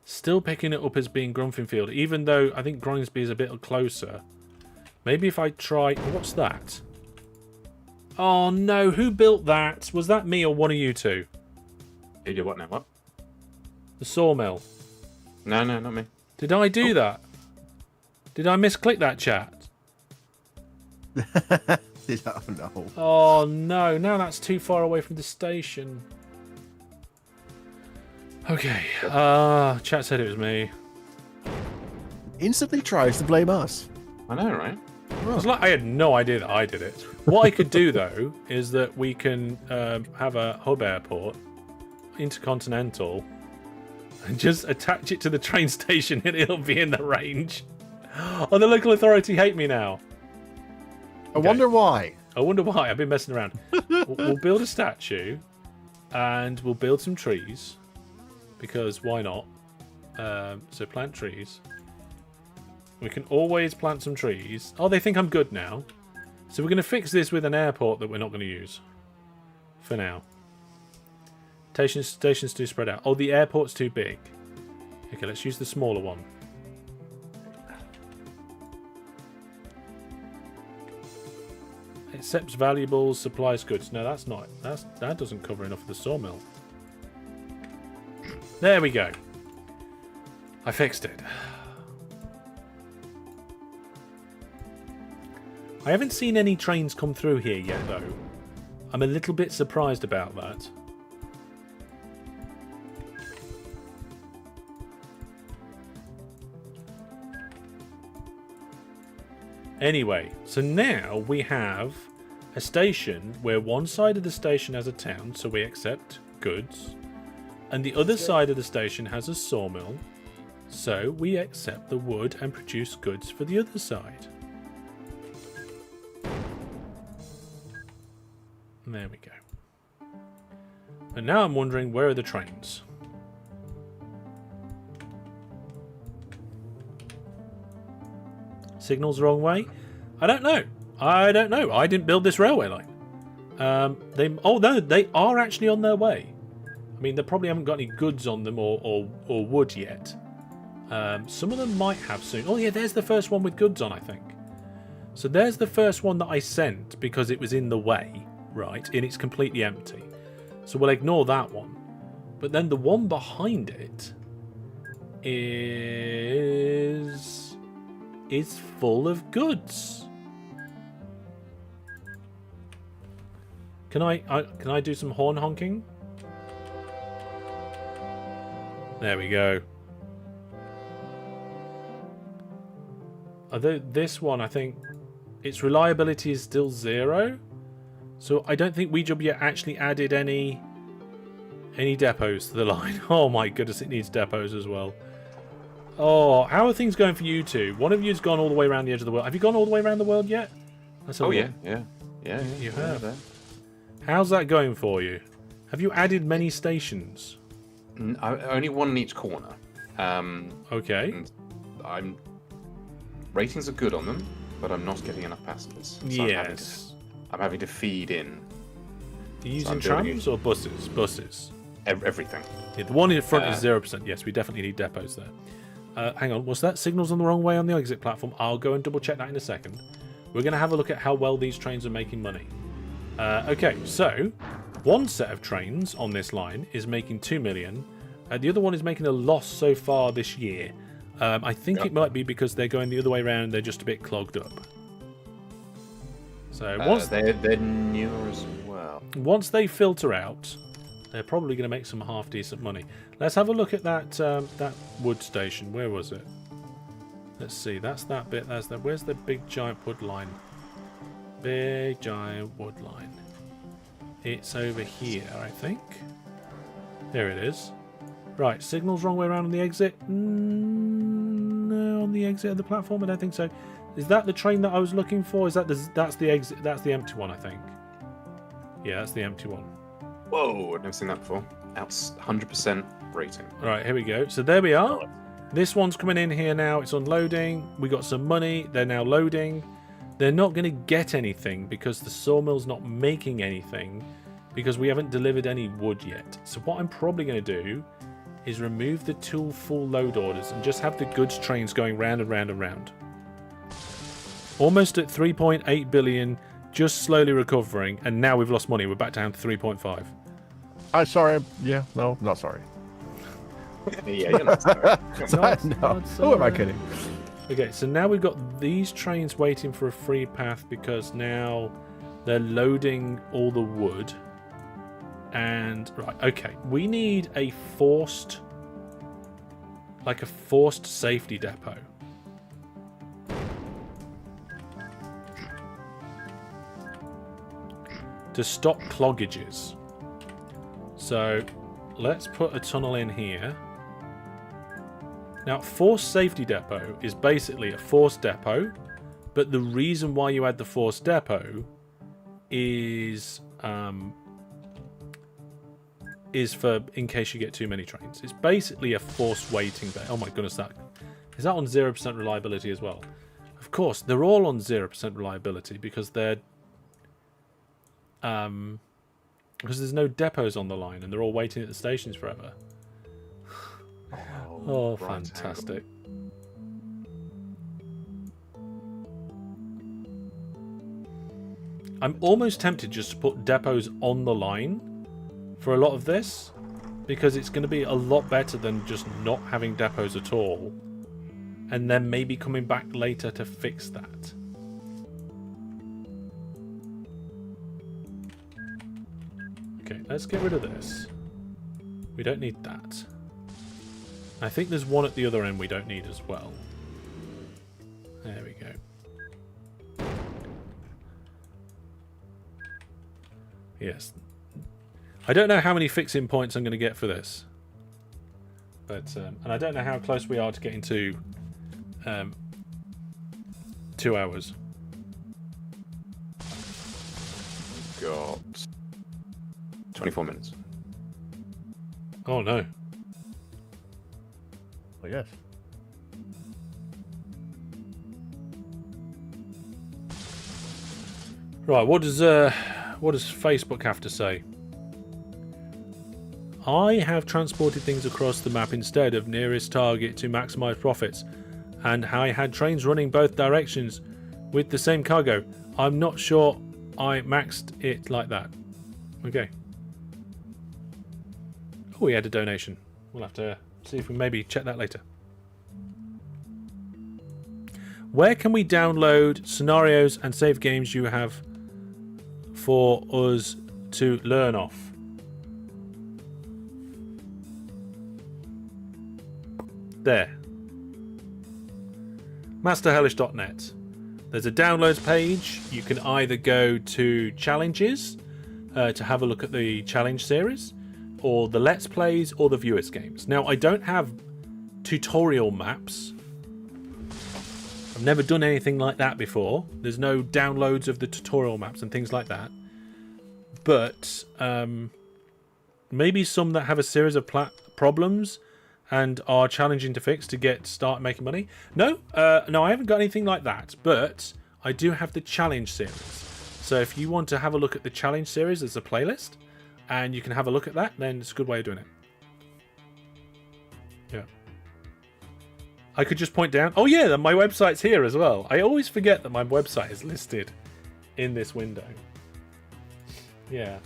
Speaker 1: Still picking it up as being Grunfingfield, even though I think Grimsby is a bit closer. Maybe if I try... What's that? Oh no, who built that? Was that me or one of you two?
Speaker 2: You did what now? What?
Speaker 1: The sawmill.
Speaker 2: No, not me.
Speaker 1: Did I do that? Did I misclick that, chat?
Speaker 3: Oh no.
Speaker 1: Oh no, now that's too far away from the station. Okay, chat said it was me.
Speaker 3: Instantly tries to blame us.
Speaker 2: I know, right?
Speaker 1: I was like, I had no idea that I did it. What I could do though is that we can have a hub airport, intercontinental, and just attach it to the train station, and it'll be in the range. Oh, the local authority hate me now.
Speaker 3: I wonder why.
Speaker 1: I wonder why. I've been messing around. We'll build a statue, and we'll build some trees. because why not? So plant trees. We can always plant some trees. Oh, they think I'm good now. So we're going to fix this with an airport that we're not going to use. For now. Stations do spread out. Oh, the airport's too big. Okay, let's use the smaller one. Accepts valuables, supplies goods. No, that's not. That doesn't cover enough of the sawmill. There we go. I fixed it. I haven't seen any trains come through here yet, though. I'm a little bit surprised about that. Anyway, so now we have a station where one side of the station has a town, so we accept goods, and the other side of the station has a sawmill, so we accept the wood and produce goods for the other side. There we go. And now I'm wondering, where are the trains? Signals the wrong way? I don't know. I don't know. I didn't build this railway line. Oh no, they are actually on their way. I mean, they probably haven't got any goods on them or wood yet. Some of them might have soon. Oh yeah, there's the first one with goods on, I think. So there's the first one that I sent because it was in the way, right? And it's completely empty. So we'll ignore that one. But then the one behind it is full of goods. Can I do some horn honking? There we go. Although this one, I think its reliability is still 0, so I don't think WeJob actually added any depots to the line. Oh my goodness, it needs depots as well. Oh, how are things going for you two? One of you's gone all the way around the edge of the world. Have you gone all the way around the world yet?
Speaker 2: Oh yeah.
Speaker 1: You have. How's that going for you? Have you added many stations?
Speaker 2: Only one in each corner.
Speaker 1: Okay.
Speaker 2: And ratings are good on them, but I'm not getting enough passengers. So
Speaker 1: Yes.
Speaker 2: I'm having to feed in.
Speaker 1: Are you using trams or buses? Buses.
Speaker 2: Everything.
Speaker 1: Yeah, the one in front is 0%. Yes, we definitely need depots there. Hang on, was that signals on the wrong way on the exit platform? I'll go and double check that in a second. We're going to have a look at how well these trains are making money. Okay, so one set of trains on this line is making 2 million. The other one is making a loss so far this year. I think it might be because they're going the other way around. They're just a bit clogged up. So once
Speaker 2: they're newer as well.
Speaker 1: Once they filter out, they're probably going to make some half decent money. Let's have a look at that wood station. Where was it? Let's see. That's that bit. That's that. Where's the big giant wood line? Big giant wood line. It's over here, I think. There it is. Right, signal's wrong way around on the exit. No, on the exit of the platform, I don't think so. Is that the train that I was looking for? Is that that's the exit? That's the empty one, I think. Yeah, that's the empty one.
Speaker 2: Whoa, I've never seen that before. Out 100% rating.
Speaker 1: Right, here we go. So there we are. This one's coming in here now. It's unloading. We got some money. They're now loading. They're not going to get anything because the sawmill's not making anything because we haven't delivered any wood yet. So what I'm probably going to do is remove the two full load orders and just have the goods trains going round and round and round. Almost at 3.8 billion, just slowly recovering, and now we've lost money. We're back down to 3.5.
Speaker 3: I'm sorry. Yeah, no, not sorry.
Speaker 2: Yeah, you're not sorry.
Speaker 3: No, who am I kidding?
Speaker 1: Okay, so now we've got these trains waiting for a free path because now they're loading all the wood. And, right, okay, we need a forced safety depot. To stop cloggages. So, let's put a tunnel in here. Now, forced safety depot is basically a forced depot, but the reason why you add the forced is for in case you get too many trains. It's basically a forced waiting bay. Oh my goodness, is that on 0% reliability as well? Of course, they're all on 0% reliability because they're because there's no depots on the line and they're all waiting at the stations forever. Oh, fantastic. I'm almost tempted just to put depots on the line for a lot of this, because it's going to be a lot better than just not having depots at all, and then maybe coming back later to fix that. Okay, let's get rid of this. We don't need that. I think there's one at the other end we don't need as well. There we go. Yes. I don't know how many fixing points I'm going to get for this. But, and I don't know how close we are to getting to 2 hours.
Speaker 2: Got 24 minutes.
Speaker 1: Oh no.
Speaker 3: Oh, yes.
Speaker 1: Right, what does Facebook have to say? I have transported things across the map instead of nearest target to maximize profits, and I had trains running both directions with the same cargo. I'm not sure I maxed it like that. Okay. Oh, we had a donation. We'll have to see if we maybe check that later. Where can we download scenarios and save games you have for us to learn off? There. masterhellish.net. There's a downloads page. You can either go to challenges to have a look at the challenge series, or the Let's Plays, or the Viewers games. Now, I don't have tutorial maps. I've never done anything like that before. There's no downloads of the tutorial maps and things like that. But maybe some that have a series of problems and are challenging to fix to start making money. No, no, I haven't got anything like that. But I do have the challenge series. So if you want to have a look at the challenge series, there's a playlist, and you can have a look at that. Then it's a good way of doing it. Yeah. I could just point down. Oh yeah, my website's here as well. I always forget that my website is listed in this window. Yeah.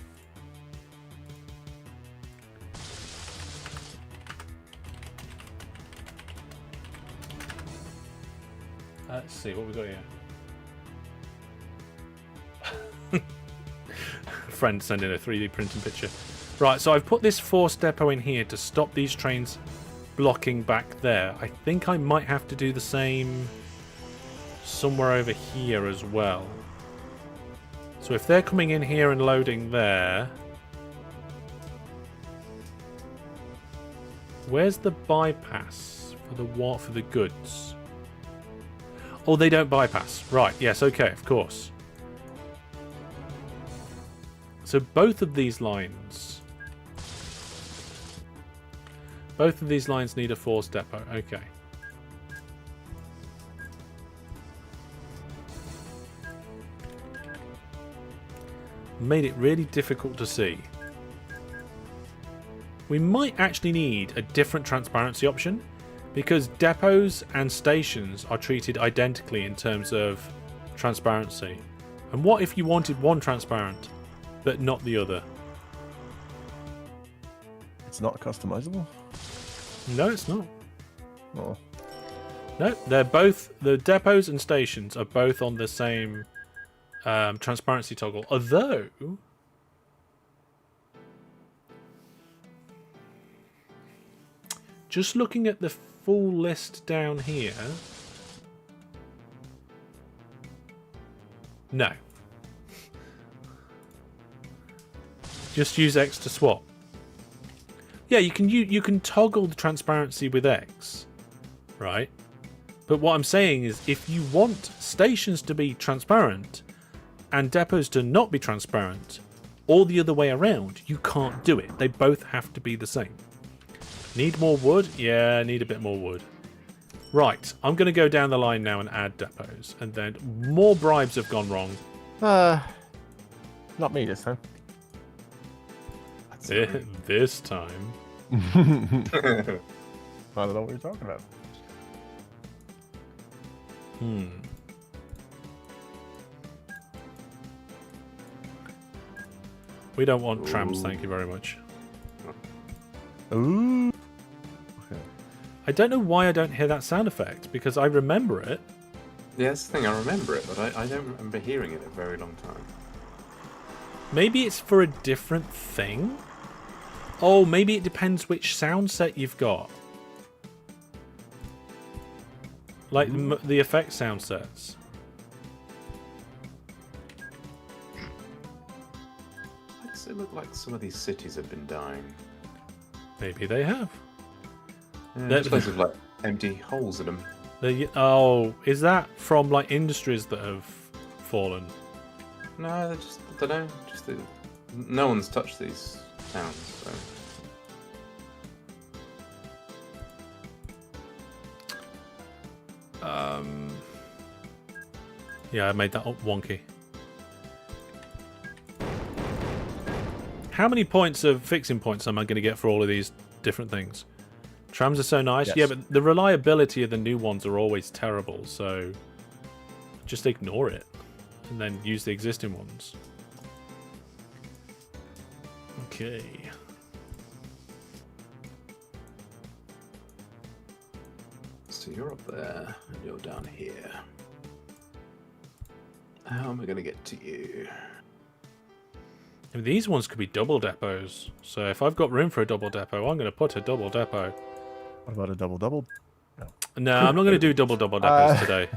Speaker 1: Let's see what we got here. Friend sending a 3D printing picture. Right, so I've put this force depot in here to stop these trains blocking back there. I think I might have to do the same somewhere over here as well. So if they're coming in here and loading there, where's the bypass for the goods? Oh, they don't bypass. Right, yes, okay, of course. So both of these lines need a force depot. Okay. Made it really difficult to see. We might actually need a different transparency option, because depots and stations are treated identically in terms of transparency. And what if you wanted one transparent but not the other?
Speaker 3: It's not customizable?
Speaker 1: No, it's not.
Speaker 3: Oh.
Speaker 1: No, they're both, the depots and stations are both on the same transparency toggle. Although, just looking at the full list down here, no. Just use X to swap. Yeah, you can toggle the transparency with X, right? But what I'm saying is, if you want stations to be transparent and depots to not be transparent, or the other way around, you can't do it. They both have to be the same. Need more wood? Yeah, need a bit more wood. Right, I'm going to go down the line now and add depots. And then more bribes have gone wrong.
Speaker 3: Not me this time.
Speaker 1: This time.
Speaker 3: I don't know what you're talking about.
Speaker 1: We don't want trams, thank you very much.
Speaker 3: Ooh. Okay.
Speaker 1: I don't know why I don't hear that sound effect, because I remember it.
Speaker 2: Yeah, that's the thing, I remember it, but I don't remember hearing it in a very long time.
Speaker 1: Maybe it's for a different thing? Oh, maybe it depends which sound set you've got. Like the effect sound sets.
Speaker 2: Why does it look like some of these cities have been dying?
Speaker 1: Maybe they have.
Speaker 2: Yeah, there's places with like empty holes in them.
Speaker 1: Oh, is that from like industries that have fallen?
Speaker 2: No, they're just, I don't know, no one's touched these towns, so.
Speaker 1: Yeah, I made that up wonky. How many points of fixing points am I going to get for all of these different things? Trams are so nice.
Speaker 3: Yes.
Speaker 1: Yeah, but the reliability of the new ones are always terrible, so just ignore it and then use the existing ones. Okay.
Speaker 2: So you're up there, and you're down here. How am I going to get to you?
Speaker 1: And these ones could be double depots. So if I've got room for a double depot, I'm going to put a double depot.
Speaker 3: What about a double-double?
Speaker 1: No, I'm not going to do double depots today.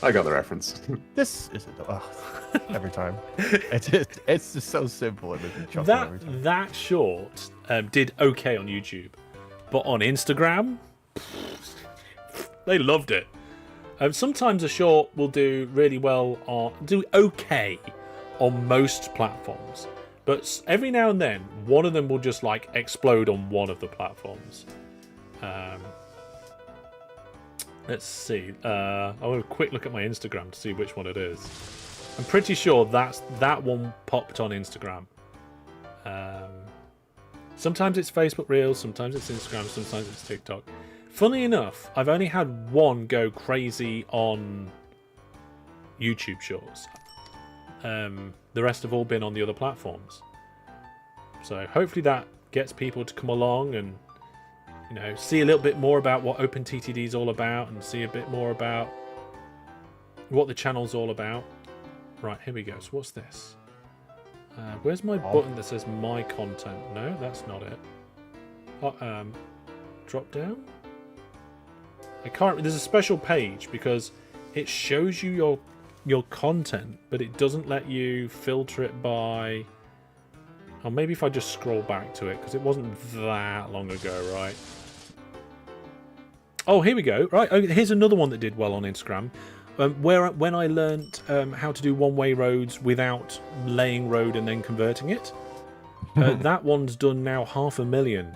Speaker 2: I got the reference.
Speaker 3: This is every time. It's just so simple. It makes me chuckle every time.
Speaker 1: That short did okay on YouTube, but on Instagram, they loved it. Sometimes a short will do really well do okay on most platforms, but every now and then one of them will just like explode on one of the platforms. Let's see. I'll have a quick look at my Instagram to see which one it is. I'm pretty sure that one popped on Instagram. Sometimes it's Facebook Reels, sometimes it's Instagram, sometimes it's TikTok. Funnily enough, I've only had one go crazy on YouTube Shorts. The rest have all been on the other platforms. So hopefully that gets people to come along and, you know, see a little bit more about what OpenTTD is all about and see a bit more about what the channel's all about. Right, here we go. So what's this? Where's my button that says My Content? No, that's not it. Drop down? I can't. There's a special page because it shows you your content, but it doesn't let you filter it by. Or maybe if I just scroll back to it, because it wasn't that long ago, right? Oh, here we go. Right, here's another one that did well on Instagram. When I learnt how to do one-way roads without laying road and then converting it, that one's done now 500,000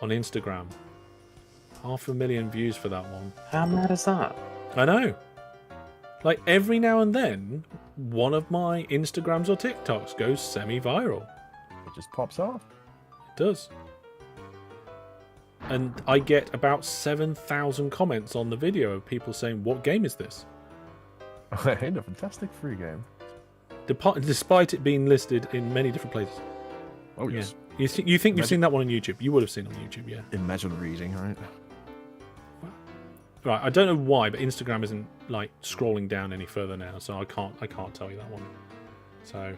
Speaker 1: on Instagram. 500,000 views for that one.
Speaker 2: How mad is that?
Speaker 1: I know. Like every now and then, one of my Instagrams or TikToks goes semi-viral.
Speaker 3: It just pops off.
Speaker 1: It does. And I get about 7,000 comments on the video of people saying, "What game is this?"
Speaker 3: Ain't a fantastic free game.
Speaker 1: Despite it being listed in many different places.
Speaker 3: Oh yes.
Speaker 1: Yeah. You think you've seen that one on YouTube? You would have seen it on YouTube, yeah.
Speaker 3: Imagine reading, right?
Speaker 1: Right, I don't know why, but Instagram isn't like scrolling down any further now, so I can't tell you that one. So,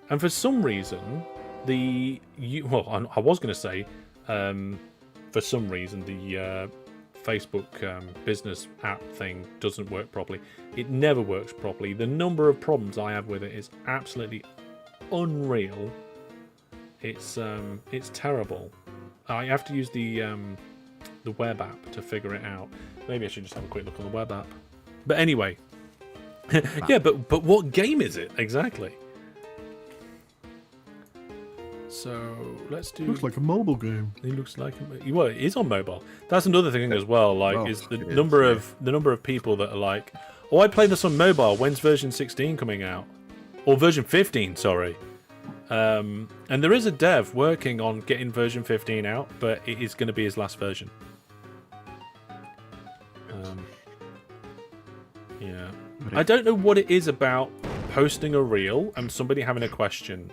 Speaker 1: and for some reason, I was going to say, for some reason the Facebook business app thing doesn't work properly. It never works properly. The number of problems I have with it is absolutely unreal. It's terrible. I have to use the web app to figure it out. Maybe I should just have a quick look on the web app. But anyway, yeah. But what game is it exactly? So let's do.
Speaker 3: Looks like a mobile game.
Speaker 1: It looks like well, it is on mobile. That's another thing as well. Like,
Speaker 3: Oh,
Speaker 1: is the
Speaker 3: it is,
Speaker 1: number
Speaker 3: yeah.
Speaker 1: of the number of people that are like, oh, I played this on mobile. When's version 16 coming out? Or version 15? Sorry. And there is a dev working on getting version 15 out, but it is going to be his last version. Yeah. I don't know what it is about posting a reel and somebody having a question.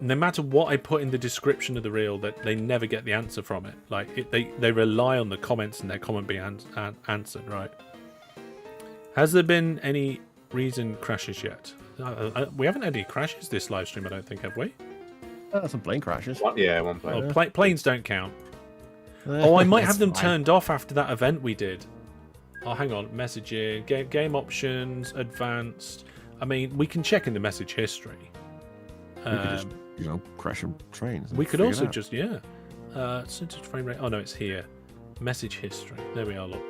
Speaker 1: No matter what I put in the description of the reel, that they never get the answer from it. Like they rely on the comments and their comment being answered, right? Has there been any reason crashes yet? We haven't had any crashes this live stream, I don't think, have we?
Speaker 3: Some plane crashes.
Speaker 2: One plane.
Speaker 1: Oh, planes don't count. Oh, I might have them
Speaker 3: That's
Speaker 1: turned off after that event we did. Oh, hang on. Messaging, game options, advanced. I mean, we can check in the message history.
Speaker 3: We could just, crash some trains. and
Speaker 1: We could
Speaker 3: figure it
Speaker 1: also
Speaker 3: out.
Speaker 1: just, center frame rate. Oh, no, it's here. Message history. There we are, look.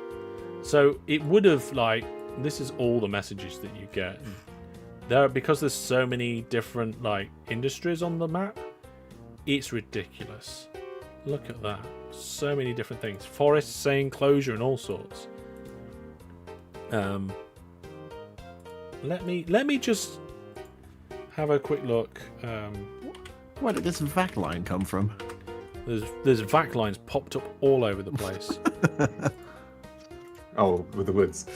Speaker 1: So it would have, like, this is all the messages that you get. Because there's so many different, like, industries on the map, it's ridiculous. Look at that. So many different things. Forests saying closure and all sorts. Let me just have a quick look.
Speaker 3: Where did this Vac Line come from?
Speaker 1: There's Vac lines popped up all over the place.
Speaker 2: Oh, with the woods.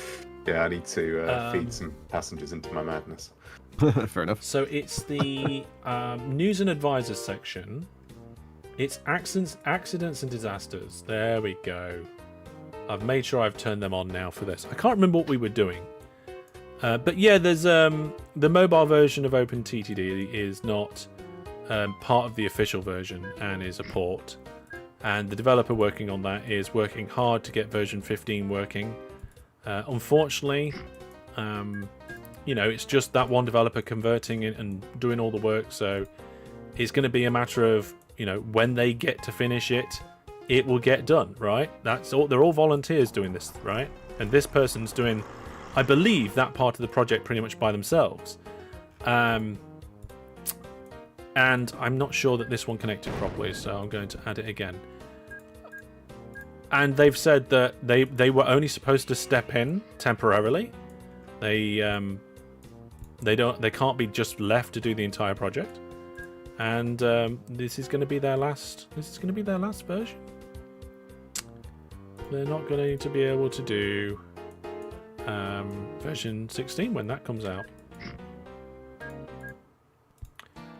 Speaker 2: Yeah, I need to feed some passengers into my madness.
Speaker 3: Fair enough.
Speaker 1: So it's the news and advisors section. It's accidents and disasters. There we go. I've made sure I've turned them on now for this. I can't remember what we were doing. But yeah, there's the mobile version of OpenTTD is not part of the official version and is a port. And the developer working on that is working hard to get version 15 working. Unfortunately, it's just that one developer converting it and doing all the work. So it's going to be a matter of, when they get to finish it, it will get done, right? That's all. They're all volunteers doing this, right? And this person's doing, I believe, that part of the project pretty much by themselves. And I'm not sure that this one connected properly, so I'm going to add it again. And they've said that they were only supposed to step in temporarily. They can't be just left to do the entire project. And this is going to be their last. This is going to be their last version. They're not going to be able to do version 16 when that comes out.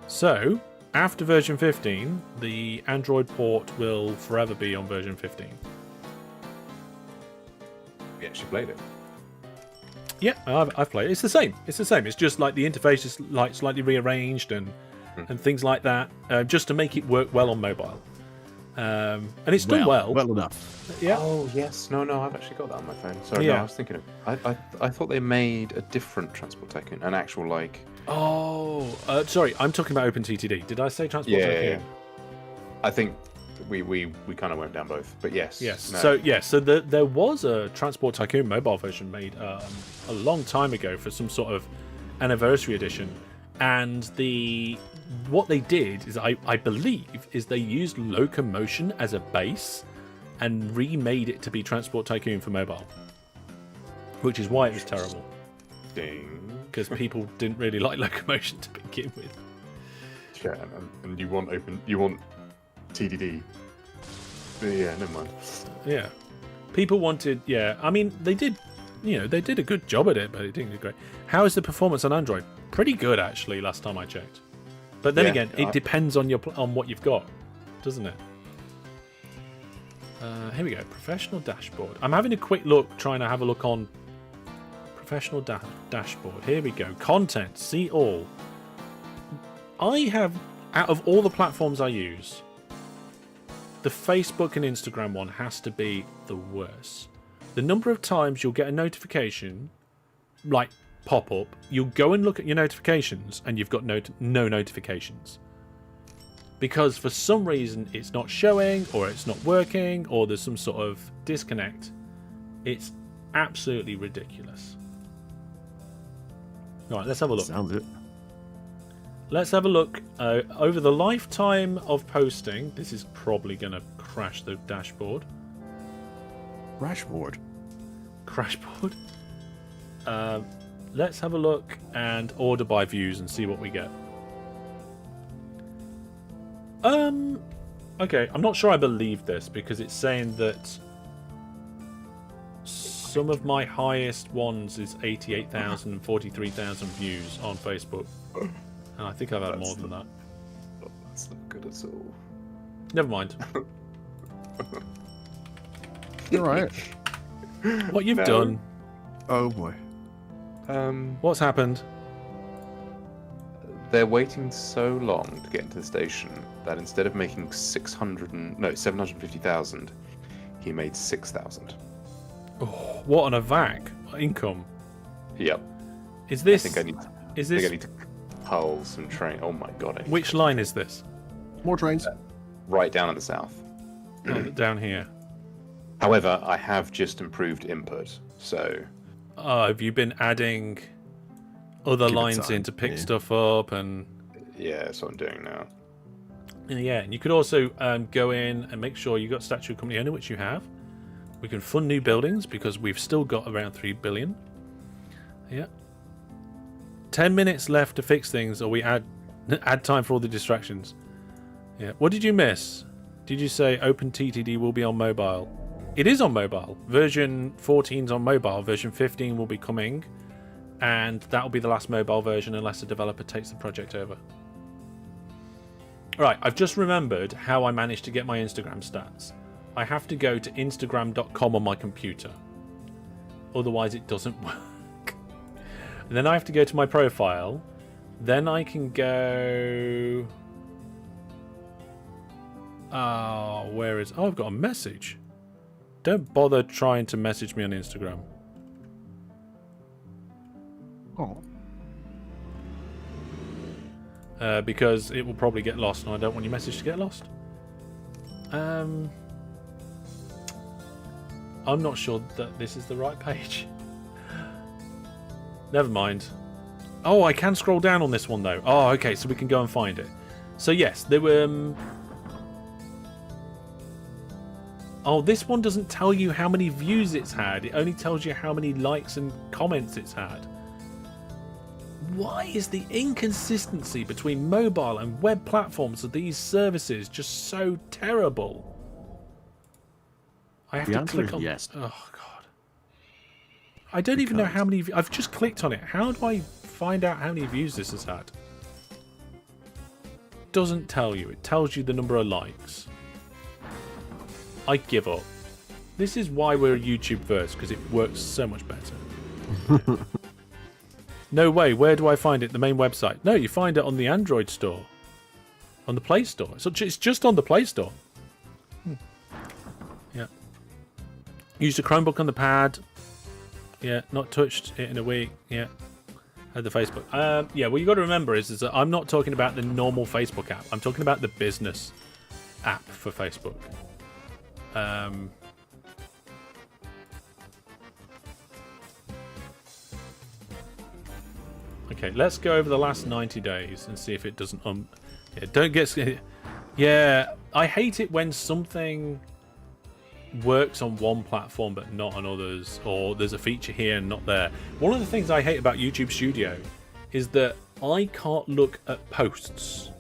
Speaker 1: So after version 15, the Android port will forever be on version 15.
Speaker 2: We actually played it.
Speaker 1: Yeah, I've played it. It's the same. It's the same. It's just like the interface is like slightly rearranged and things like that, just to make it work well on mobile. And it's done well.
Speaker 3: Well enough.
Speaker 1: Yeah.
Speaker 2: Oh yes, no, I've actually got that on my phone. Sorry,
Speaker 1: Yeah.
Speaker 2: no, I was thinking of. I thought they made a different Transport Tycoon, an actual like.
Speaker 1: Oh, sorry. I'm talking about OpenTTD. Did I say Transport
Speaker 2: Yeah,
Speaker 1: Tycoon?
Speaker 2: yeah. I think we kind of went down both, but yes.
Speaker 1: Yes.
Speaker 2: No.
Speaker 1: So there was a Transport Tycoon mobile version made a long time ago for some sort of anniversary edition, and what they did is I believe is they used Locomotion as a base and remade it to be Transport Tycoon for mobile, which is why it was terrible,
Speaker 2: Ding.
Speaker 1: because people didn't really like Locomotion to begin with.
Speaker 2: Yeah, and you want TDD. Yeah, never mind.
Speaker 1: Yeah, people wanted. Yeah, I mean they did. They did a good job at it, but it didn't do great. How is the performance on Android? Pretty good actually. Last time I checked. But then again, it depends on on what you've got, doesn't it? Here we go. Professional dashboard. I'm having a quick look, trying to have a look on professional dashboard. Here we go. Content. See all. I have, out of all the platforms I use, the Facebook and Instagram one has to be the worst. The number of times you'll get a notification, like pop up, you'll go and look at your notifications and you've got no notifications because for some reason it's not showing or it's not working or there's some sort of disconnect. It's absolutely ridiculous. All right, let's have a look.
Speaker 3: Sounds it.
Speaker 1: let's have a look over the lifetime of posting. This is probably going to crash the dashboard.
Speaker 3: Rashboard.
Speaker 1: Crashboard. Let's have a look and order by views and see what we get. Okay, I'm not sure I believe this because it's saying that some of my highest ones is 88,000 and 43,000 views on Facebook. And I think I've had more than that.
Speaker 2: That's not good at all.
Speaker 1: Never mind.
Speaker 3: You're right.
Speaker 1: What you've
Speaker 2: No.
Speaker 1: done.
Speaker 3: Oh boy.
Speaker 1: What's happened?
Speaker 2: They're waiting so long to get into the station that instead of making 750,000, he made 6,000.
Speaker 1: Oh, what on a vac income?
Speaker 2: Yep.
Speaker 1: Is this?
Speaker 2: I think I need to cull some train. Oh my god.
Speaker 1: Which line is this?
Speaker 3: More trains.
Speaker 2: Right down in the south.
Speaker 1: Oh, down here.
Speaker 2: However, I have just improved input, so
Speaker 1: Have you been adding other
Speaker 3: Give it
Speaker 1: lines
Speaker 3: time,
Speaker 1: in to pick
Speaker 3: yeah.
Speaker 1: stuff up and?
Speaker 2: yeah, that's what I'm doing now.
Speaker 1: Yeah, and you could also go in and make sure you got statute of company owner, which you have. We can fund new buildings because we've still got around 3 billion. Yeah. 10 minutes left to fix things, or we add time for all the distractions. Yeah. What did you miss? Did you say OpenTTD will be on mobile? It is on mobile. Version 14 is on mobile. Version 15 will be coming, and that will be the last mobile version unless a developer takes the project over. Right, I've just remembered how I managed to get my Instagram stats. I have to go to Instagram.com on my computer. Otherwise it doesn't work. And then I have to go to my profile. Then I can go... where is... Oh, I've got a message. Don't bother trying to message me on Instagram.
Speaker 3: Oh.
Speaker 1: Because it will probably get lost, and I don't want your message to get lost. I'm not sure that this is the right page. Never mind. Oh, I can scroll down on this one, though. Oh, okay, so we can go and find it. So, yes, there were... Oh, this one doesn't tell you how many views it's had. It only tells you how many likes and comments it's had. Why is the inconsistency between mobile and web platforms of these services just so terrible? I have
Speaker 3: The
Speaker 1: to
Speaker 3: answer
Speaker 1: click
Speaker 3: is
Speaker 1: on...
Speaker 3: yes.
Speaker 1: Oh, God. I don't even know how many... I've just clicked on it. How do I find out how many views this has had? Doesn't tell you. It tells you the number of likes. I give up. This is why we're YouTube first, because it works so much better. No way. Where do I find it? The main website? No, you find it on the Android store. On the Play Store. So it's just on the Play Store. Yeah. Used a Chromebook on the pad. Yeah, not touched it in a week. Yeah. Had the Facebook. Yeah, what you got to remember is that I'm not talking about the normal Facebook app. I'm talking about the business app for Facebook. Okay, let's go over the last 90 days and see if it doesn't... yeah, don't get... Yeah, I hate it when something works on one platform but not on others, or there's a feature here and not there. One of the things I hate about YouTube Studio is that I can't look at posts.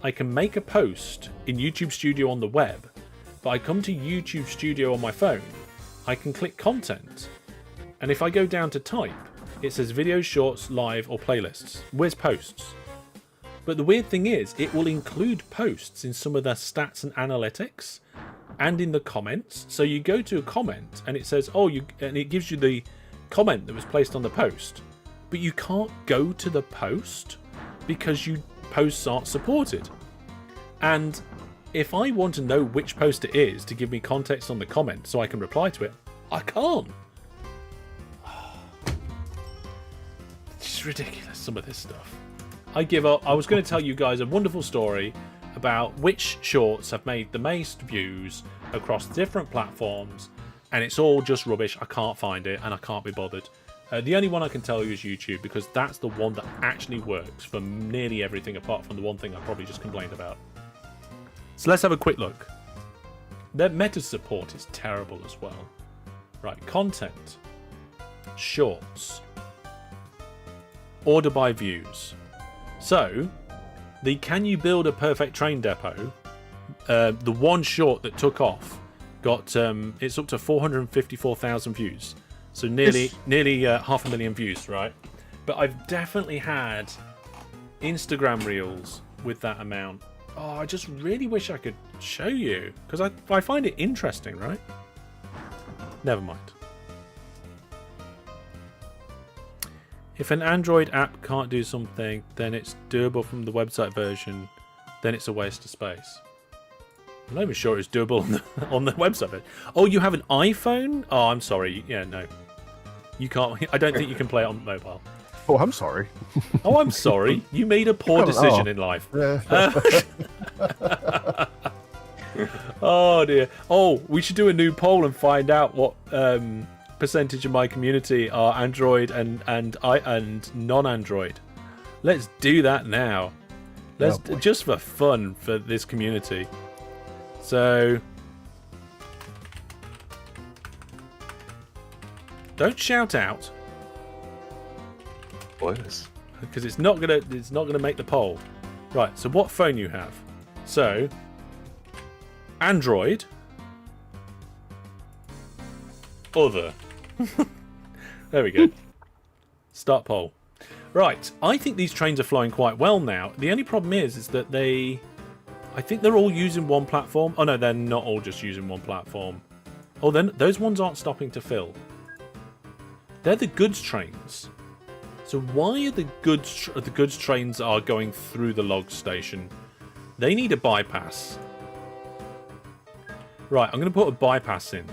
Speaker 1: I can make a post in YouTube Studio on the web, but I come to YouTube Studio on my phone, I can click content, and if I go down to type, it says videos, shorts, live, or playlists. Where's posts? But the weird thing is, it will include posts in some of the stats and analytics, and in the comments. So you go to a comment, and it says, and it gives you the comment that was placed on the post, but you can't go to the post because posts aren't supported. And if I want to know which post it is to give me context on the comment so I can reply to it, I can't. It's ridiculous, some of this stuff. I give up. I was going to tell you guys a wonderful story about which shorts have made the most views across different platforms, and it's all just rubbish. I can't find it, and I can't be bothered. The only one I can tell you is YouTube, because that's the one that actually works for nearly everything apart from the one thing I probably just complained about. So let's have a quick look. Their meta support is terrible as well. Right, content, shorts, order by views. So, the Can You Build a Perfect Train Depot, the one short that took off, got it's up to 454,000 views. So nearly 500,000 views, right? But I've definitely had Instagram reels with that amount. Oh, I just really wish I could show you, because I find it interesting, right? Never mind. If an Android app can't do something, then it's doable from the website version, then it's a waste of space. I'm not even sure it's doable on the website version. Oh, you have an iPhone? Oh, I'm sorry. Yeah, no. You can't. I don't think you can play it on mobile.
Speaker 3: Oh, I'm sorry.
Speaker 1: Oh, I'm sorry. You made a poor decision in life. Oh dear. Oh, we should do a new poll and find out what percentage of my community are Android and non-Android. Let's do that now. Let's just for fun for this community. So don't shout out.
Speaker 2: Spoilers.
Speaker 1: Because it's not gonna make the poll. Right, so what phone you have? So Android, other. There we go. Start poll. Right, I think these trains are flying quite well now. The only problem is that I think they're all using one platform. Oh no, they're not all just using one platform. Oh, then those ones aren't stopping to fill. They're the goods trains. So why are the goods trains are going through the log station? They need a bypass. Right, I'm going to put a bypass in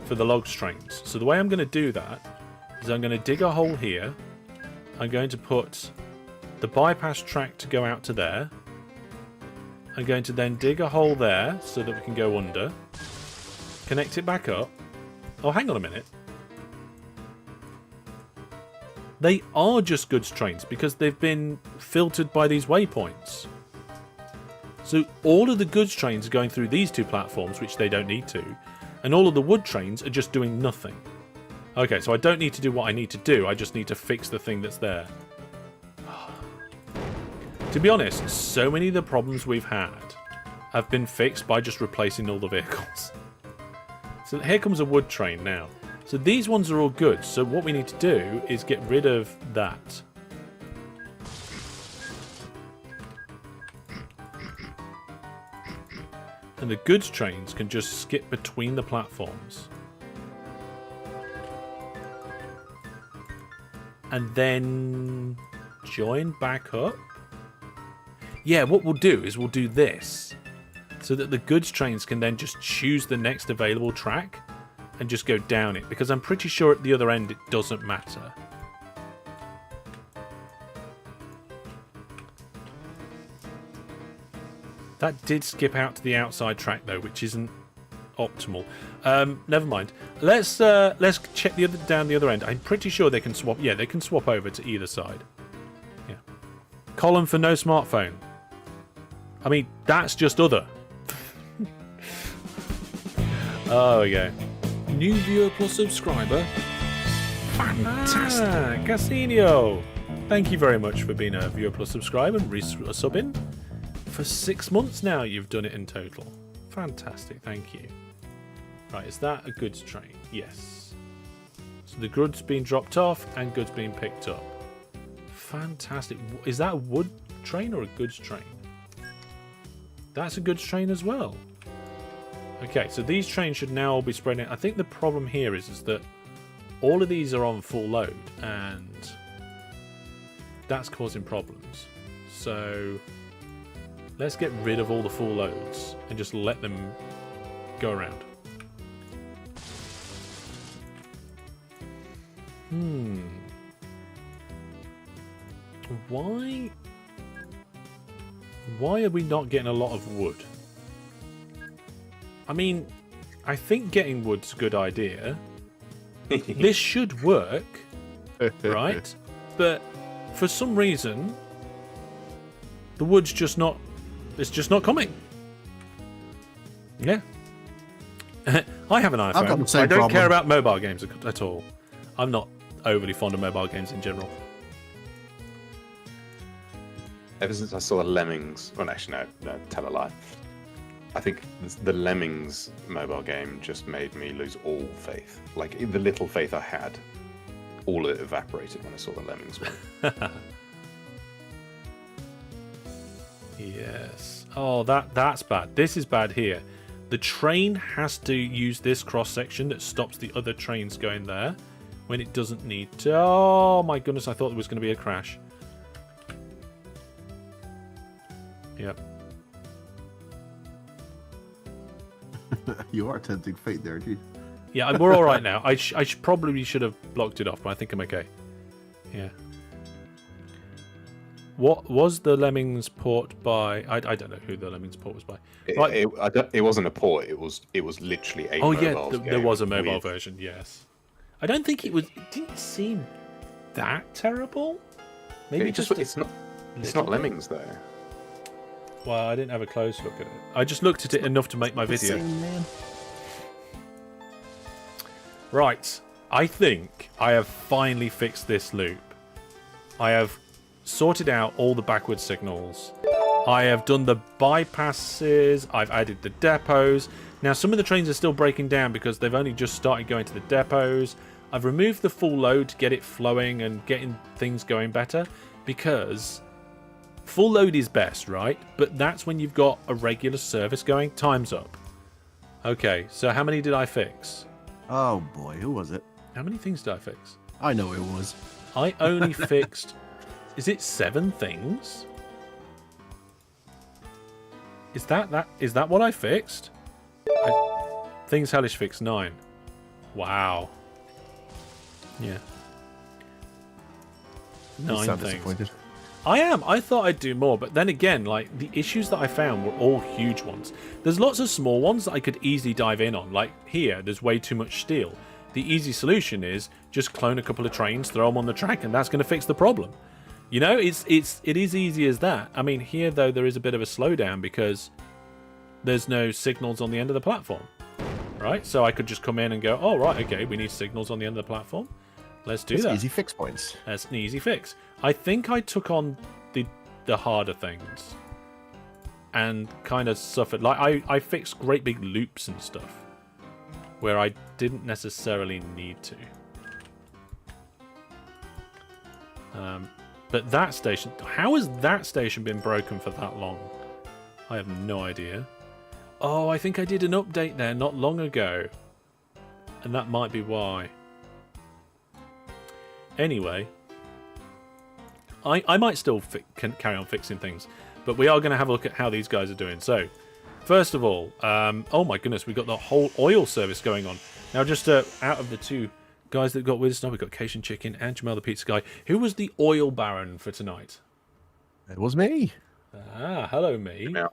Speaker 1: for the logs trains. So the way I'm going to do that is I'm going to dig a hole here. I'm going to put the bypass track to go out to there. I'm going to then dig a hole there so that we can go under. Connect it back up. Oh, hang on a minute. They are just goods trains because they've been filtered by these waypoints. So all of the goods trains are going through these two platforms, which they don't need to, and all of the wood trains are just doing nothing. Okay, so I don't need to do what I need to do, I just need to fix the thing that's there. To be honest, so many of the problems we've had have been fixed by just replacing all the vehicles. So here comes a wood train now. So these ones are all good, so what we need to do is get rid of that. And the goods trains can just skip between the platforms. And then join back up. Yeah, what we'll do is we'll do this so that the goods trains can then just choose the next available track and just go down it, because I'm pretty sure at the other end it doesn't matter. That did skip out to the outside track though, which isn't optimal. Never mind. Let's check down the other end. I'm pretty sure they can swap. Yeah, they can swap over to either side. Yeah. Column for no smartphone. I mean, that's just other. Oh, we go.
Speaker 4: New viewer plus subscriber.
Speaker 1: Fantastic. Casinio. Thank you very much for being a viewer plus subscriber and subbing. For 6 months now you've done it in total. Fantastic, thank you. Right, is that a goods train? Yes. So the goods being dropped off and goods being picked up. Fantastic. Is that a wood train or a goods train? That's a goods train as well. Okay, so these trains should now all be spreading. I think the problem here is that all of these are on full load and that's causing problems. So let's get rid of all the full loads and just let them go around. Why are we not getting a lot of wood? I mean, I think getting wood's a good idea. This should work. right? But for some reason, the wood's just not. It's just not coming. Yeah. I have an iPhone.
Speaker 3: I've got the same
Speaker 1: I don't
Speaker 3: problem.
Speaker 1: care about mobile games at all. I'm not overly fond of mobile games in general.
Speaker 2: Ever since I saw the Lemmings, well, actually, no, tell a lie. I think the Lemmings mobile game just made me lose all faith. Like, the little faith I had, all of it evaporated when I saw the Lemmings one.
Speaker 1: Yes. Oh, that's bad. This is bad here. The train has to use this cross-section that stops the other trains going there when it doesn't need to. Oh, my goodness, I thought there was going to be a crash. Yep.
Speaker 3: You are tempting fate there, dude.
Speaker 1: Yeah, we're all right now. I probably should have blocked it off, but I think I'm okay. Yeah. What was the Lemmings port by? I don't know who the Lemmings port was by.
Speaker 2: It wasn't a port. It was literally a
Speaker 1: Oh
Speaker 2: mobile
Speaker 1: yeah,
Speaker 2: game
Speaker 1: there was a mobile
Speaker 2: with-
Speaker 1: version. Yes. I don't think it was. It didn't seem that terrible. Maybe
Speaker 2: It
Speaker 1: just.
Speaker 2: it's not Lemmings though.
Speaker 1: Well, I didn't have a close look at it. I just looked at it enough to make my video.
Speaker 3: Man.
Speaker 1: Right. I think I have finally fixed this loop. I have sorted out all the backward signals. I have done the bypasses. I've added the depots. Now, some of the trains are still breaking down because they've only just started going to the depots. I've removed the full load to get it flowing and getting things going better because full load is best, right? But that's when you've got a regular service going. Time's up. Okay, so how many did I fix?
Speaker 3: Oh boy, who was it?
Speaker 1: How many things did I fix?
Speaker 3: I know who it was.
Speaker 1: I only fixed... Is it 7 things? Is that what I fixed? Things Hellish fixed 9. Wow. Yeah.
Speaker 3: You
Speaker 1: 9
Speaker 3: sound
Speaker 1: things.
Speaker 3: disappointed.
Speaker 1: I am. I thought I'd do more, but then again, like, the issues that I found were all huge ones. There's lots of small ones that I could easily dive in on. Like, here, there's way too much steel. The easy solution is just clone a couple of trains, throw them on the track, and that's going to fix the problem. You know, it is easy as that. I mean, here, though, there is a bit of a slowdown because there's no signals on the end of the platform. Right? So I could just come in and go, oh, right, okay, we need signals on the end of the platform. Let's do that.
Speaker 3: Easy fix points.
Speaker 1: That's an easy fix. I think I took on the harder things and kind of suffered. Like, I fixed great big loops and stuff where I didn't necessarily need to. But that station... How has that station been broken for that long? I have no idea. Oh, I think I did an update there not long ago. And that might be why. Anyway... I might still carry on fixing things, but we are going to have a look at how these guys are doing. So, first of all, oh my goodness, we've got the whole oil service going on. Now, just out of the two guys that got with us now, we've got Cation Chicken and Jamel the Pizza Guy. Who was the oil baron for tonight?
Speaker 3: It was me.
Speaker 1: Ah, hello, me.
Speaker 2: Yeah.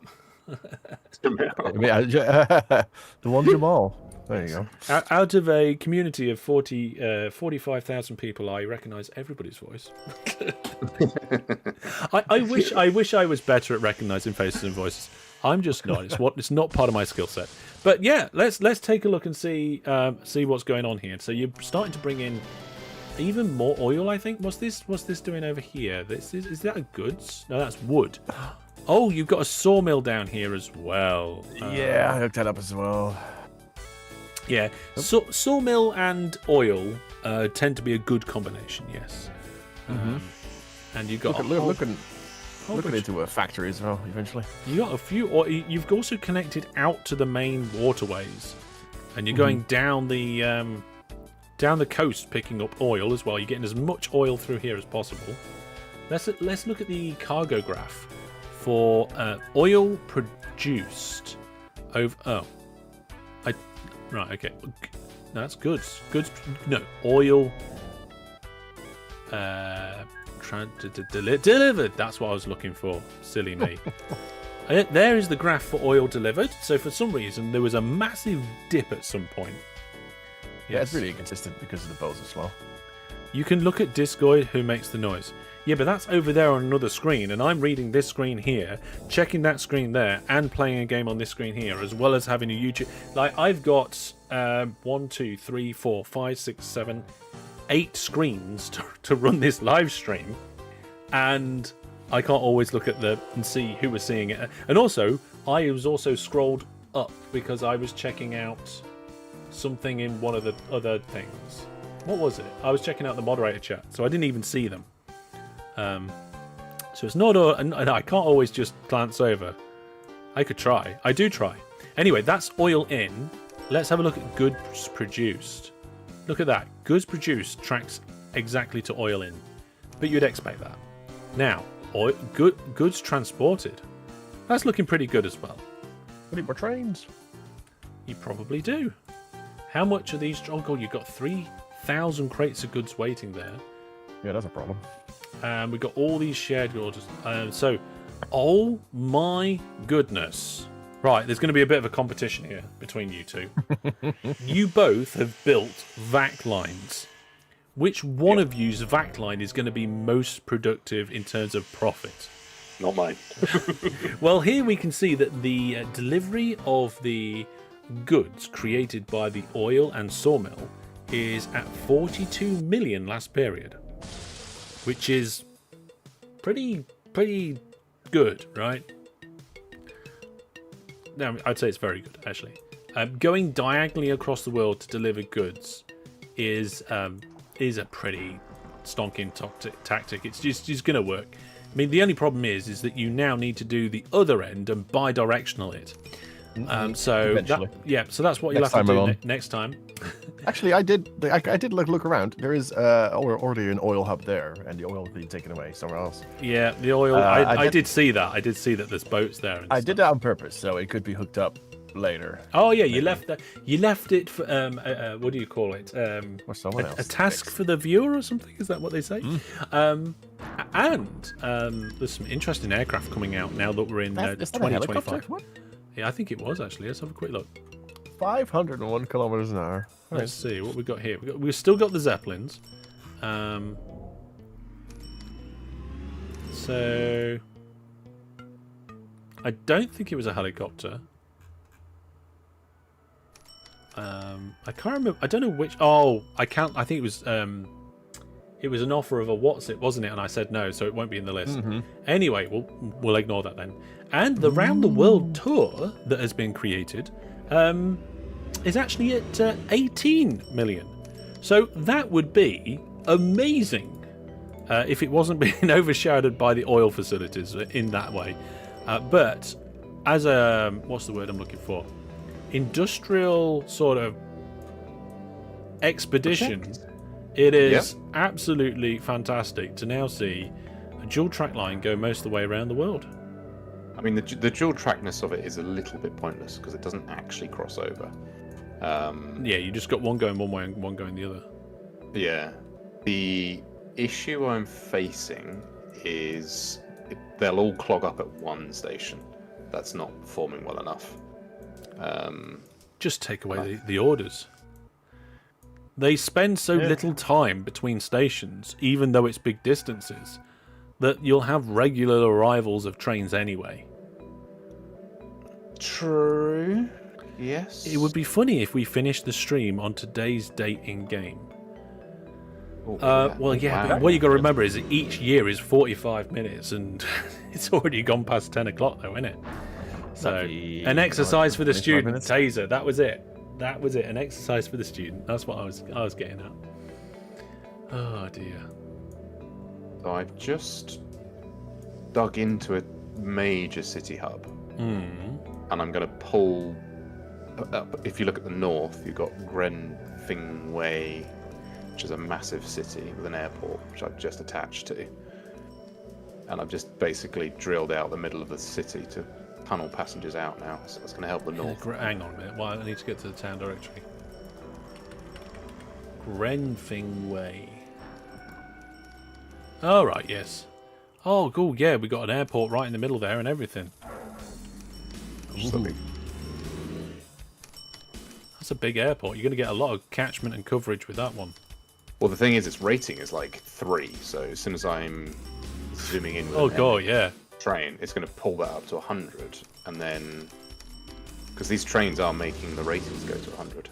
Speaker 3: The one Jamal. There you go.
Speaker 1: Out of a community of 45,000 people, I recognise everybody's voice. I wish I was better at recognising faces and voices. I'm just not. It's not part of my skill set. But yeah, let's take a look and see what's going on here. So you're starting to bring in even more oil, I think. What's this doing over here? Is that a goods? No, that's wood. Oh, you've got a sawmill down here as well.
Speaker 3: Yeah, I hooked that up as well.
Speaker 1: Yeah, sawmill and oil tend to be a good combination. Yes, and you've got
Speaker 3: looking into a factory as well. Eventually,
Speaker 1: you got a few. Or you've also connected out to the main waterways, and you're going down the coast picking up oil as well. You're getting as much oil through here as possible. Let's look at the cargo graph for oil produced over. Oh. Right, okay. No, that's goods. Goods. No, oil. Delivered. That's what I was looking for. Silly me. There is the graph for oil delivered. So for some reason, there was a massive dip at some point.
Speaker 3: yeah, it's really inconsistent because the bows are slow.
Speaker 1: You can look at Discord who makes the noise. Yeah, but that's over there on another screen, and I'm reading this screen here, checking that screen there, and playing a game on this screen here, as well as having a YouTube. Like, I've got 1, 2, 3, 4, 5, 6, 7, 8 screens to run this live stream, and I can't always look at and see who was seeing it. And also, I was also scrolled up because I was checking out something in one of the other things. What was it? I was checking out the moderator chat, so I didn't even see them. So it's not, and I can't always just glance over. I could try. I do try. Anyway, that's oil in. Let's have a look at goods produced. Look at that. Goods produced tracks exactly to oil in. But you'd expect that. Now, goods transported. That's looking pretty good as well.
Speaker 3: We need more trains.
Speaker 1: You probably do. How much are these? Oh god, you've got 3,000 crates of goods waiting there.
Speaker 3: Yeah, that's a problem.
Speaker 1: And we've got all these shared orders. So, oh my goodness. Right, there's going to be a bit of a competition here between you two. You both have built vac lines. Which one of you's vac line is going to be most productive in terms of profit?
Speaker 2: Not mine.
Speaker 1: Well, here we can see that the delivery of the goods created by the oil and sawmill is at 42 million last period, which is pretty good, right? No, I'd say it's very good, actually. Going diagonally across the world to deliver goods is a pretty stonking tactic. It's just going to work. I mean, the only problem is that you now need to do the other end and bi-directional it. So that's what you'll have to do next time.
Speaker 3: Actually, I did look around. There is already an oil hub there, and the oil will be taken away somewhere else.
Speaker 1: Yeah, the oil. I did see that. I did see that there's boats there.
Speaker 3: I did that on purpose, so it could be hooked up later.
Speaker 1: Oh yeah, you left that. You left it for what do you call it?
Speaker 3: Or someone else.
Speaker 1: A task for the viewer or something? Is that what they say? And there's some interesting aircraft coming out now that we're in 2025. Yeah, I think it was actually. Let's have a quick look.
Speaker 3: 501 kilometers an hour.
Speaker 1: Let's see what we've got here. We've still got the Zeppelins. So I don't think it was a helicopter. I can't remember. I don't know which. Oh, I can't. I think it was. It was an offer of a what's it, wasn't it? And I said no, so it won't be in the list. Anyway, we'll ignore that then. And the round the world tour that has been created is actually at 18 million. So that would be amazing if it wasn't being overshadowed by the oil facilities in that way. But as a what's the word I'm looking for? Industrial sort of expedition. It is absolutely fantastic to now see a dual track line go most of the way around the world.
Speaker 2: I mean, the dual trackness of it is a little bit pointless because it doesn't actually cross over.
Speaker 1: Yeah, you just got one going one way and one going the other.
Speaker 2: Yeah. The issue I'm facing is they'll all clog up at one station. That's not performing well enough.
Speaker 1: Just take away the orders. They spend so little time between stations, even though it's big distances, that you'll have regular arrivals of trains anyway.
Speaker 2: True. Yes.
Speaker 1: It would be funny if we finished the stream on today's date in game. But what you got to remember is that each year is 45 minutes, and it's already gone past 10 o'clock, though, isn't it? So, an exercise for the student, Taser. That was it. That was it. An exercise for the student. That's what I was getting at. Oh dear.
Speaker 2: So I've just dug into a major city hub, and I'm going to pull up. If you look at the north, you've got Grenfingway, which is a massive city with an airport, which I've just attached to, and I've just basically drilled out the middle of the city to tunnel passengers out now, so that's going to help the north.
Speaker 1: Hang on a minute. Well, I need to get to the town directory. Grenfingway. Oh, right, yes. Oh, cool, yeah, we got an airport right in the middle there and everything. That's a big airport. You're going to get a lot of catchment and coverage with that one.
Speaker 2: Well, the thing is, its rating is like 3. So as soon as I'm zooming in with
Speaker 1: Oh
Speaker 2: an
Speaker 1: god, yeah.
Speaker 2: train, it's going to pull that up to 100, and then because these trains are making the ratings go to 100.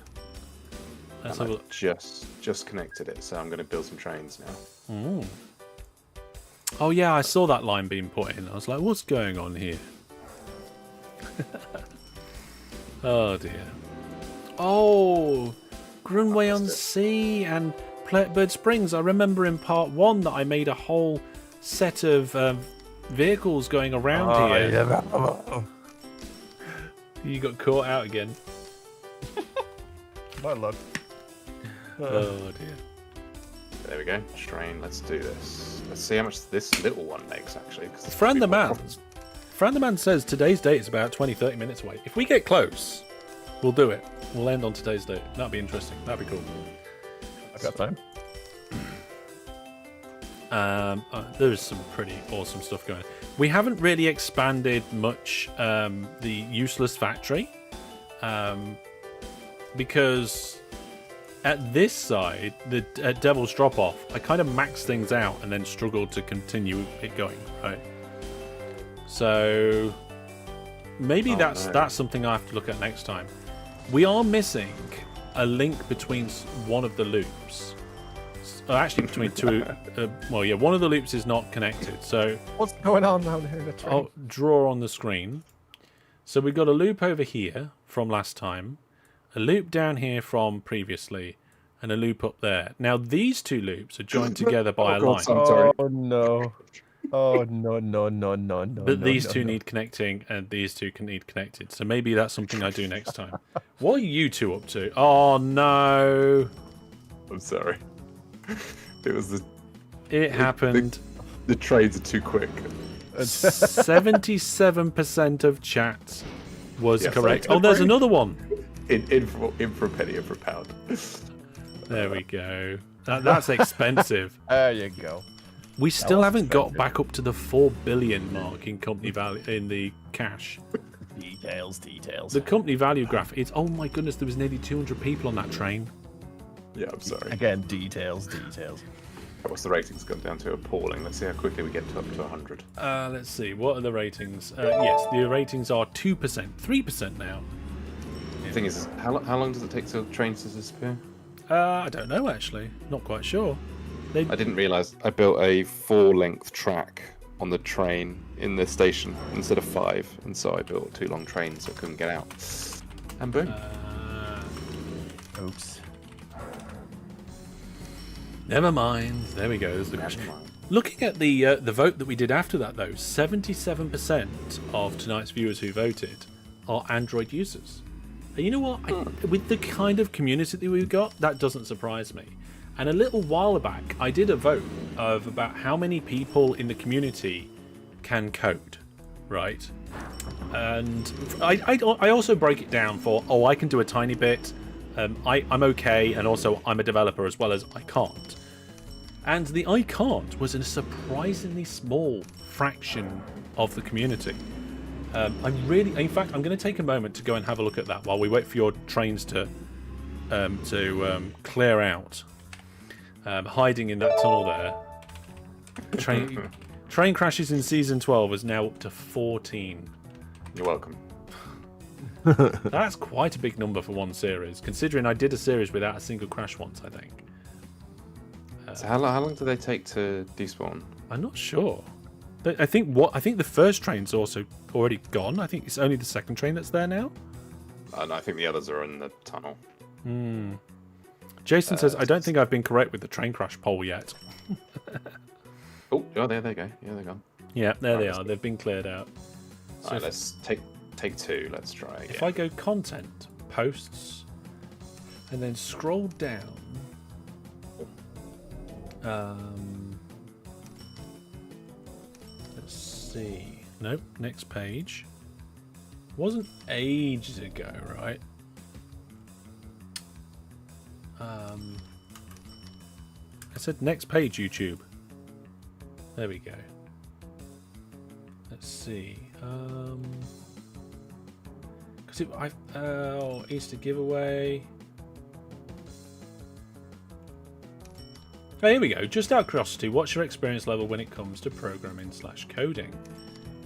Speaker 1: Let's
Speaker 2: And
Speaker 1: have a
Speaker 2: I've
Speaker 1: look.
Speaker 2: just connected it, so I'm going to build some trains now.
Speaker 1: Oh yeah, I saw that line being put in. I was like, what's going on here? Oh dear. Oh, Grunway on Sea and Bird Springs. I remember in part 1 that I made a whole set of vehicles going around here.
Speaker 3: Yeah.
Speaker 1: You got caught out again.
Speaker 3: My luck.
Speaker 1: Oh dear.
Speaker 2: There we go. Train. Let's do this. Let's see how much this little one makes, actually.
Speaker 1: Fran the Man says today's date is about 20-30 minutes away. If we get close, we'll do it. We'll end on today's date. That'd be interesting. That'd be cool.
Speaker 3: I've got time.
Speaker 1: There's some pretty awesome stuff going on. We haven't really expanded much the useless factory because at this side, the Devil's Drop-Off, I kind of maxed things out and then struggled to continue it going, right? So maybe that's something I have to look at next time. We are missing a link between one of the loops. Actually, between two. Well, yeah, one of the loops is not connected. So
Speaker 3: What's going on down here in the train?
Speaker 1: I'll draw on the screen. So we've got a loop over here from last time, a loop down here from previously, and a loop up there. Now these two loops are joined together by a line.
Speaker 2: Sorry.
Speaker 3: Oh no. Oh no.
Speaker 1: But these two need connecting, and these two can need connected. So maybe that's something I do next time. What are you two up to? Oh no!
Speaker 2: I'm sorry. It was the.
Speaker 1: It happened.
Speaker 2: The trades are too quick.
Speaker 1: 77% of chat was
Speaker 2: Yes,
Speaker 1: correct.
Speaker 2: I
Speaker 1: Oh, there's
Speaker 2: agree.
Speaker 1: another one.
Speaker 2: In for a penny, in for a pound.
Speaker 1: There we go. That's expensive.
Speaker 3: There you go.
Speaker 1: We still
Speaker 3: was
Speaker 1: haven't got
Speaker 3: expensive.
Speaker 1: back up to the 4 billion mark in company value in the cash.
Speaker 3: Details.
Speaker 1: The company value graph is, oh my goodness, there was nearly 200 people on that train.
Speaker 2: Yeah, I'm sorry.
Speaker 3: Again, details.
Speaker 2: What's the ratings gone down to? Appalling. Let's see how quickly we get up to 100.
Speaker 1: Let's see, what are the ratings? Yes, the ratings are 2%, 3% now.
Speaker 2: The thing is, how long does it take till trains to disappear?
Speaker 1: I don't know actually, not quite sure.
Speaker 2: I didn't realise I built a 4-length track on the train in the station instead of 5, and so I built 2 long trains so I couldn't get out. And boom.
Speaker 3: Oops.
Speaker 1: Never mind. There we go. There's the question. Looking at the vote that we did after that, though, 77% of tonight's viewers who voted are Android users. And you know what? With the kind of community that we've got, that doesn't surprise me. And a little while back, I did a vote of about how many people in the community can code, right? And I also break it down for, I can do a tiny bit, I'm okay, and also I'm a developer as well as I can't. And the I can't was in a surprisingly small fraction of the community. In fact, I'm going to take a moment to go and have a look at that while we wait for your trains to clear out. Hiding in that tunnel there. Train crashes in season 12 is now up to 14.
Speaker 2: You're welcome.
Speaker 1: That's quite a big number for one series, considering I did a series without a single crash once, I think.
Speaker 2: So how long do they take to despawn?
Speaker 1: I'm not sure. But I think the first train's also already gone. I think it's only the second train that's there now.
Speaker 2: And I think the others are in the tunnel.
Speaker 1: Jason says, I don't think I've been correct with the train crash poll yet.
Speaker 2: Oh, there they go. Yeah, they're gone.
Speaker 1: Yeah, there they are. They've been cleared out. So
Speaker 2: Alright, let's take 2. Let's try again.
Speaker 1: if I go content, posts, and then scroll down, let's see. Nope, next page. Wasn't ages ago, right? I said next page, YouTube. There we go. Let's see. Because Easter giveaway. Oh, here we go. Just out of curiosity, what's your experience level when it comes to programming/coding?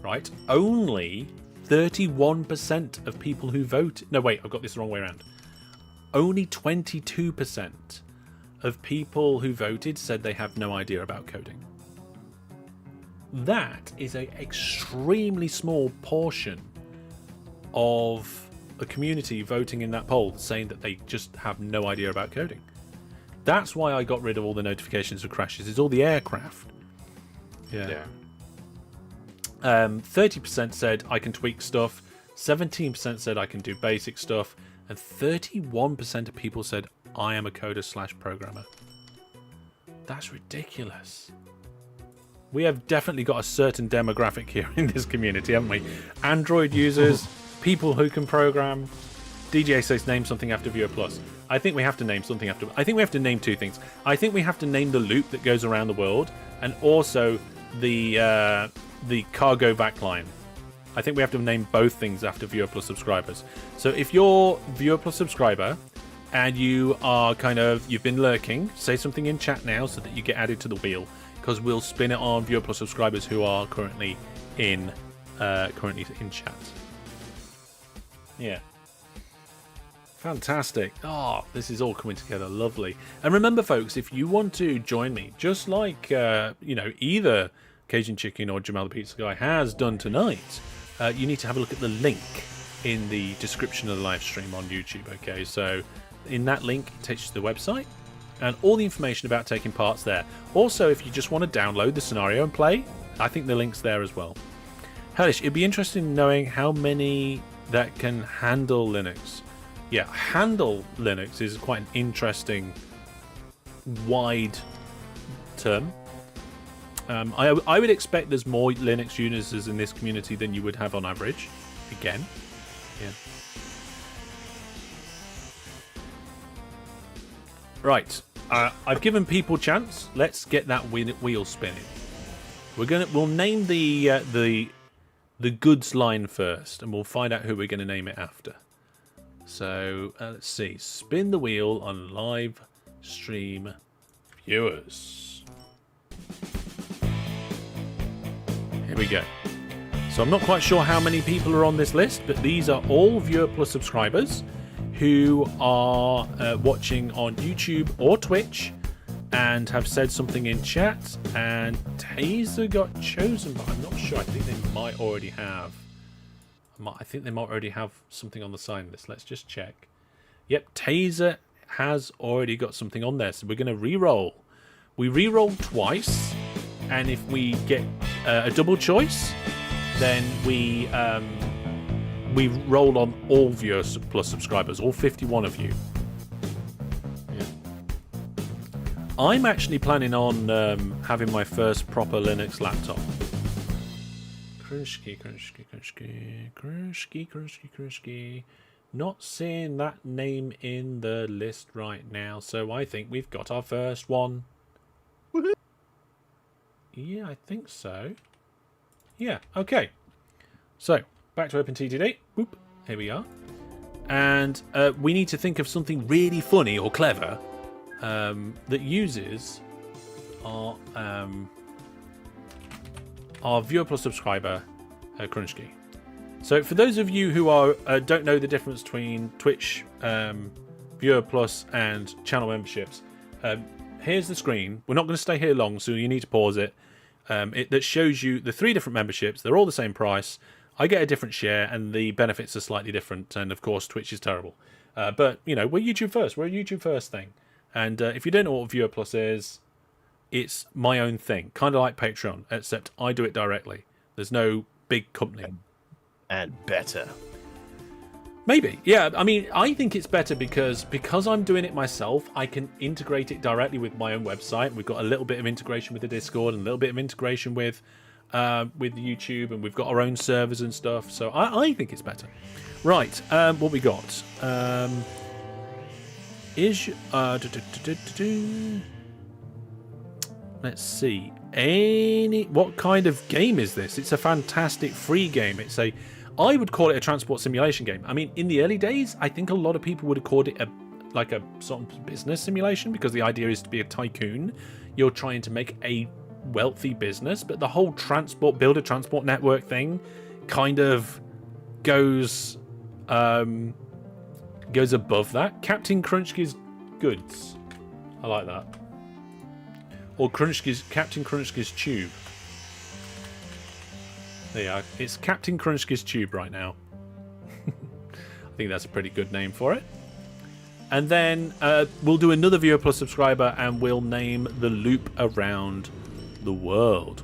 Speaker 1: Right, only 31% of people who vote. No, wait, I've got this the wrong way around. Only 22% of people who voted said they have no idea about coding. That is an extremely small portion of a community voting in that poll saying that they just have no idea about coding. That's why I got rid of all the notifications of crashes. It's all the aircraft. Yeah. 30% said I can tweak stuff. 17% said I can do basic stuff. And 31% of people said I am a coder/programmer. That's ridiculous. We have definitely got a certain demographic here in this community, haven't we? Android users, people who can program. DJ says name something after Viewer Plus. I think we have to name something after... I think we have to name two things. I think we have to name the loop that goes around the world, and also the cargo Vac Line. I think we have to name both things after Viewer Plus subscribers. So if you're Viewer Plus subscriber and you are you've been lurking, say something in chat now so that you get added to the wheel, because we'll spin it on Viewer Plus subscribers who are currently in chat. Yeah. Fantastic. Oh, this is all coming together lovely. And remember, folks, if you want to join me, just like, either Cajun Chicken or Jamal the Pizza Guy has done tonight, you need to have a look at the link in the description of the live stream on YouTube, okay? So in that link, it takes you to the website and all the information about taking part's there. Also, if you just want to download the scenario and play, I think the link's there as well. Hellish, it'd be interesting knowing how many that can handle Linux. Yeah, handle Linux is quite an interesting, wide term. I would expect there's more Linux users in this community than you would have on average. Again, yeah. Right, I've given people chance. Let's get that wheel spinning. We'll name the goods line first, and we'll find out who we're going to name it after. So let's see. Spin the wheel on live stream viewers. Here we go. So I'm not quite sure how many people are on this list, but these are all Viewer Plus subscribers who are watching on YouTube or Twitch and have said something in chat. And Taser got chosen, but I'm not sure. I think they might already have. I think they might already have something on the sign list. Let's just check. Yep, Taser has already got something on there. So we're going to re-roll. We re-roll twice. And if we get a double choice, then we roll on all Viewer Plus subscribers, all 51 of you. Yeah. I'm actually planning on having my first proper Linux laptop. Krunski. Not seeing that name in the list right now, so I think we've got our first one. Yeah, I think so. Yeah, okay. So, back to OpenTTD. Whoop, here we are. And we need to think of something really funny or clever that uses our Viewer Plus subscriber, Krunski. So for those of you who don't know the difference between Twitch, Viewer Plus, and channel memberships, here's the screen. We're not going to stay here long, so you need to pause it. That shows you the 3 different memberships. They're all the same price. I get a different share, and the benefits are slightly different. And of course, Twitch is terrible. But we're YouTube first. We're a YouTube first thing. And if you don't know what Viewer Plus is, it's my own thing, kind of like Patreon, except I do it directly. There's no big company.
Speaker 3: And better.
Speaker 1: Maybe, yeah. I mean, I think it's better because I'm doing it myself. I can integrate it directly with my own website. We've got a little bit of integration with the Discord and a little bit of integration with YouTube, and we've got our own servers and stuff. So I think it's better. Right, what we got? Let's see. What kind of game is this? It's a fantastic free game. I would call it a transport simulation game. I mean, in the early days, I think a lot of people would have called it a sort of business simulation, because the idea is to be a tycoon. you're trying to make a wealthy business, but the whole build a transport network thing kind of goes above that. Captain Crunchge's goods. I like that. Or Captain Crunchge's tube. There you are. It's Captain Crunchge's tube right now. I think that's a pretty good name for it. And then we'll do another viewer plus subscriber, and we'll name the loop around the world.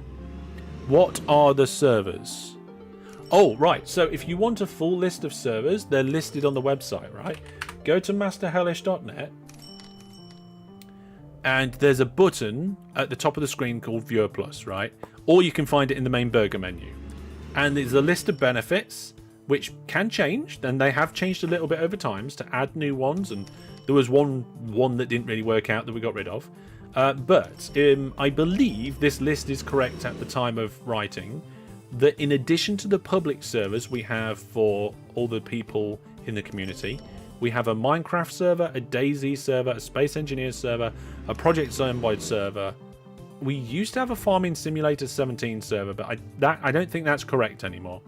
Speaker 1: What are the servers? Oh, right. So if you want a full list of servers, they're listed on the website, right? Go to masterhellish.net, and there's a button at the top of the screen called Viewer Plus, right? Or you can find it in the main burger menu. And there's a list of benefits, which can change, and they have changed a little bit over times to add new ones, and there was one that didn't really work out that we got rid of. But I believe this list is correct at the time of writing, that in addition to the public servers we have for all the people in the community, we have a Minecraft server, a DayZ server, a Space Engineers server, a Project Zone-wide server. We used to have a Farming Simulator 17 server, but I don't think that's correct anymore.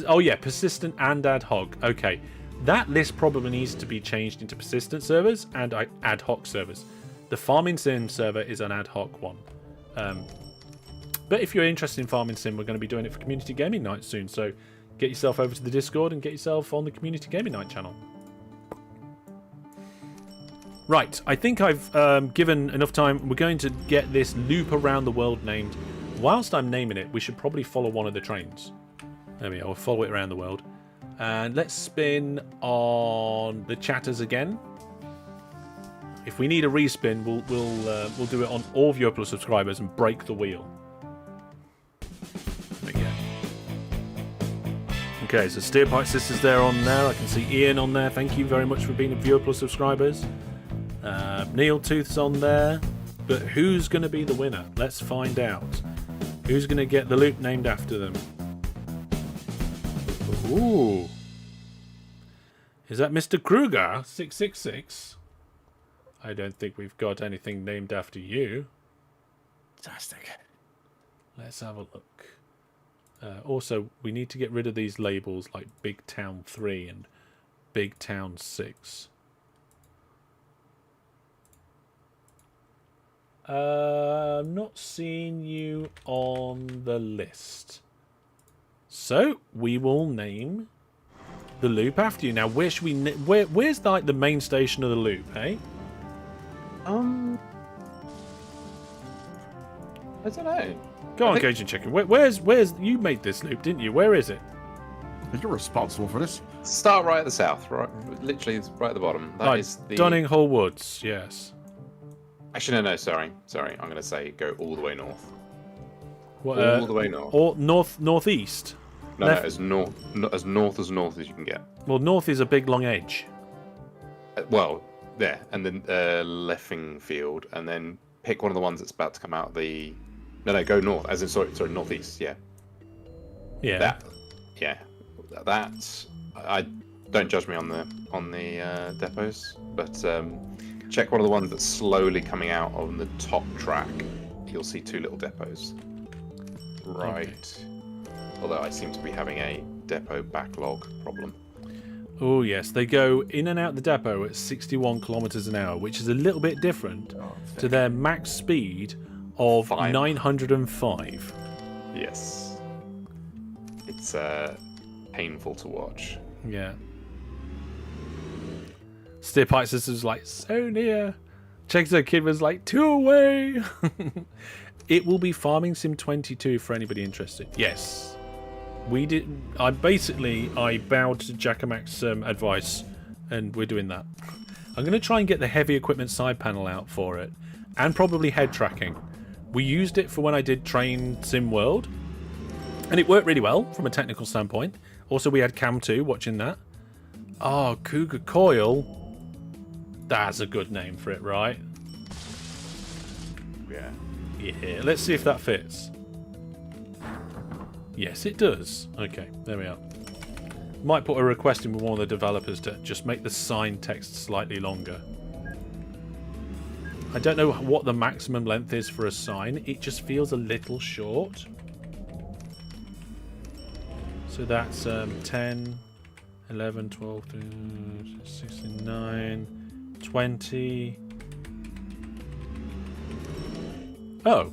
Speaker 1: Oh yeah, persistent and ad hoc. Okay, that list probably needs to be changed into persistent servers and ad hoc servers. The Farming Sim server is an ad hoc one. But if you're interested in Farming Sim, we're going to be doing it for Community Gaming Night soon. So get yourself over to the Discord and get yourself on the Community Gaming Night channel. Right, I think I've given enough time. We're going to get this loop around the world named. Whilst I'm naming it, we should probably follow one of the trains. There we go, we'll follow it around the world. And let's spin on the chatters again. If we need a respin, we'll do it on all Viewer Plus subscribers and break the wheel. There we go. Okay, so Steerpipe Sisters there on there. I can see Ian on there. Thank you very much for being a Viewer Plus subscribers. Neil Tooth's on there. But who's going to be the winner? Let's find out. Who's going to get the loop named after them? Ooh. Is that Mr. Kruger 666? I don't think we've got anything named after you.
Speaker 3: Fantastic.
Speaker 1: Let's have a look. Also, we need to get rid of these labels like Big Town 3 and Big Town 6. I'm not seeing you on the list. So, we will name the loop after you. Now, where should we... Where's like the main station of the loop, eh?
Speaker 2: I don't know.
Speaker 1: Go on, Cajun Chicken. Where's... You made this loop, didn't you? Where is it?
Speaker 3: You're responsible for this.
Speaker 2: Start right at the south, right? Literally, it's right at the bottom. That is the...
Speaker 1: Dunninghall Woods, yes.
Speaker 2: Actually, no, sorry. I'm going to say go all the way north.
Speaker 1: What,
Speaker 2: all the way north.
Speaker 1: Or northeast?
Speaker 2: No, as north as you can get.
Speaker 1: Well, north is a big long edge.
Speaker 2: Well, there, and then Leffingfield, and then pick one of the ones that's about to come out the... No, go north, as in, sorry, northeast, yeah.
Speaker 1: Yeah.
Speaker 2: That's... Don't judge me on the depots, but check one of the ones that's slowly coming out on the top track. You'll see two little depots. Right. Okay. Although I seem to be having a depot backlog problem.
Speaker 1: Oh, yes. They go in and out the depot at 61 kilometers an hour, which is a little bit different to their max speed of 905.
Speaker 2: Yes. It's painful to watch.
Speaker 1: Yeah. Steerpipe Sisters was like, so near. Checkzo Kid was like, 2 away. It will be Farming Sim 22 for anybody interested. Yes. We did. I bowed to Jackamac's advice, and we're doing that. I'm going to try and get the heavy equipment side panel out for it, and probably head tracking. We used it for when I did Train Sim World, and it worked really well from a technical standpoint. Also, we had Cam 2 watching that. Oh, Cougar Coil. That's a good name for it, right?
Speaker 2: Yeah.
Speaker 1: Yeah, let's see if that fits. Yes, it does. Okay, there we are. Might put a request in with one of the developers to just make the sign text slightly longer. I don't know what the maximum length is for a sign. It just feels a little short. So that's 10, 11, 12, 13, 16, 9, 20. Oh.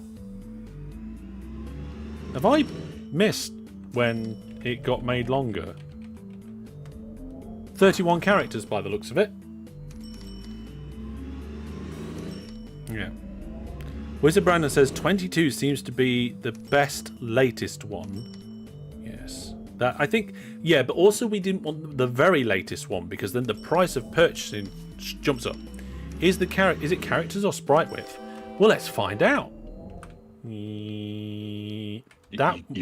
Speaker 1: Have I missed when it got made longer? 31 characters by the looks of it. Yeah. Wizard Brandon says 22 seems to be the best latest one. Yes. That I think, yeah, but also we didn't want the very latest one because then the price of purchasing jumps up. Is it characters or sprite width? Well, let's find out.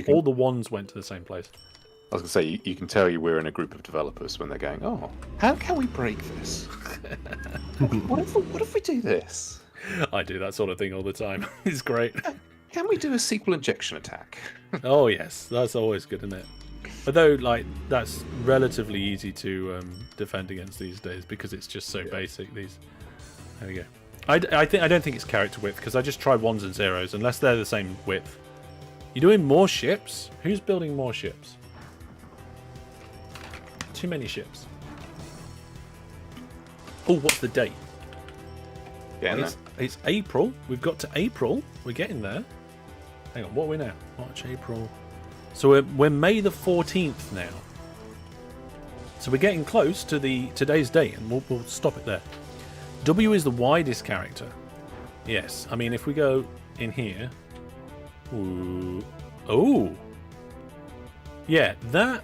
Speaker 1: All the ones went to the same place.
Speaker 2: I was going to say, you can tell we're in a group of developers when they're going, oh, how can we break this? what if we do this?
Speaker 1: I do that sort of thing all the time. It's great.
Speaker 2: Can we do a SQL injection attack?
Speaker 1: Oh, yes. That's always good, isn't it? Although, like, that's relatively easy to defend against these days because it's just so basic. There we go. I don't think it's character width because I just tried ones and zeros unless they're the same width. You're doing more ships? Who's building more ships? Too many ships. Oh, what's the date? It's April. We've got to April. We're getting there. Hang on, what are we now? March, April. So we're May the 14th now. So we're getting close to today's date, and we'll stop it there. W is the widest character. Yes, I mean if we go in here. Ooh. Oh. Yeah, that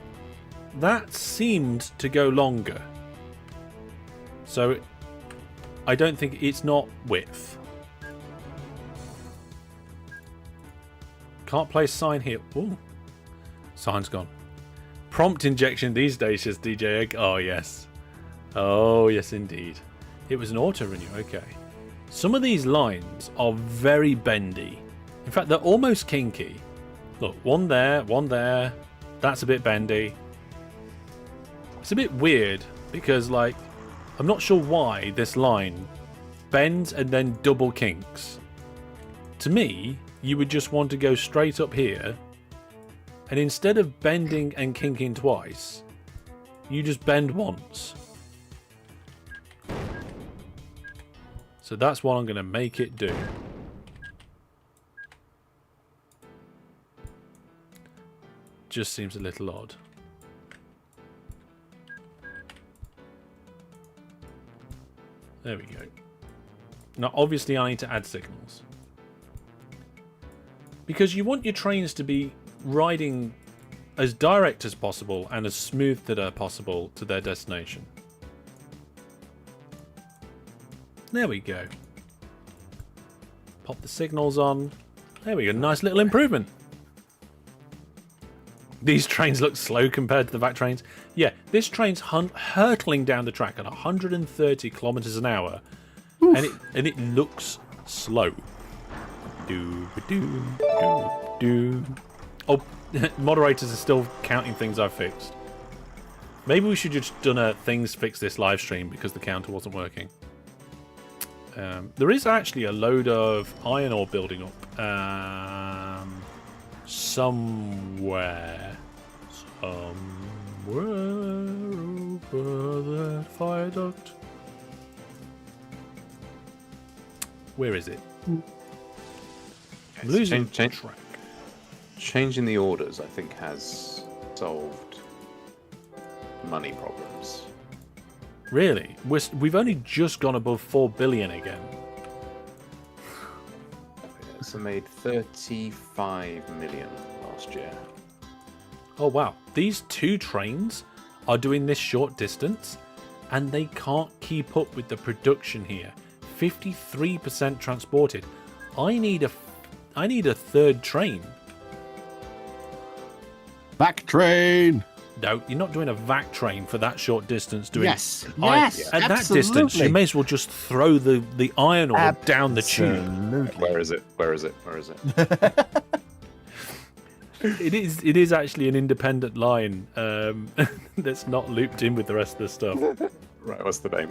Speaker 1: seemed to go longer. So I don't think it's not width. Can't place sign here. Ooh. Sign's gone. Prompt injection these days, says DJ Egg. Oh yes. Oh yes indeed. It was an auto renew, okay. Some of these lines are very bendy. In fact, they're almost kinky. Look, one there, one there. That's a bit bendy. It's a bit weird because, like, I'm not sure why this line bends and then double kinks. To me, you would just want to go straight up here, and instead of bending and kinking twice, you just bend once. So that's what I'm going to make it do. Just seems a little odd. There we go. Now, obviously, I need to add signals. Because you want your trains to be riding as direct as possible and as smooth as possible to their destination. There we go. Pop the signals on. There we go. Nice little improvement. These trains look slow compared to the Vac trains. Yeah, this train's hurtling down the track at 130 kilometers an hour, and it looks slow. Oh, moderators are still counting things I've fixed. Maybe we should just done a things fix this live stream because the counter wasn't working. There is actually a load of iron ore building up somewhere over that viaduct. Where is it? I'm losing track.
Speaker 2: Changing the orders, I think, has solved money problems.
Speaker 1: Really? We've only just gone above 4 billion again.
Speaker 2: So made 35 million last year.
Speaker 1: Oh wow. These two trains are doing this short distance and they can't keep up with the production here. 53% transported. I need a third train.
Speaker 3: Back train.
Speaker 1: No, you're not doing a Vac train for that short distance.
Speaker 3: Yes,
Speaker 1: at that distance, you may as well just throw the iron ore down the tube.
Speaker 3: Absolutely.
Speaker 2: Where is it? Where is it? Where is it?
Speaker 1: It is actually an independent line that's not looped in with the rest of the stuff.
Speaker 2: Right, what's the name?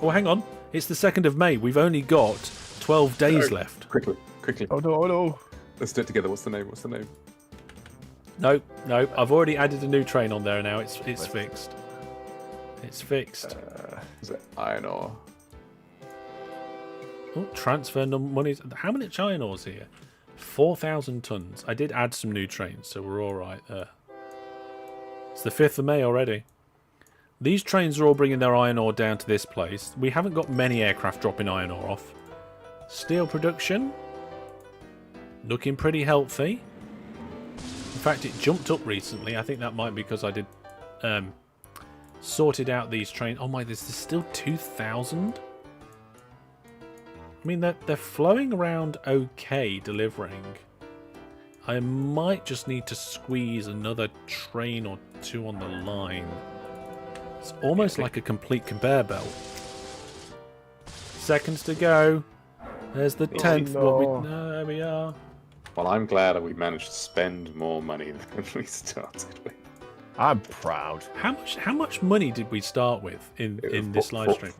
Speaker 1: Oh, hang on. It's the 2nd of May. We've only got 12 days left.
Speaker 2: Quickly.
Speaker 3: Oh no.
Speaker 2: Let's do it together. What's the name?
Speaker 1: No. I've already added a new train on there now. It's fixed. It's fixed.
Speaker 2: Is it iron ore?
Speaker 1: Oh, transfer money. How many iron ores here? 4,000 tons. I did add some new trains, so we're all right there. It's the 5th of May already. These trains are all bringing their iron ore down to this place. We haven't got many aircraft dropping iron ore off. Steel production. Looking pretty healthy. In fact, it jumped up recently. I think that might be because I did sorted out these trains. Oh my, there's still 2,000? I mean, they're flowing around okay, delivering. I might just need to squeeze another train or two on the line. It's almost like a complete conveyor belt. Seconds to go. There's the 10th.
Speaker 3: no.
Speaker 1: There we are.
Speaker 2: Well, I'm glad that we managed to spend more money than we started with.
Speaker 3: I'm proud.
Speaker 1: How much money did we start with in this live stream?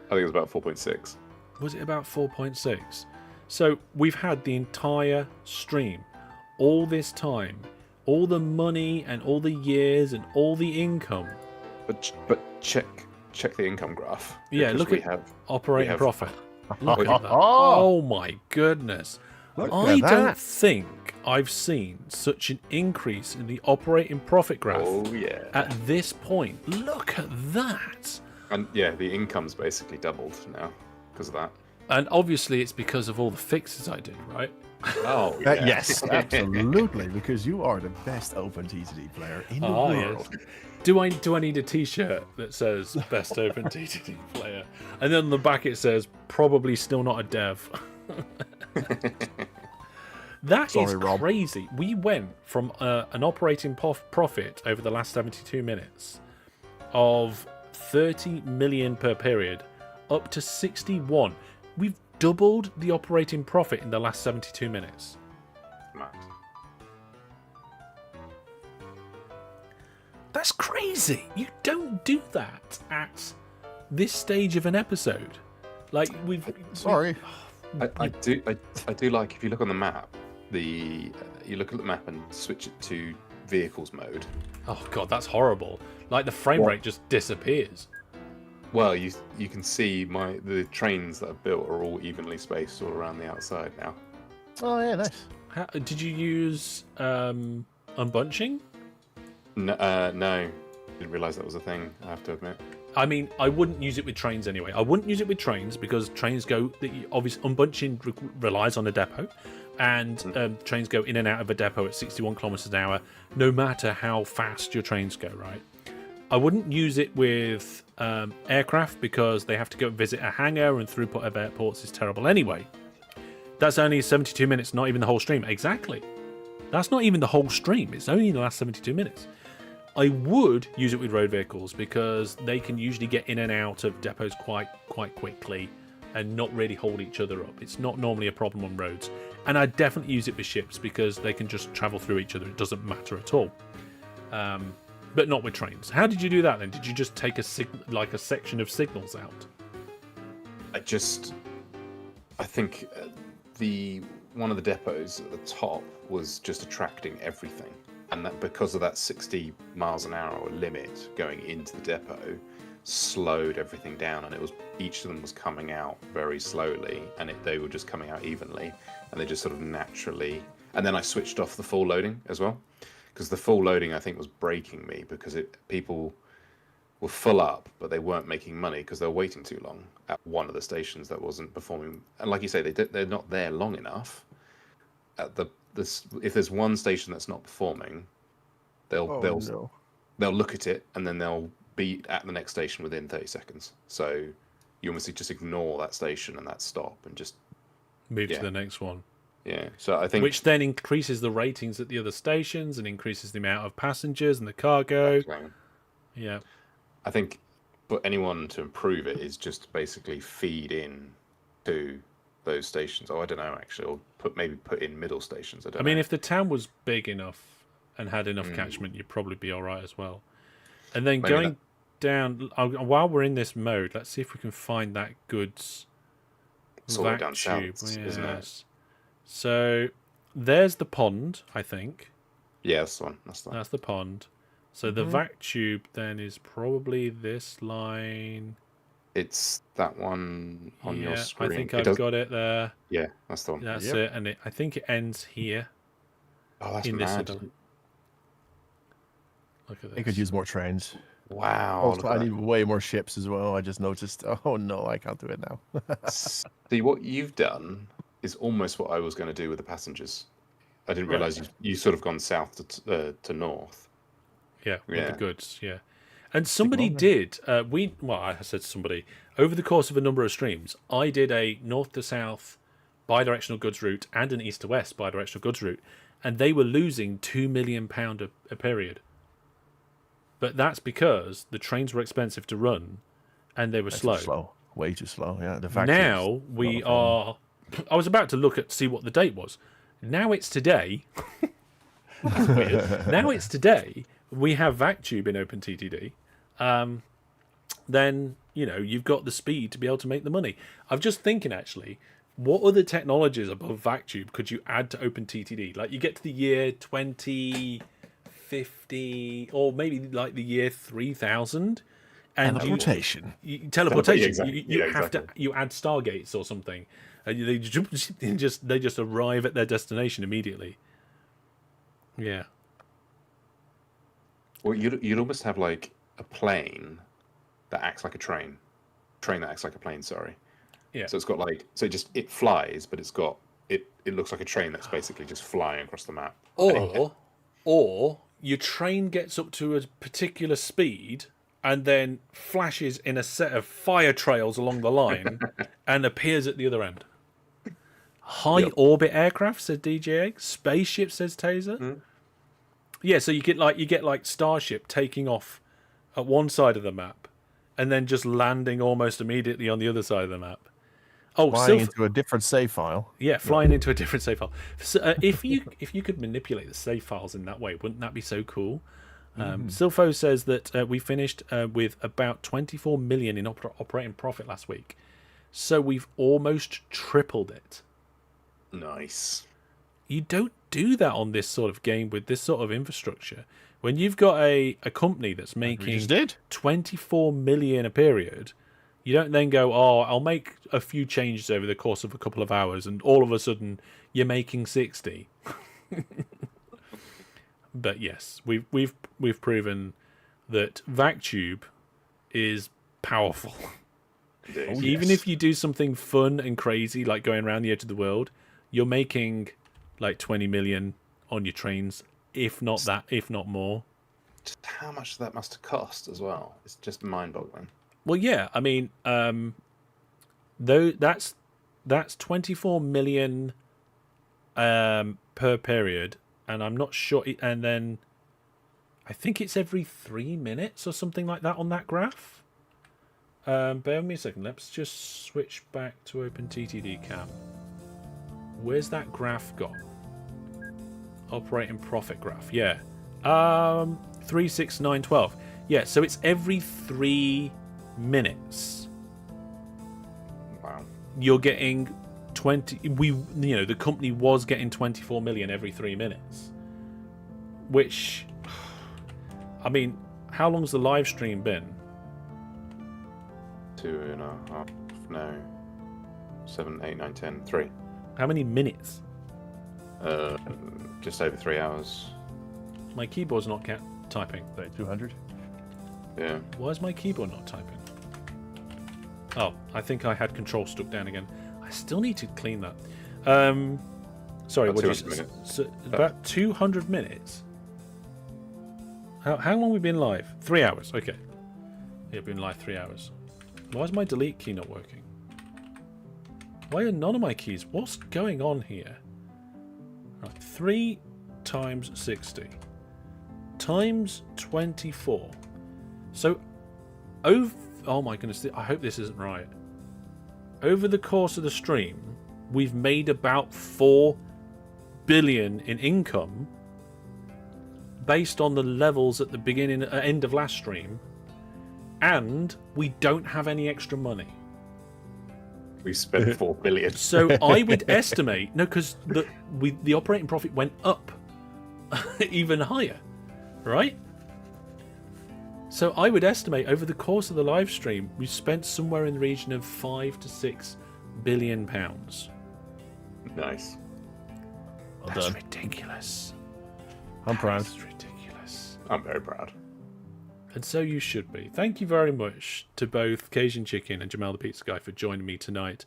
Speaker 2: I think it was about 4.6.
Speaker 1: Was it about 4.6? So we've had the entire stream, all this time, all the money and all the years and all the income.
Speaker 2: But check the income graph.
Speaker 1: Yeah,
Speaker 2: because
Speaker 1: look at operating profit. Look at that.
Speaker 3: Oh.
Speaker 1: Oh my goodness.
Speaker 3: Look
Speaker 1: I
Speaker 3: at
Speaker 1: don't
Speaker 3: that.
Speaker 1: think I've seen such an increase in the operating profit graph
Speaker 2: Oh yeah.
Speaker 1: at this point. Look at that.
Speaker 2: And yeah, the income's basically doubled now because of that.
Speaker 1: And obviously it's because of all the fixes I did, right?
Speaker 2: Oh yeah.
Speaker 3: Yes, absolutely, because you are the best OpenTTD player in the world.
Speaker 1: Yes. Do I need a T-shirt that says "Best OpenTTD Player"? And then on the back it says "Probably still not a dev." That is
Speaker 3: Rob.
Speaker 1: crazy. We went from an operating profit over the last 72 minutes of 30 million per period up to 61. We've doubled the operating profit in the last 72 minutes.
Speaker 2: Mad.
Speaker 1: That's crazy. You don't do that at this stage of an episode. Like
Speaker 3: Sorry.
Speaker 2: I do like, if you look on the map, you look at the map and switch it to vehicles mode.
Speaker 1: Oh god, that's horrible. Like the frame rate just disappears.
Speaker 2: Well, you can see the trains that I've built are all evenly spaced all around the outside now.
Speaker 3: Oh yeah, nice.
Speaker 1: Did you use unbunching?
Speaker 2: No, didn't realise that was a thing. I have to admit.
Speaker 1: I mean, I wouldn't use it with trains anyway. I wouldn't use it with trains because trains go. Obviously, unbunching relies on a depot, and trains go in and out of a depot at 61 kilometers an hour, no matter how fast your trains go. Right. I wouldn't use it with aircraft because they have to go visit a hangar, and throughput of airports is terrible anyway. That's only 72 minutes, not even the whole stream. Exactly. That's not even the whole stream. It's only the last 72 minutes. I would use it with road vehicles because they can usually get in and out of depots quite quickly and not really hold each other up. It's not normally a problem on roads. And I definitely use it with ships because they can just travel through each other. It doesn't matter at all. But not with trains. How did you do that then? Did you just take a section of signals out?
Speaker 2: I think one of the depots at the top was just attracting everything, and that because of that 60 miles an hour limit going into the depot slowed everything down, and each of them was coming out very slowly, and they were just coming out evenly, and they just sort of naturally. And then I switched off the full loading as well, because the full loading I think was breaking me because people were full up, but they weren't making money because they were waiting too long at one of the stations that wasn't performing. And like you say, they're not there long enough. If there's one station that's not performing, they'll look at it and then they'll be at the next station within 30 seconds. So you almost just ignore that station and that stop and just
Speaker 1: Move to the next one.
Speaker 2: Yeah, so I think
Speaker 1: which then increases the ratings at the other stations and increases the amount of passengers and the cargo. Yeah,
Speaker 2: I think, but anyone to improve it is just basically feed in to those stations. Oh, I don't know actually, or maybe put in middle stations. I mean,
Speaker 1: if the town was big enough and had enough catchment, you'd probably be all right as well. And then going down while we're in this mode, let's see if we can find that goods.
Speaker 2: It's all the way down
Speaker 1: Vac-tube,
Speaker 2: south, isn't it?
Speaker 1: yes. So there's the pond, I think.
Speaker 2: Yeah, that's the one. That's the one.
Speaker 1: That's the pond. So the vac tube then is probably this line.
Speaker 2: It's that one on your
Speaker 1: Yeah,
Speaker 2: screen.
Speaker 1: I think I've got it there.
Speaker 2: Yeah, that's the one.
Speaker 1: That's
Speaker 3: Yep.
Speaker 1: it, and I think it ends here.
Speaker 2: Oh, that's
Speaker 1: in this
Speaker 2: mad.
Speaker 1: little... Look at
Speaker 3: I
Speaker 1: this.
Speaker 3: could use more trains.
Speaker 2: Wow.
Speaker 3: Also,
Speaker 2: look
Speaker 3: I
Speaker 2: at
Speaker 3: need way more ships as well. I just noticed. Oh no, I can't do it now.
Speaker 2: that. See, what you've done is almost what I was going to do with the passengers. I didn't realize you sort of gone south to north.
Speaker 1: Yeah, with
Speaker 2: Yeah.
Speaker 1: the goods, yeah. And somebody
Speaker 3: on
Speaker 1: did, I said somebody, over the course of a number of streams, I did a north to south bi-directional goods route and an east to west bi-directional goods route, and they were losing £2 million a period. But that's because the trains were expensive to run and they were
Speaker 3: That's
Speaker 1: slow.
Speaker 3: too slow. Way too slow. Yeah. The fact
Speaker 1: Now we are... I was about to look at see what the date was. Now it's today. Weird. Now it's today. We have VacTube in OpenTTD. Then you've got the speed to be able to make the money. I'm just thinking actually, what other technologies above VacTube could you add to OpenTTD? Like you get to the year 2050, or maybe like the year 3000, and
Speaker 3: teleportation.
Speaker 1: teleportation.
Speaker 2: Exactly.
Speaker 1: You
Speaker 2: Yeah,
Speaker 1: have to
Speaker 2: exactly.
Speaker 1: you add stargates or something, and they just arrive at their destination immediately. Yeah.
Speaker 2: Well, you'd almost have like a plane that acts like a train. Train that acts like a plane, sorry.
Speaker 1: Yeah.
Speaker 2: So it's got like, it flies, but it's got, it looks like a train that's basically just flying across the map.
Speaker 1: Or your train gets up to a particular speed and then flashes in a set of fire trails along the line and appears at the other end. High orbit aircraft, said DJ Egg. Spaceship, says Taser. Yeah, so you get like Starship taking off at one side of the map and then just landing almost immediately on the other side of the map. Oh,
Speaker 3: Flying into a different save file.
Speaker 1: yeah, flying into a different save file. So, if you could manipulate the save files in that way, wouldn't that be so cool? Silfo says that we finished with about 24 million in operating profit last week, so we've almost tripled it.
Speaker 2: Nice.
Speaker 1: You don't do that on this sort of game with this sort of infrastructure. When you've got a company that's
Speaker 3: We
Speaker 1: making
Speaker 3: just did.
Speaker 1: 24 million a period, you don't then go, oh, I'll make a few changes over the course of a couple of hours, and all of a sudden you're making 60. But yes, we've proven that VacTube is powerful. Even if you do something fun and crazy like going around the edge of the world, you're making like 20 million on your trains, if not that, if not more.
Speaker 2: Just how much that must have cost as well. It's just mind-boggling.
Speaker 1: Well, yeah, I mean, though that's 24 million per period, and I'm not sure. And then I think it's every 3 minutes or something like that on that graph. Bear with me a second. Let's just switch back to OpenTTD Cam. Where's that graph gone? Operating profit graph. Yeah. 36912. Yeah, so it's every 3 minutes.
Speaker 2: Wow.
Speaker 1: You're getting 20. The company was getting 24 million every 3 minutes. Which, I mean, how long's the live stream been?
Speaker 2: 2.5. No. 7, 8, 9, 10. 3.
Speaker 1: How many minutes?
Speaker 2: Just over 3 hours.
Speaker 1: My keyboard's not typing.
Speaker 3: 3200.
Speaker 2: Yeah.
Speaker 1: Why is my keyboard not typing? Oh, I think I had control stuck down again. I still need to clean that. Sorry,
Speaker 2: About
Speaker 1: what did
Speaker 2: 200
Speaker 1: you
Speaker 2: minutes.
Speaker 1: so about 200 minutes? How long have we been live? 3 hours. Okay. Yeah, we've been live 3 hours. Why is my delete key not working? Why are none of my keys? What's going on here? Right, 3 times 60 times 24. So, oh my goodness, I hope this isn't right. Over the course of the stream, we've made about 4 billion in income based on the levels at the end of last stream, and we don't have any extra money.
Speaker 2: We spent 4 billion.
Speaker 1: So I would estimate because the operating profit went up even higher, right? So I would estimate over the course of the live stream we spent somewhere in the region of £5 to £6 billion.
Speaker 2: Nice.
Speaker 3: Well
Speaker 1: That's
Speaker 3: done.
Speaker 1: ridiculous.
Speaker 3: I'm proud.
Speaker 1: That's ridiculous.
Speaker 2: I'm very proud.
Speaker 1: And so you should be. Thank you very much to both Cajun Chicken and Jamal the Pizza Guy for joining me tonight.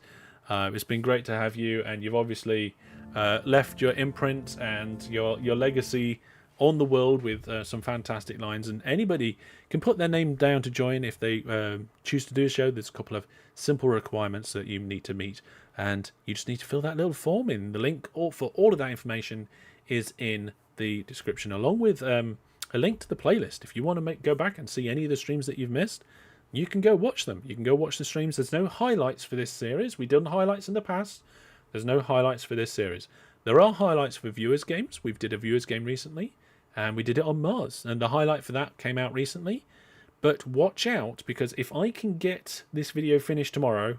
Speaker 1: It's been great to have you, and you've obviously left your imprint and your legacy on the world with some fantastic lines. And anybody can put their name down to join if they choose to do so. There's a couple of simple requirements that you need to meet, and you just need to fill that little form in. The link for all of that information is in the description, along with a link to the playlist. If you want to go back and see any of the streams that you've missed, you can go watch them. You can go watch the streams. There's no highlights for this series. We've done highlights in the past. There's no highlights for this series. There are highlights for viewers games. We've did a viewers game recently, and we did it on Mars, and the highlight for that came out recently. But watch out, because if I can get this video finished tomorrow,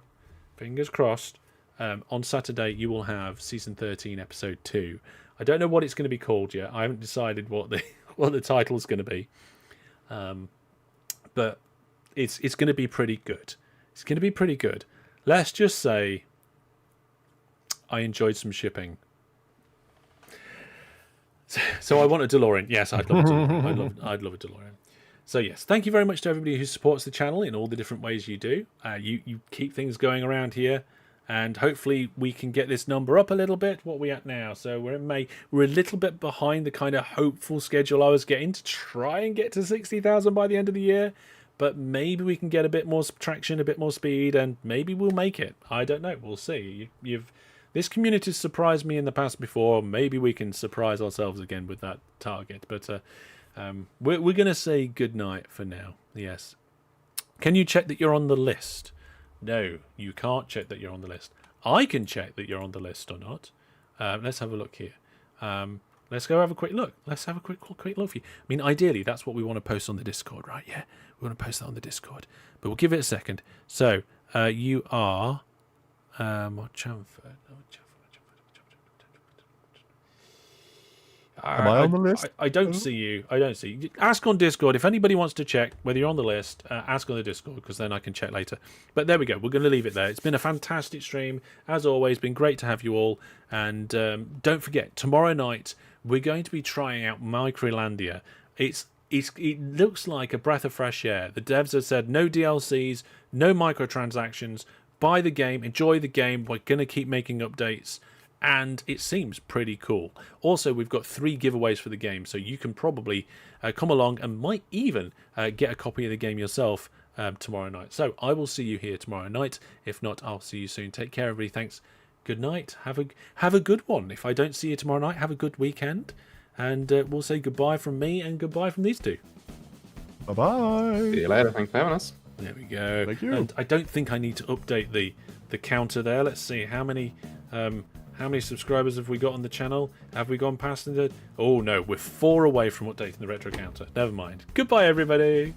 Speaker 1: fingers crossed, on Saturday you will have season 13 episode 2. I don't know what it's going to be called yet. I haven't decided what the title is going to be, but it's going to be pretty good. It's going to be pretty good. Let's just say I enjoyed some shipping. So I want a DeLorean. Yes, I'd love a DeLorean. I'd love a DeLorean. So yes, thank you very much to everybody who supports the channel in all the different ways you do. You keep things going around here, and hopefully we can get this number up a little bit. What are we at now? So we're in May. We're a little bit behind the kind of hopeful schedule I was getting to try and get to 60,000 by the end of the year. But maybe we can get a bit more traction, a bit more speed, and maybe we'll make it. I don't know. We'll see. This community has surprised me in the past before. Maybe we can surprise ourselves again with that target. But we're going to say good night for now. Yes. Can you check that you're on the list? No, you can't check that you're on the list. I can check that you're on the list or not. Let's have a look here. Let's go have a quick look. Let's have a quick look for you. I mean, ideally, that's what we want to post on the Discord, right? Yeah, we want to post that on the Discord. But we'll give it a second. So, you are...
Speaker 3: Am I on the list?
Speaker 1: I don't see you. I don't see you. Ask on Discord. If anybody wants to check whether you're on the list, ask on the Discord, because then I can check later. But there we go. We're going to leave it there. It's been a fantastic stream. As always, been great to have you all. And don't forget, tomorrow night, we're going to be trying out Microlandia. It looks like a breath of fresh air. The devs have said no DLCs, no microtransactions. Buy the game, enjoy the game. We're going to keep making updates. And it seems pretty cool. Also, we've got 3 giveaways for the game, so you can probably come along and might even get a copy of the game yourself tomorrow night. So I will see you here tomorrow night. If not, I'll see you soon. Take care, everybody. Thanks. Good night. Have a good one. If I don't see you tomorrow night, have a good weekend. And we'll say goodbye from me and goodbye from these two.
Speaker 3: Bye-bye.
Speaker 2: See you later. Thanks for having us.
Speaker 1: There we go.
Speaker 3: Thank you.
Speaker 1: And I don't think I need to update the counter there. Let's see how many subscribers have we got on the channel? Have we gone past the... Oh no, we're 4 away from updating the retro counter. Never mind. Goodbye, everybody.